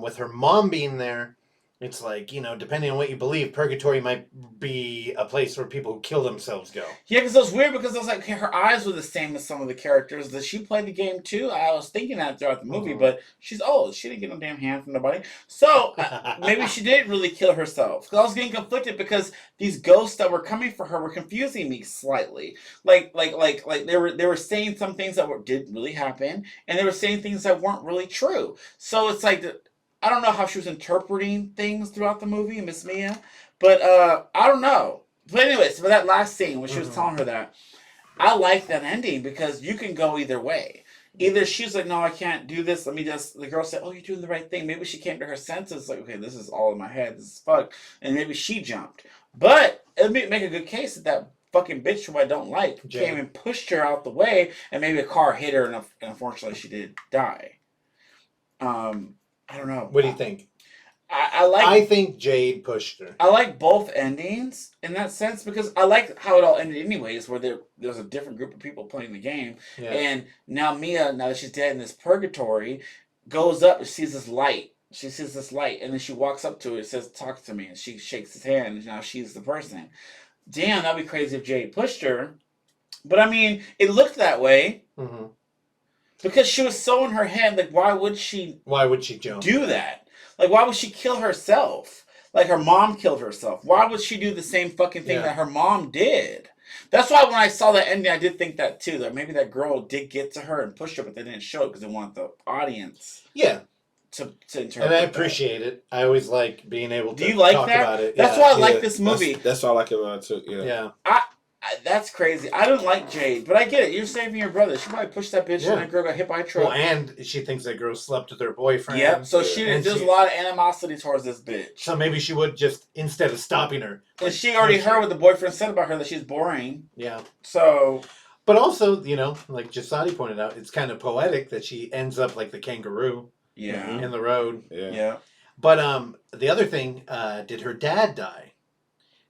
with her mom being there, it's like, depending on what you believe, purgatory might be a place where people who kill themselves go. Yeah, because it was weird because I was like, her eyes were the same as some of the characters. Does she play the game too? I was thinking that throughout the movie, but she's old. She didn't get no damn hand from nobody. So maybe she did really kill herself. Because I was getting conflicted because these ghosts that were coming for her were confusing me slightly. Like they were saying some things that didn't really happen, and they were saying things that weren't really true. So it's like I don't know how she was interpreting things throughout the movie, Miss Mia, but I don't know. But anyways, for that last scene when she was telling her that, I like that ending because you can go either way. Either she's like, no, I can't do this. The girl said, oh, you're doing the right thing. Maybe she came to her senses, like, okay, this is all in my head. This is fucked. And maybe she jumped. But it'd make a good case that fucking bitch who I don't like came and pushed her out the way, and maybe a car hit her, and unfortunately she did die. I don't know. What do you think? I think Jade pushed her. I like both endings in that sense because I like how it all ended anyways, where there's a different group of people playing the game. Yeah. And now Mia, now that she's dead in this purgatory, goes up and sees this light. She sees this light, and then she walks up to it, says, talk to me, and she shakes his hand, and now she's the person. Damn, that'd be crazy if Jade pushed her. But I mean, it looked that way. Mm-hmm. Because she was so in her head, like, why would she jump? Do that? Like, why would she kill herself? Like, her mom killed herself. Why would she do the same fucking thing that her mom did? That's why when I saw that ending, I did think that, too. That maybe that girl did get to her and push her, but they didn't show it because they want the audience to interpret. And I appreciate it. I always like being able to talk about it. That's why I like this movie. That's why I like it about it, too. Yeah. That's crazy. I don't like Jade, but I get it. You're saving your brother. She probably pushed that bitch and that girl got hit by a truck. Well, and she thinks that girl slept with her boyfriend. Yep. So there's a lot of animosity towards this bitch. So maybe she would just, instead of stopping her. And she already heard what the boyfriend said about her, that she's boring. Yeah. So. But also, like Jahsaudi pointed out, it's kind of poetic that she ends up like the kangaroo in the road. Yeah. But the other thing, did her dad die?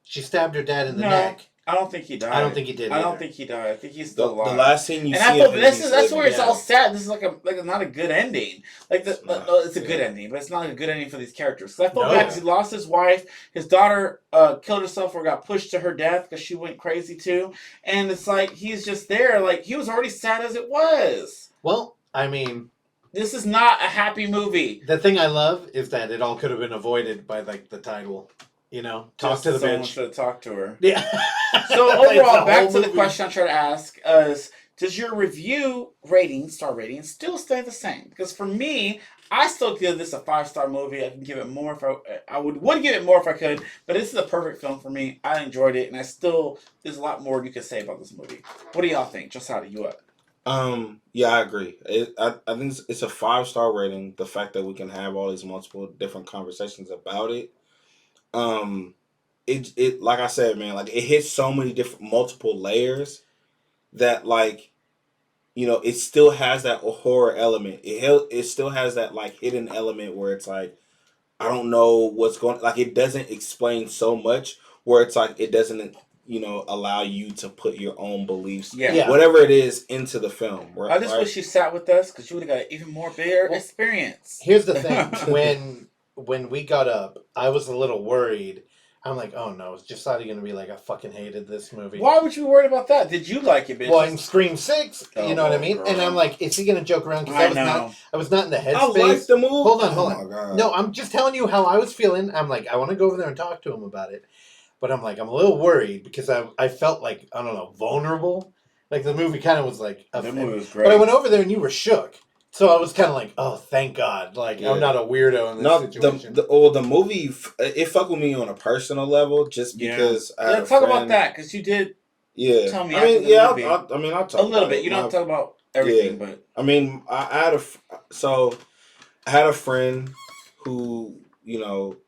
She stabbed her dad in the neck. I don't think he died. I don't think he did. I don't think he died. I think he's still alive. The last scene you see, I thought that's where it's all sad. This is like not a good ending. It's a good ending, but it's not a good ending for these characters. So I felt bad because he lost his wife, his daughter killed herself or got pushed to her death because she went crazy too, and it's like he's just there. Like he was already sad as it was. Well, I mean, this is not a happy movie. The thing I love is that it all could have been avoided by like the title. Talk to the bitch. Should have talked to her. Yeah. So overall, back to the question I'm trying to ask is, does your review star rating, still stay the same? Because for me, I still give this a 5-star movie. I can give it more if I would give it more if I could, but this is a perfect film for me. I enjoyed it, and there's a lot more you could say about this movie. What do y'all think? Jahsaudi, you up? Yeah, I agree. I think it's a 5-star rating. The fact that we can have all these multiple different conversations about it. It like I said, man, like it hits so many different multiple layers that like, it still has that horror element. It still has that like hidden element where it's like, I don't know what's going, like it doesn't explain so much where it's like it doesn't allow you to put your own beliefs, whatever it is, into the film. Right? I just wish you sat with us because you would have got an even more bigger experience. Here's the thing: when we got up, I was a little worried. I'm like, oh no, is Jahsaudi going to be like, I fucking hated this movie? Why would you be worried about that? Did you like it, bitch? Well, in Scream 6, you know what I mean? Girl. And I'm like, is he going to joke around? Because I was not in the headspace. I like the movie. Hold on. No, I'm just telling you how I was feeling. I'm like, I want to go over there and talk to him about it. But I'm like, I'm a little worried because I felt like, I don't know, vulnerable. Like the movie kind of was like... The movie was great. But I went over there and you were shook. So I was kind of like, oh, thank God. Like, I'm not a weirdo in this situation. The movie, it fucked with me on a personal level just because talk about that, because you did tell me movie. I'll talk a little bit. You don't have to talk about everything, but... I mean, I had a friend who,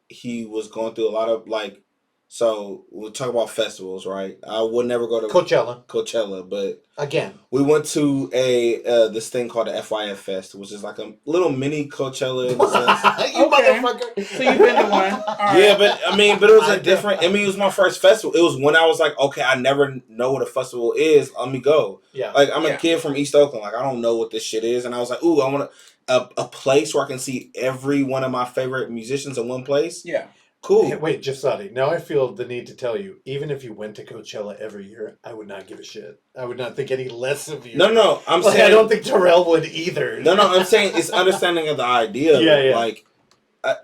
he was going through a lot of, like, so we'll talk about festivals, right? I would never go to Coachella, but again, we went to this thing called the FYF Fest, which is like a little mini Coachella in a sense. You motherfucker! So you've been to one? Yeah, but it was a different. It was my first festival. It was when I was like, okay, I never know what a festival is. Let me go. Yeah, like I'm a kid from East Oakland. Like I don't know what this shit is, and I was like, ooh, I want a place where I can see every one of my favorite musicians in one place. Yeah. Cool. Hey, wait, Jahsaudi. Now I feel the need to tell you, even if you went to Coachella every year, I would not give a shit. I would not think any less of you. No, I'm saying... I don't think Terrell would either. No, I'm saying it's understanding of the idea. Yeah. Like,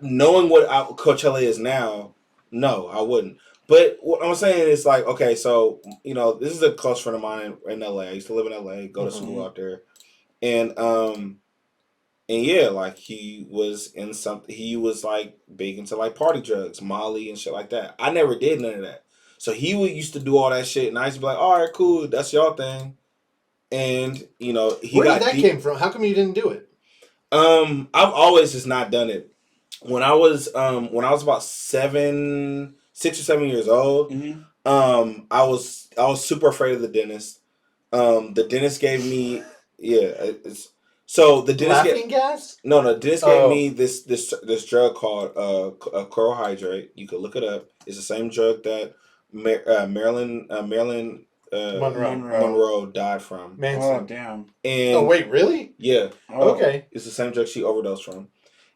knowing what Coachella is now, no, I wouldn't. But what I'm saying is like, okay, so, this is a close friend of mine in LA. I used to live in LA, go to school out there. And yeah, like he was like big into like party drugs, Molly and shit like that. I never did none of that. So he used to do all that shit and I used to be like, all right, cool, that's y'all thing. And where did that came from? How come you didn't do it? I've always just not done it. When I was about 6 or 7 years old, I was super afraid of the dentist. The dentist gave me So the dentist the dentist gave me this drug called chloral hydrate. You could look it up. It's the same drug that Marilyn Monroe died from. Manson. Oh damn! And wait, really? Yeah. Okay. It's the same drug she overdosed from,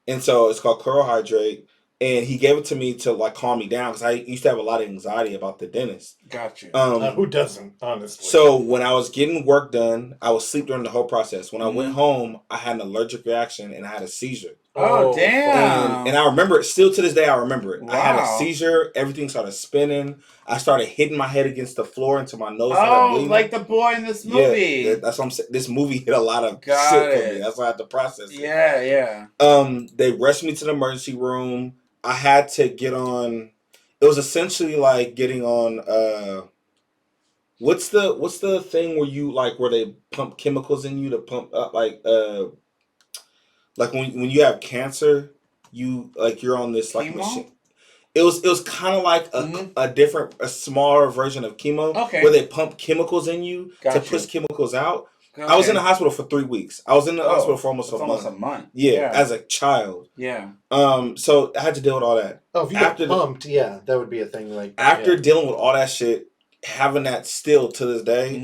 and so it's called chloral hydrate. And he gave it to me to like calm me down because I used to have a lot of anxiety about the dentist. Gotcha. Who doesn't, honestly? So when I was getting work done, I would sleep during the whole process. When I went home, I had an allergic reaction and I had a seizure. Oh damn! And I remember it still to this day. I remember it. Wow. I had a seizure. Everything started spinning. I started hitting my head against the floor until my nose started bleeding. Like the boy in this movie. Yeah, that's what I'm saying. This movie hit a lot of shit for me. That's why I had to process it. Yeah. They rushed me to the emergency room. I had to get on. It was essentially like getting on. What's the thing where you like where they pump chemicals in you to pump up like when you have cancer, you're on this like chemo? machine. It was kind of like a smaller version of chemo, where they pump chemicals in you to push chemicals out. Okay. I was in the hospital for 3 weeks. I was in the hospital for almost a month. Yeah, as a child. Yeah. So I had to deal with all that. Oh, if you got pumped, that would be a thing. Like after dealing with all that shit, having that still to this day,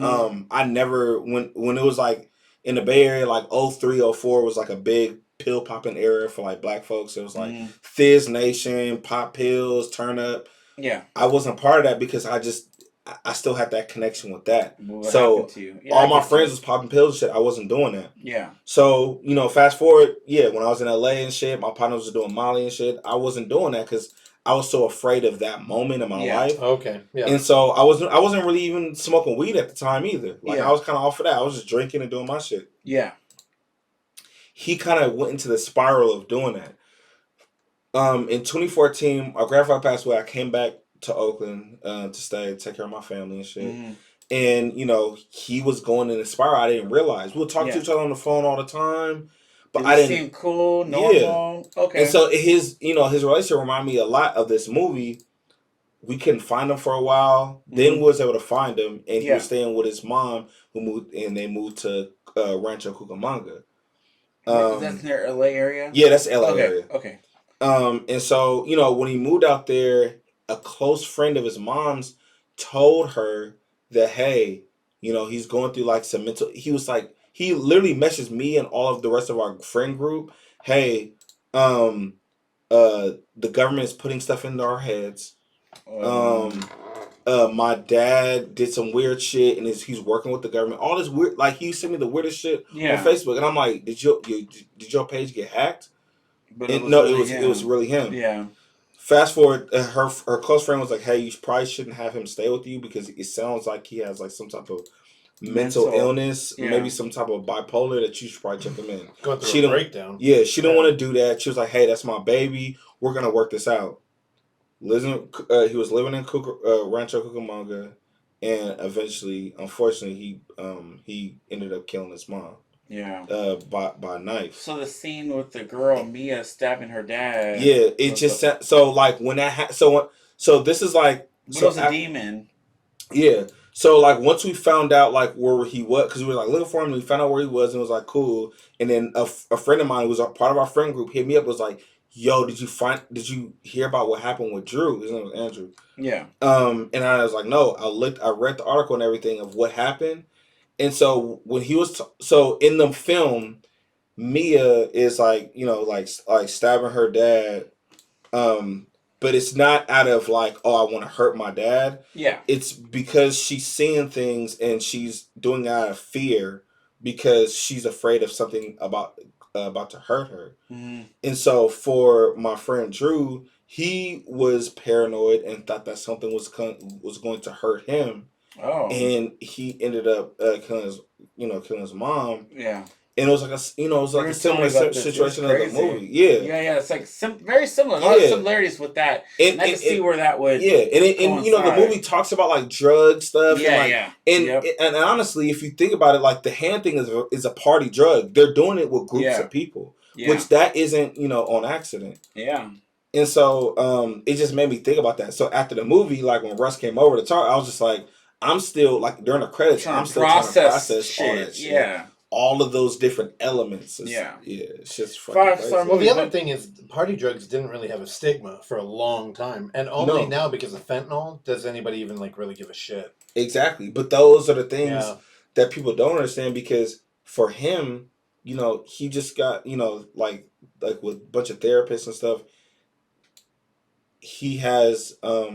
I never when it was like in the Bay Area, like 03, 04 was like a big pill popping era for like black folks. It was like Fizz Nation, pop pills, turn up. Yeah. I wasn't part of that because I still had that connection with that. What so to you? All my friends was popping pills and shit. I wasn't doing that. Yeah. So, fast forward, when I was in LA and shit, my partners was doing Molly and shit. I wasn't doing that because I was so afraid of that moment in my life. Okay. Yeah. And so I wasn't really even smoking weed at the time either. Like I was kind of off of that. I was just drinking and doing my shit. Yeah. He kind of went into the spiral of doing that. In 2014, my grandfather passed away. I came back to Oakland to take care of my family and shit. And he was going in a spiral. I didn't realize. We'll talk to each other on the phone all the time. But I didn't seem cool, normal. Yeah. Okay. And so his relationship reminded me a lot of this movie. We couldn't find him for a while. Then we was able to find him, and he was staying with his mom, they moved to Rancho Cucamonga. That's near LA area? Yeah, that's LA area. Okay. And so, when he moved out there, a close friend of his mom's told her that, hey, he's going through like some mental. He was like, he literally messaged me and all of the rest of our friend group. Hey, the government is putting stuff into our heads. My dad did some weird shit and he's working with the government. All this weird, like he sent me the weirdest shit on Facebook, and I'm like, did your page get hacked? But it was really him. Yeah. Fast forward, her close friend was like, hey, you probably shouldn't have him stay with you because it sounds like he has like some type of mental illness, maybe some type of bipolar that you should probably check him in. Going through a breakdown. Yeah, she didn't want to do that. She was like, hey, that's my baby. We're going to work this out. He was living in Rancho Cucamonga, and eventually, unfortunately, he ended up killing his mom. Yeah. By knife. So the scene with the girl Mia stabbing her dad. Yeah, it just so like when that so this is like it was a demon. Yeah. So like once we found out like where he was, because we were like looking for him, and we found out where he was, and it was like cool. And then a friend of mine who was a part of our friend group hit me up, was like, yo, did you hear about what happened with Drew? His name was Andrew. Yeah. And I was like, no, I read the article and everything of what happened. And so when he was so in the film, Mia is like, like stabbing her dad, but it's not out of like, oh, I want to hurt my dad. Yeah, it's because she's seeing things and she's doing it out of fear because she's afraid of something about to hurt her. Mm-hmm. And so for my friend Drew, he was paranoid and thought that something was going to hurt him. Oh. And he ended up killing his mom. Yeah. And it was like a similar situation as the movie. Yeah. It's like very similar. A lot of similarities with that. And I can see where that would. Yeah, and the movie talks about like drug stuff. And honestly, if you think about it, like the hand thing is a party drug. They're doing it with groups of people, which that isn't on accident. Yeah. And so it just made me think about that. So after the movie, like when Russ came over to talk, I was just like, I'm still like during the credits, I'm still trying to process shit. All that shit. Yeah. All of those different elements. It's just fucking crazy. Well, the other thing is, party drugs didn't really have a stigma for a long time, and only now because of fentanyl does anybody even like really give a shit. Exactly, but those are the things that people don't understand because for him, he just got like with a bunch of therapists and stuff. He has a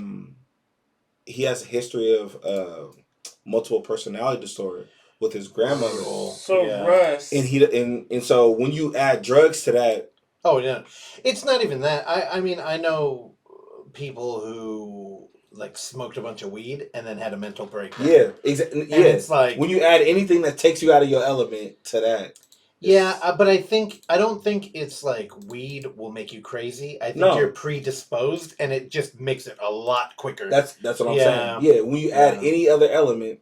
history of multiple personality disorder with his grandmother. Russ, and so when you add drugs to that, it's not even that. I mean I know people who like smoked a bunch of weed and then had a mental breakdown. Yeah, exactly. Yeah, it's like when you add anything that takes you out of your element to that. Yeah, but I don't think it's like weed will make you crazy. I think you're predisposed, and it just makes it a lot quicker. That's what I'm saying. Yeah, when you add any other element.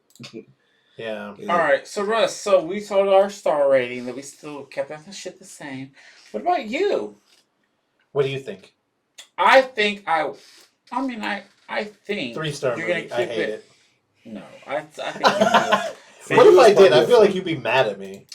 Yeah. All right, so Russ, so we told our star rating that we still kept that shit the same. What about you? What do you think? I think I mean, I think 3-star you're movie. gonna I keep hate it. it. No, I think you missed. What if I did? I Probably feel like you'd be mad at me.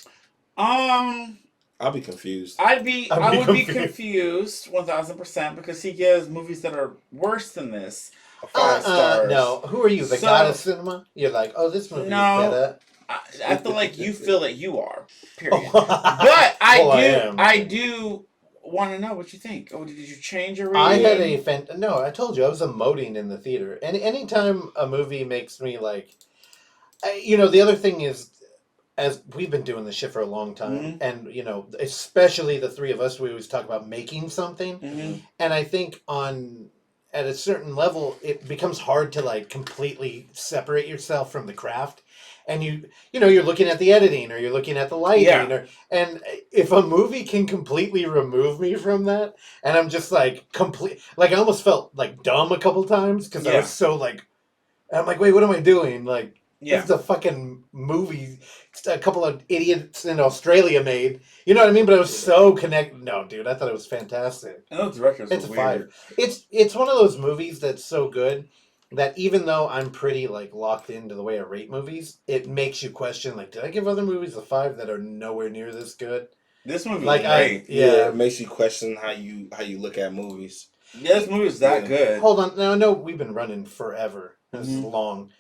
I'll be confused. I I'd would be confused. confused 1000% because he gives movies that are worse than this 5 stars. No. Who are you? The god of cinema? You're like, oh, this movie is No, better. I feel like you feel that you are. Period. Oh. But Well, I am. I do want to know what you think. Oh, did you change your I rating? had no. I told you I was emoting in the theater. Anytime a movie makes me like, the other thing is, as we've been doing this shit for a long time, and especially the three of us, we always talk about making something, and I think at a certain level, it becomes hard to like completely separate yourself from the craft, and you're looking at the editing or you're looking at the lighting, and if a movie can completely remove me from that, and I'm just like I almost felt like dumb a couple times because I was so like, I'm like, wait, what am I doing? Like. This is a fucking movie a couple of idiots in Australia made. You know what I mean? But I was so connected. No, dude, I thought it was fantastic. I know directors It's are a weird. 5. It's one of those movies that's so good that even though I'm pretty like locked into the way I rate movies, it makes you question like, did I give other movies a 5 that are nowhere near this good? This movie like was great. It makes you question how you look at movies. Yeah, this movie is that good. Hold on, now I know we've been running forever. This is long.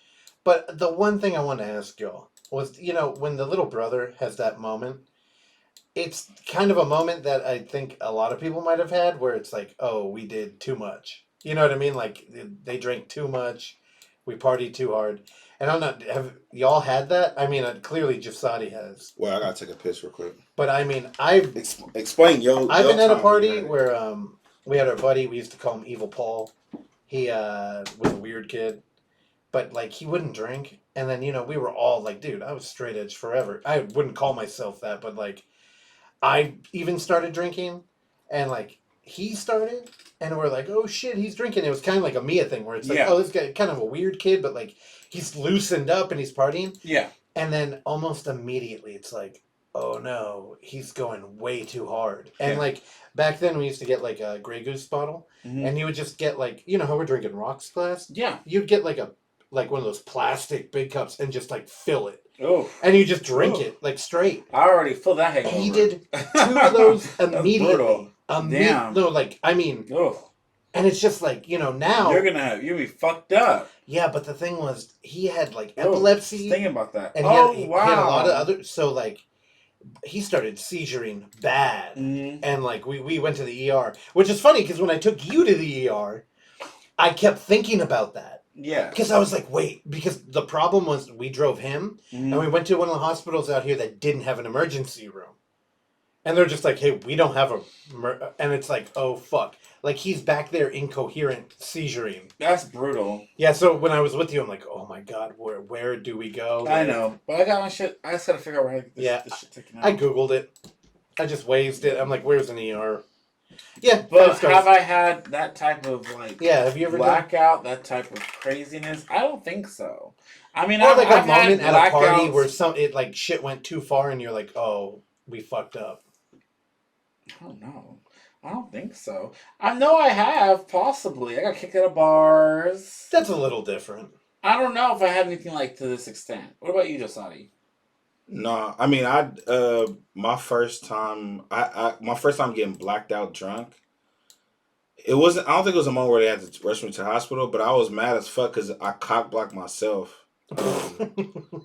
But the one thing I want to ask y'all was, when the little brother has that moment, it's kind of a moment that I think a lot of people might have had where it's like, oh, we did too much. You know what I mean? Like, they drank too much, we partied too hard. And have y'all had that? I mean, clearly Jahsaudi has. Well, I gotta take a piss real quick. But I mean, I've explain I've been at a party where we had our buddy, we used to call him Evil Paul. He was a weird kid. But like he wouldn't drink, and then we were all like, dude, I was straight edge forever. I wouldn't call myself that, but like I even started drinking, and like he started, and we're like, oh shit, he's drinking. It was kind of like a Mia thing where it's like, oh, this guy kind of a weird kid, but like he's loosened up and he's partying. Yeah. And then almost immediately it's like, oh no, he's going way too hard. And like back then we used to get like a Grey Goose bottle, and you would just get like, how we're drinking rocks glass. Yeah. You'd get like one of those plastic big cups and just like fill it. Oh. And you just drink it like straight. I already feel that hangover. He did 2 of those immediately. Damn. No, like I mean. Oh. And it's just like now you'll be fucked up. Yeah, but the thing was he had like epilepsy. Thinking about that. And he had a lot of other. So like he started seizuring bad, and like we went to the ER, which is funny because when I took you to the ER, I kept thinking about that. Yeah. Because I was like, wait, because the problem was we drove him, and we went to one of the hospitals out here that didn't have an emergency room. And they're just like, hey, we don't have and it's like, oh, fuck. Like, he's back there incoherent, seizuring. That's brutal. Yeah, so when I was with you, I'm like, oh my God, where do we go? I know. But I got my shit. I just got to figure out where I get this shit taken out. I Googled it. I just waved it. I'm like, where's an ER? Yeah, but have I had that type of like have you ever blackout, that type of craziness? I don't think so. I mean, or like I've a moment had at a party blackouts where it like shit went too far and you're like, oh, we fucked up. I don't know. I don't think so. I know I have, possibly. I got kicked out of bars. That's a little different. I don't know if I had anything like to this extent. What about you, Jahsaudi? No, I mean my first time getting blacked out drunk. It wasn't. I don't think it was a moment where they had to rush me to the hospital, but I was mad as fuck because I cock blocked myself. I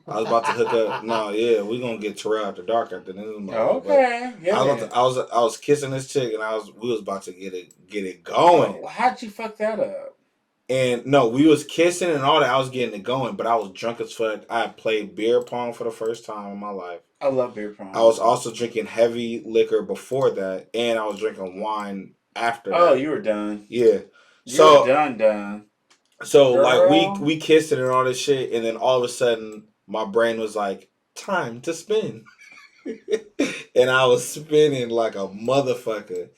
was about to hook up. No, yeah, we gonna get Terrell after dark after this. Okay, yeah. I was kissing this chick and we was about to get it going. Oh, how'd you fuck that up? And no, we was kissing and all that. I was getting it going, but I was drunk as fuck. I had played beer pong for the first time in my life. I love beer pong. I was also drinking heavy liquor before that, and I was drinking wine after that. Oh, you were done. Yeah. You were done. So Girl. Like we kissed it and all this shit, and then all of a sudden my brain was like, time to spin. And I was spinning like a motherfucker.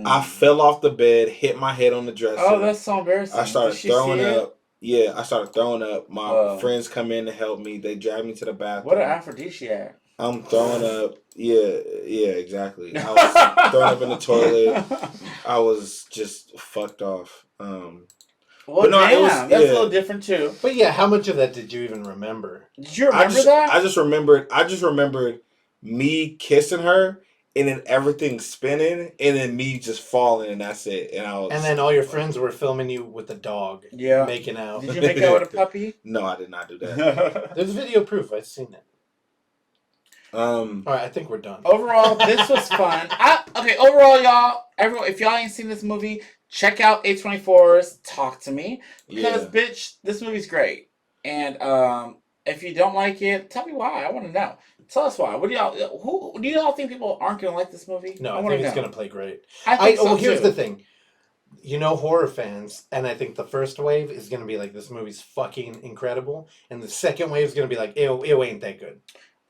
I fell off the bed, hit my head on the dresser. Oh, that's so embarrassing. I started throwing up. Yeah, I started throwing up. My friends come in to help me. They dragged me to the bathroom. What an aphrodisiac. I'm throwing up. Yeah, exactly. I was throwing up in the toilet. I was just fucked off. Well, no, damn, it was that's a little different too. But yeah, how much of that did you even remember? Did you remember that? I just remembered me kissing her, and then everything spinning, and then me just falling, and that's it. And then all your friends were filming you with the dog, making out. Did you make out with a puppy? No, I did not do that. There's video proof. I've seen it. All right, I think we're done. Overall, this was fun. Overall, y'all, everyone, if y'all ain't seen this movie, check out A24's Talk to Me, because bitch, this movie's great. And if you don't like it, tell me why. I want to know. Tell us why. What do y'all? Who do y'all think people aren't gonna like this movie? No, I think it's gonna play great. I think so here's too. the thing. Horror fans, and I think the first wave is gonna be like, this movie's fucking incredible, and the second wave is gonna be like, it ain't that good.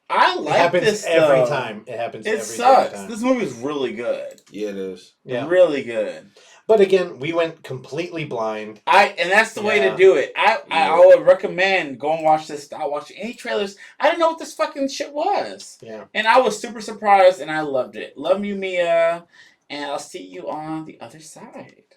I like this every time. It happens. It every sucks. time. This movie's really good. Yeah, it is. Yeah, really good. But again, we went completely blind. And that's the way to do it. I would recommend go and watch this. I'll watch any trailers. I didn't know what this fucking shit was. Yeah. And I was super surprised, and I loved it. Love you, Mia, and I'll see you on the other side.